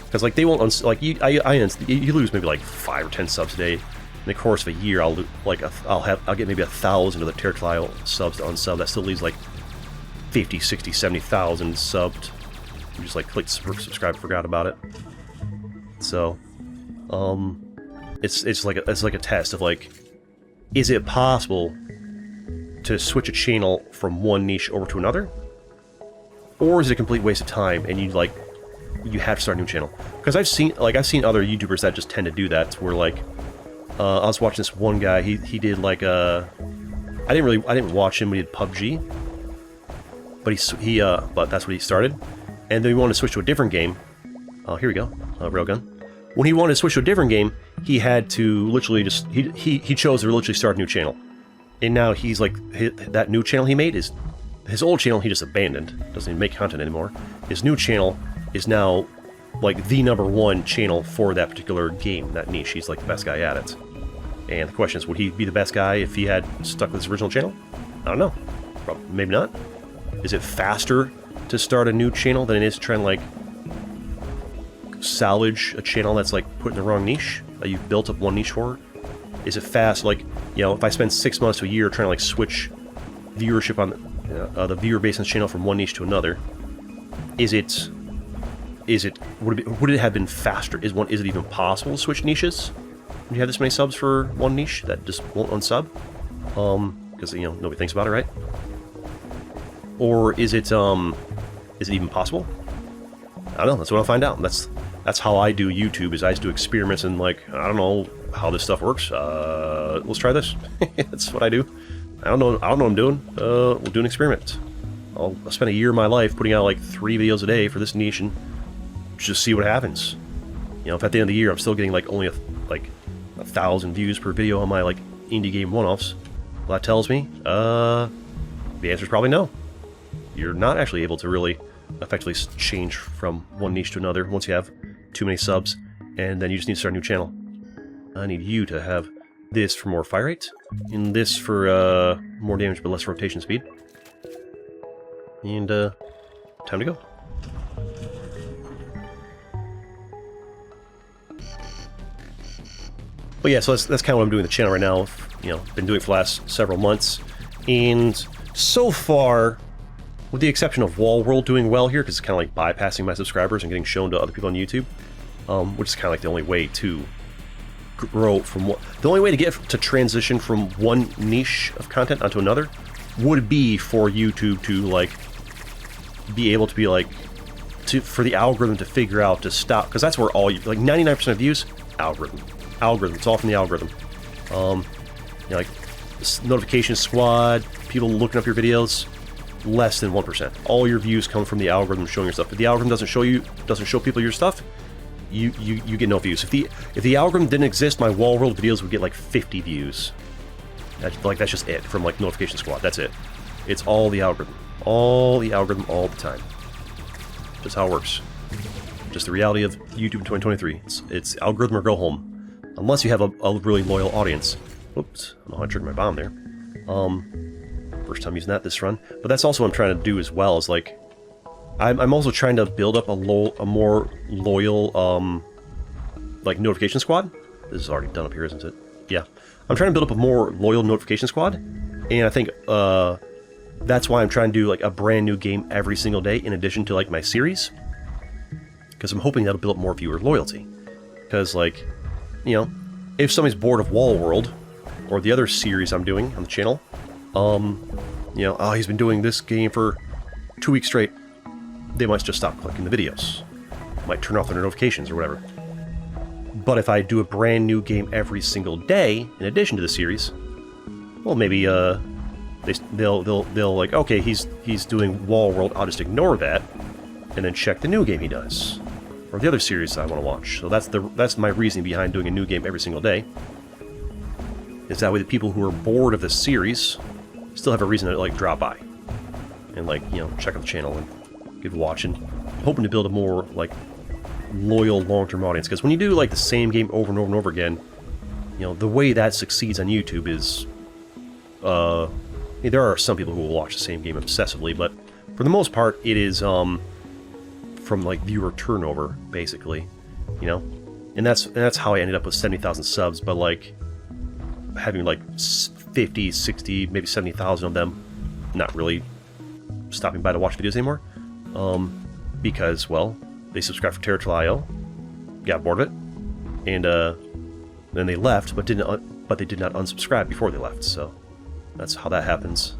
Because like they won't you lose maybe like 5 or 10 subs a day. In the course of a year, I'll get maybe 1,000 of the Territorial subs to unsub. That still leaves like 50, 60, 70,000 subbed. You just like clicked subscribe, forgot about it. So, it's like a test of like, is it possible to switch a channel from one niche over to another, or is it a complete waste of time and you have to start a new channel? Because I've seen other YouTubers that just tend to do that, where like I was watching this one guy, he did like I didn't watch him when he did PUBG, but but that's what he started, and then he wanted to switch to a different game. Oh, here we go, railgun. When he wanted to switch to a different game, he had to literally just he chose to literally start a new channel, and now he's like, that new channel he made is his old channel he just abandoned. Doesn't even make content anymore. His new channel is now like the #1 channel for that particular game, that niche. He's like the best guy at it. And the question is, would he be the best guy if he had stuck with his original channel? I don't know. Probably, maybe not. Is it faster to start a new channel than it is to try and like salvage a channel that's like put in the wrong niche that you've built up one niche for? Is it fast? Like, you know, if I spend 6 months to a year trying to like switch viewership on the viewer base on this channel from one niche to another, would it have been faster? Is it even possible to switch niches when you have this many subs for one niche that just won't unsub? Because, you know, nobody thinks about it, right? Or is it even possible? I don't know. That's what I'll find out. That's how I do YouTube. Is I just do experiments and like, I don't know how this stuff works. Let's try this. That's what I do. I don't know what I'm doing. We'll do an experiment. I'll spend a year of my life putting out like 3 videos a day for this niche and just see what happens. You know, if at the end of the year I'm still getting like only 1,000 views per video on my like indie game one-offs, well, that tells me the answer is probably no. You're not actually able to really effectively change from one niche to another once you have too many subs, and then you just need to start a new channel. I need you to have this for more fire rate, and this for more damage but less rotation speed. And time to go. But yeah, so that's kind of what I'm doing with the channel right now. You know, been doing it for the last several months, and so far, with the exception of Wall World doing well here, because it's kind of like bypassing my subscribers and getting shown to other people on YouTube, which is kind of like the only way to grow from the only way to get to transition from one niche of content onto another would be for YouTube to like be able to be like for the algorithm to figure out to stop, because that's where all you like 99% of views algorithm. It's all from the algorithm. You know, like notification squad, people looking up your videos, less than 1%. All your views come from the algorithm showing your stuff. If the algorithm doesn't show people your stuff, you get no views. If the algorithm didn't exist, my Wall World videos would get like 50 views. That's just it from like notification squad. That's it. It's all the algorithm. All the algorithm all the time. Just how it works. Just the reality of YouTube in 2023. It's algorithm or go home. Unless you have a really loyal audience. Oops, I don't know how I triggered my bomb there. First time using that this run. But that's also what I'm trying to do as well, is like I'm also trying to build up a more loyal like notification squad. This is already done up here, isn't it? Yeah. I'm trying to build up a more loyal notification squad, and I think that's why I'm trying to do like a brand new game every single day in addition to like my series, because I'm hoping that'll build up more viewer loyalty. Because like, you know, if somebody's bored of Wall World or the other series I'm doing on the channel, you know, oh, he's been doing this game for 2 weeks straight, they might just stop clicking the videos, might turn off their notifications or whatever. But if I do a brand new game every single day in addition to the series, well, maybe they'll like, okay, he's doing Wall World, I'll just ignore that and then check the new game he does, or the other series I want to watch. So that's my reasoning behind doing a new game every single day. Is that way the people who are bored of the series still have a reason to like drop by and like, you know, check out the channel and give a watch, and hoping to build a more like loyal long-term audience. Because when you do like the same game over and over and over again, you know, the way that succeeds on YouTube is there are some people who will watch the same game obsessively, but for the most part it is from like viewer turnover, basically, you know. And that's how I ended up with 70,000 subs, but like having like 50, 60, maybe 70,000 of them not really stopping by to watch videos anymore, because, well, they subscribed for Territorial, got bored of it, and then they left, but they did not unsubscribe before they left. So that's how that happens.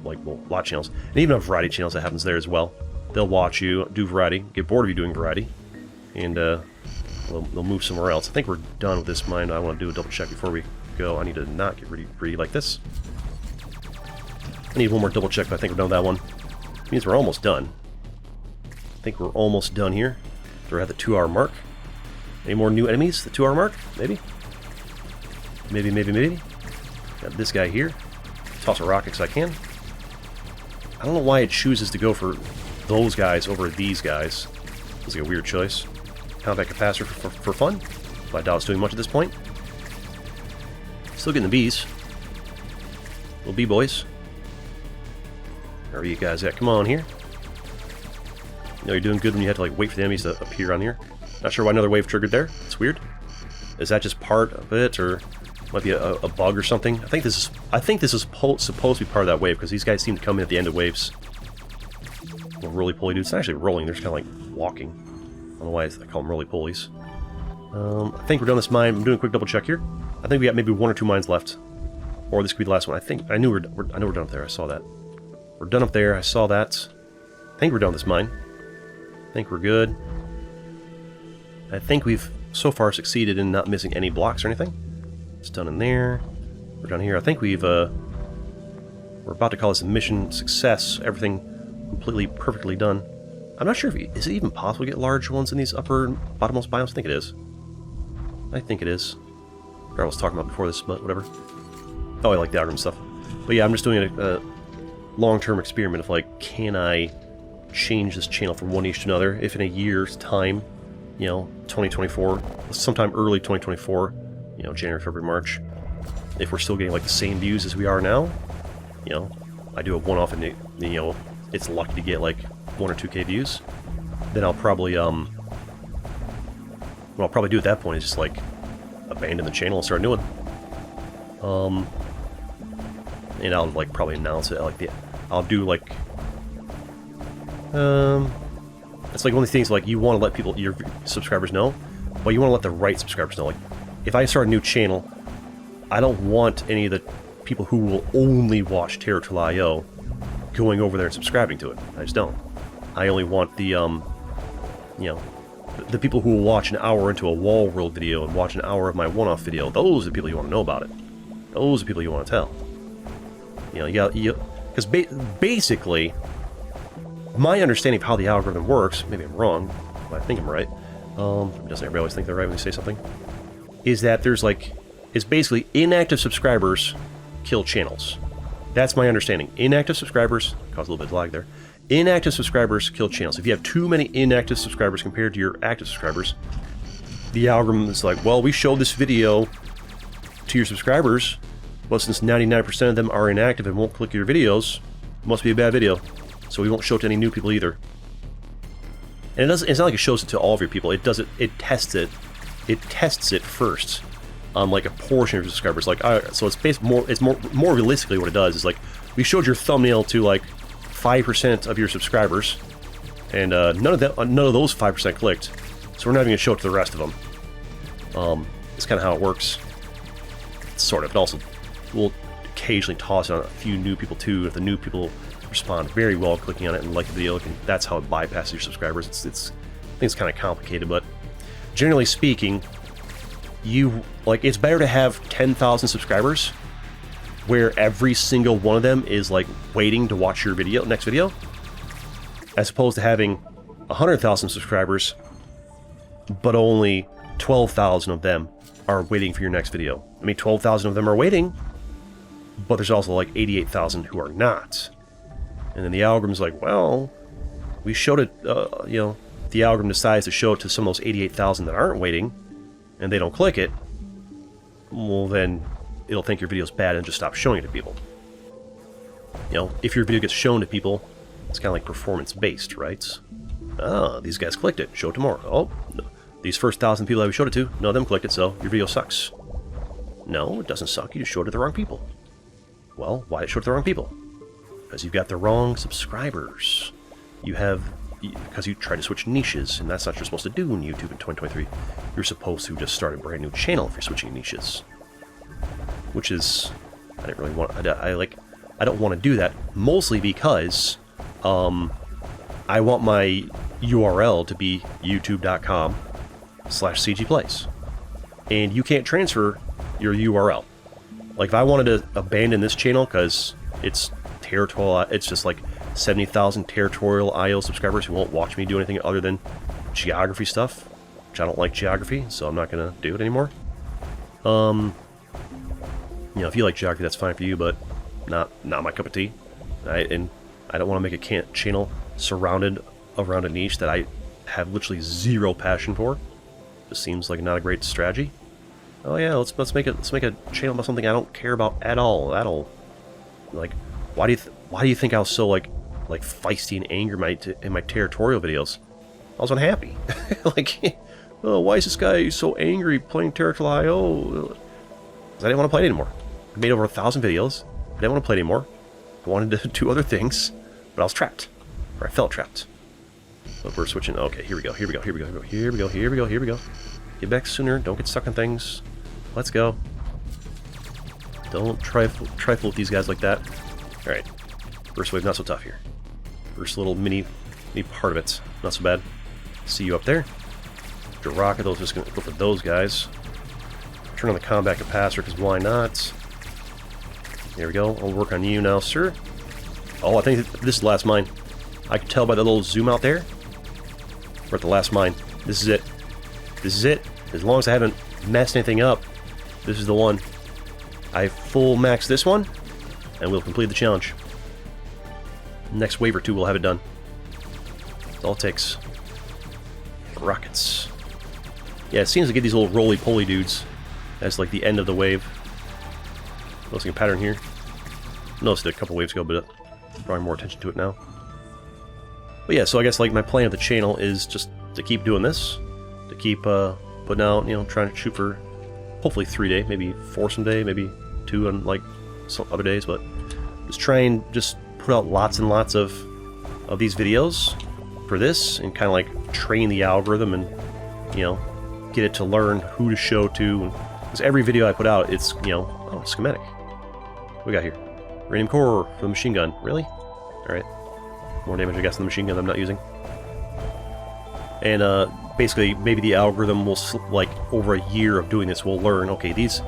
Like, well, a lot of channels, and even on variety channels, that happens there as well. They'll watch you do variety, get bored of you doing variety, and they'll move somewhere else. I think we're done with this mine. I want to do a double check before we go. I need to not get really greedy like this. I need one more double check, but I think we're done with that one. It means we're almost done. I think we're almost done here. We're at the 2-hour mark. Any more new enemies? The 2-hour mark? Maybe? Maybe. Got this guy here. Toss a rocket because I can. I don't know why it chooses to go for those guys over these guys. It's like a weird choice. Combat capacitor for fun. I doubt it's doing much at this point. Still getting the bees. Little bee boys. Where are you guys at? Come on here. You know you're doing good when you have to like wait for the enemies to appear on here. Not sure why another wave triggered there. It's weird. Is that just part of it, or might be a bug or something? I think this is supposed to be part of that wave because these guys seem to come in at the end of waves. Well, roly-poly dudes. It's not actually rolling. They're just kind of like walking. I don't know why I call them roly-polies. I think we're done this mine. I'm doing a quick double check here. I think we got maybe 1 or 2 mines left, or this could be the last one. I know we're done up there. I saw that. We're done up there. I saw that. I think we're done with this mine. I think we're good. I think we've so far succeeded in not missing any blocks or anything. It's done in there. We're done here. I think we've we're about to call this a mission success. Everything completely perfectly done. I'm not sure if is it even possible to get large ones in these upper bottommost biomes. I think it is. I think it is. I was talking about before this, but whatever. Oh, I like the algorithm stuff. But yeah, I'm just doing a long-term experiment of like, can I change this channel from one niche to another? If in a year's time, you know, 2024, sometime early 2024, you know, January, February, March, if we're still getting like the same views as we are now, you know, I do a one-off and, you know, it's lucky to get like 1 or 2K views, then I'll probably, what I'll probably do at that point is just like abandon the channel and start a new one. And I'll like probably announce it like I'll do like, it's like one of these things like you want to let people, your subscribers know, but you want to let the right subscribers know. Like, if I start a new channel, I don't want any of the people who will only watch Territorial.io going over there and subscribing to it. I just don't. I only want the, you know, the people who will watch an hour into a Wall World video and watch an hour of my one-off video. Those are the people you want to know about it. Those are the people you want to tell. You know, because basically, my understanding of how the algorithm works, maybe I'm wrong, but I think I'm right. Doesn't everybody always think they're right when they say something? Is that there's like, it's basically inactive subscribers kill channels. That's my understanding. Inactive subscribers, cause a little bit of lag there. Inactive subscribers kill channels. If you have too many inactive subscribers compared to your active subscribers, the algorithm is like, well, we showed this video to your subscribers, but since 99% of them are inactive and won't click your videos, it must be a bad video. So we won't show it to any new people either. And it's not like it shows it to all of your people. It does it. It tests it. It tests it first on like a portion of your subscribers. Like, so it's more realistically what it does is like, we showed your thumbnail to like 5% of your subscribers, and none of those 5% clicked. So we're not even gonna show it to the rest of them. It's kind of how it works. Sort of. And also, we'll occasionally toss it on a few new people too. If the new people respond very well clicking on it and like the video, and that's how it bypasses your subscribers. I think it's kind of complicated, but generally speaking, it's better to have 10,000 subscribers where every single one of them is like waiting to watch your next video, as opposed to having 100,000 subscribers but only 12,000 of them are waiting for your next video. I mean, 12,000 of them are waiting, but there's also like 88,000 who are not. And then the algorithm's like, well, we showed it, you know, the algorithm decides to show it to some of those 88,000 that aren't waiting, and they don't click it, well then it'll think your video's bad and just stop showing it to people. You know, if your video gets shown to people, it's kind of like performance-based, right? Ah, these guys clicked it, show it tomorrow. Oh, no. These first 1,000 people that we showed it to, none of them clicked it, so your video sucks. No, it doesn't suck, you just showed it to the wrong people. Well, why did it show it to the wrong people? Because you've got the wrong subscribers. Because you try to switch niches, and that's not what you're supposed to do in YouTube in 2023. You're supposed to just start a brand new channel if you're switching niches. Which is, I didn't really want, I don't want to do that, mostly because, I want my URL to be youtube.com/cgplays. And you can't transfer your URL. Like, if I wanted to abandon this channel because it's territorial, it's just like 70,000 Territorial.io subscribers who won't watch me do anything other than geography stuff, which I don't like geography, so I'm not going to do it anymore. You know, if you like geography, that's fine for you, but not my cup of tea. I I don't want to make a channel surrounded around a niche that I have literally zero passion for. Just seems like not a great strategy. Oh yeah, let's make a channel about something I don't care about at all. Like, why do you think I was so like feisty and angry in my territorial videos? I was unhappy. Like, oh, why is this guy so angry playing Territorial IO? Because I didn't want to play it anymore. I made over 1,000 videos. I didn't want to play it anymore. I wanted to do other things, but I was trapped, or I felt trapped. So we're switching. Okay, here we go. Here we go. Here we go. Here we go. Here we go. Here we go. Get back sooner. Don't get stuck on things. Let's go. Don't trifle with these guys like that. All right. First wave, not so tough here. First little mini part of it, not so bad. See you up there. After rocket, those just gonna go for those guys. Turn on the combat capacitor, because why not? There we go. I'll work on you now, sir. Oh, I think this is the last mine. I can tell by the little zoom out there. We're at the last mine. This is it. This is it. As long as I haven't messed anything up, this is the one. I full max this one, and we'll complete the challenge. Next wave or two, we'll have it done. That's all it takes. Rockets. Yeah, it seems to get these little roly-poly dudes as like the end of the wave. Noticing a pattern here. Noticed it a couple waves ago, but drawing more attention to it now. But yeah, so I guess like my plan of the channel is just to keep doing this, to keep putting out, you know, trying to shoot for hopefully 3 days, maybe 4 someday, maybe 2 on like some other days, but just try and just put out lots and lots of these videos for this and kind of like train the algorithm and, you know, get it to learn who to show to. Because every video I put out, it's, you know, oh, schematic. What we got here? Uranium core for the machine gun. Really? Alright. More damage, I guess, than the machine gun I'm not using. And basically, maybe the algorithm will, like, over a year of doing this, will learn, okay, these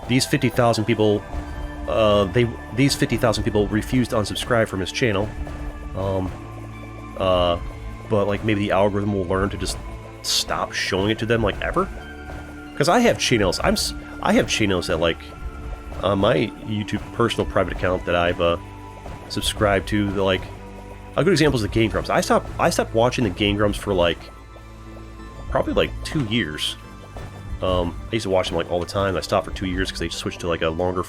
50,000 people, these 50,000 people refused to unsubscribe from his channel. But, like, maybe the algorithm will learn to just stop showing it to them, like, ever. Because I have channels, I have channels that, like, on my YouTube personal private account that I've subscribed to, the, like, a good example is the Game Grumps. I stopped watching the Game Grumps for, like, probably, like, 2 years. I used to watch them, like, all the time. I stopped for 2 years because they switched to, like, a longer,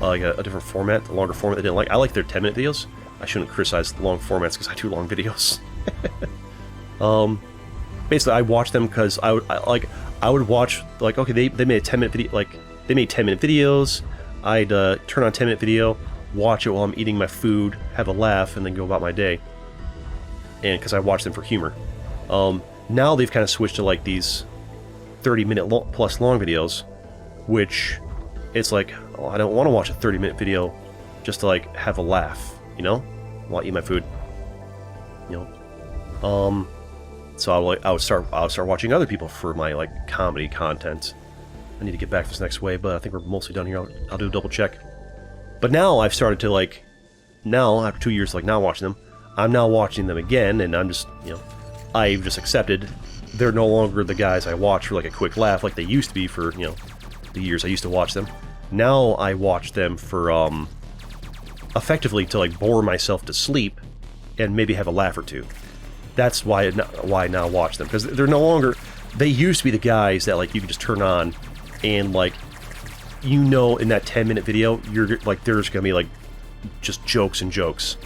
like, a different format, a longer format they didn't like. I like their 10-minute videos. I shouldn't criticize long formats because I do long videos. Basically, I watch them because I would watch, like, okay, they made a 10-minute video, like, they made 10-minute videos. I'd turn on 10-minute video, watch it while I'm eating my food, have a laugh, and then go about my day. And because I watch them for humor. Now they've kind of switched to, like, these 30-minute plus long videos, which it's like, oh, I don't want to watch a 30-minute video just to, like, have a laugh, you know, while I eat my food, you know. So I would start watching other people for my, like, comedy content. I need to get back to this next wave, but I think we're mostly done here. I'll do a double check. But now I've started to, like, now after 2 years, like, not watching them, I'm now watching them again, and I'm just, you know, I've just accepted they're no longer the guys I watch for, like, a quick laugh like they used to be for, you know, the years I used to watch them. Now I watch them for, effectively to, like, bore myself to sleep and maybe have a laugh or two. That's why I now watch them, because they're no longer, they used to be the guys that, like, you could just turn on and, like, you know, in that 10-minute video, you're, like, there's gonna be, like, just jokes and jokes.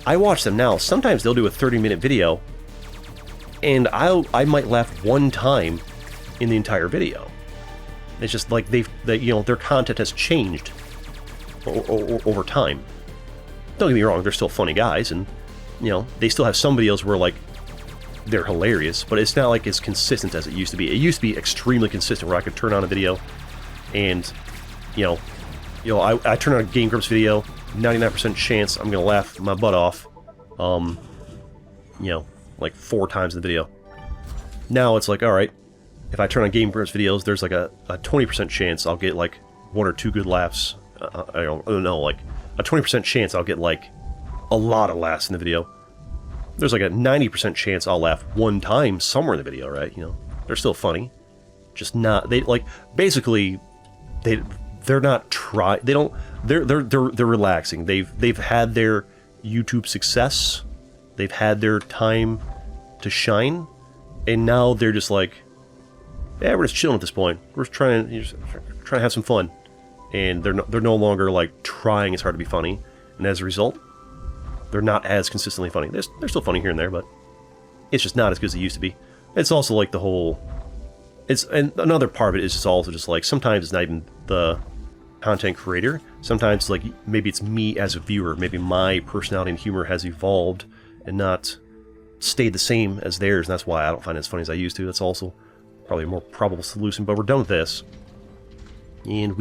I watch them now. Sometimes they'll do a 30-minute video, and I might laugh one time in the entire video. It's just like they you know, their content has changed over time. Don't get me wrong, they're still funny guys, and, you know, they still have some videos where, like, they're hilarious, but it's not, like, as consistent as it used to be. It used to be extremely consistent, where I could turn on a video, and, you know, I turn on a Game Grumps video, 99% chance I'm gonna laugh my butt off, you know, like 4 times in the video. Now it's like, alright, if I turn on Game Grumps videos, there's like a 20% chance I'll get, like, 1 or 2 good laughs. I don't know, like, a 20% chance I'll get, like, a lot of laughs in the video. There's like a 90% chance I'll laugh one time somewhere in the video, right? You know, they're still funny, just not, they, like, basically they're not they're relaxing. They've had their YouTube success. They've had their time to shine, and now they're just like, yeah, we're just chilling at this point. We're just trying to have some fun, and they're no longer like trying as hard to be funny, and as a result, they're not as consistently funny. They're still funny here and there, but it's just not as good as they used to be. It's also like the whole, and another part of it is just also just like sometimes it's not even the content creator. Sometimes like maybe it's me as a viewer. Maybe my personality and humor has evolved and not stayed the same as theirs, and that's why I don't find it as funny as I used to. That's also probably a more probable solution, but we're done with this. And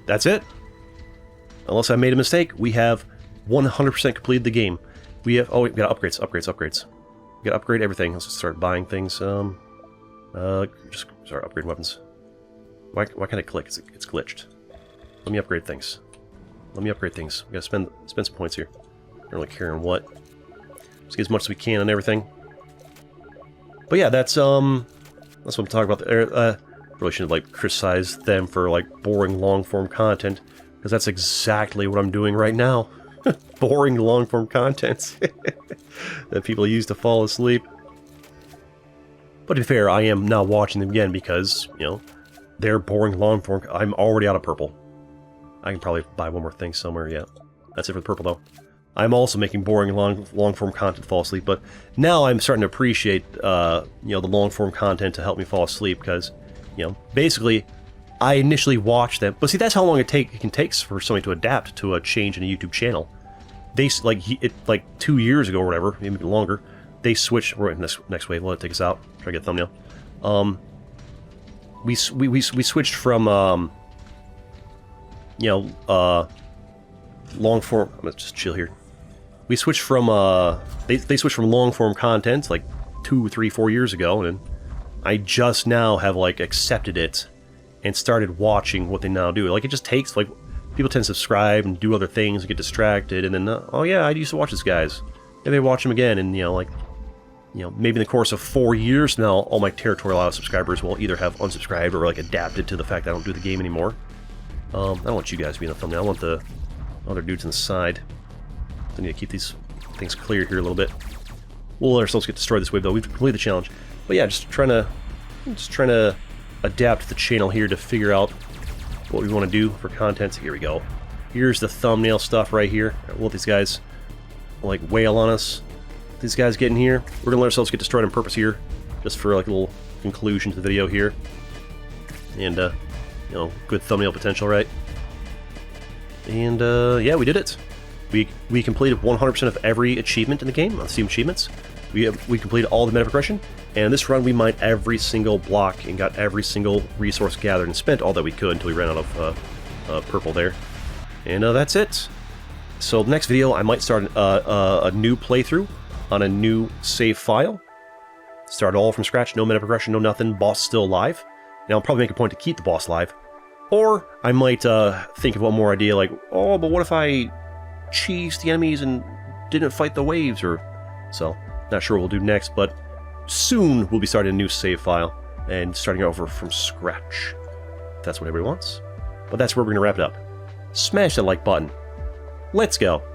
that's it. Unless I made a mistake, we have 100% completed the game. We got upgrades. We got to upgrade everything. Let's just start buying things. Just start upgrading weapons. Why can't I click? It's glitched. Let me upgrade things. We gotta spend some points here. I don't really care on what. Let's get as much as we can on everything. But yeah, that's what I'm talking about. Really shouldn't have like criticized them for like boring long form content, because that's exactly what I'm doing right now. Boring long form content that people use to fall asleep. But to be fair, I am now watching them again because, you know, they're boring long form. I'm already out of purple. I can probably buy one more thing somewhere. Yeah, that's it for the purple though. I'm also making boring long form content to fall asleep, but now I'm starting to appreciate you know, the long form content to help me fall asleep, because, you know, basically I initially watched them, but see, that's how long it can take for somebody to adapt to a change in a YouTube channel. They like 2 years ago or whatever, maybe longer. They switched. Right, next wave. Let it take us out. Try to get a thumbnail. We switched from you know, long form. I'm gonna just chill here. We switched from they switched from long form content like 2, 3, 4 years ago, and I just now have like accepted it and started watching what they now do. Like, it just takes, like, people tend to subscribe and do other things and get distracted, and then oh yeah, I used to watch these guys. Maybe I watch them again, and you know, like, you know, maybe in the course of 4 years now, all my territorial out subscribers will either have unsubscribed or like adapted to the fact that I don't do the game anymore. I don't want you guys to be in the thumbnail. I want the other dudes on the side. I need to keep these things clear here a little bit. We'll let ourselves get destroyed this wave though. We've completed the challenge. But yeah, just trying to adapt the channel here to figure out what we want to do for content. So here we go. Here's the thumbnail stuff right here. We'll let these guys like wail on us. These guys get in here. We're gonna let ourselves get destroyed on purpose here, just for like a little conclusion to the video here. And you know, good thumbnail potential, right? And yeah, we did it. We completed 100% of every achievement in the game on Steam Achievements. We completed all the meta progression, and this run we mined every single block and got every single resource gathered and spent all that we could until we ran out of purple there. And that's it. So next video I might start a new playthrough on a new save file. Start all from scratch, no meta progression, no nothing, boss still alive. Now I'll probably make a point to keep the boss alive. Or I might think of one more idea like, oh, but what if I cheesed the enemies and didn't fight the waves, or so. Not sure what we'll do next, but soon we'll be starting a new save file and starting over from scratch. If that's what everybody wants. But that's where we're going to wrap it up. Smash that like button. Let's go.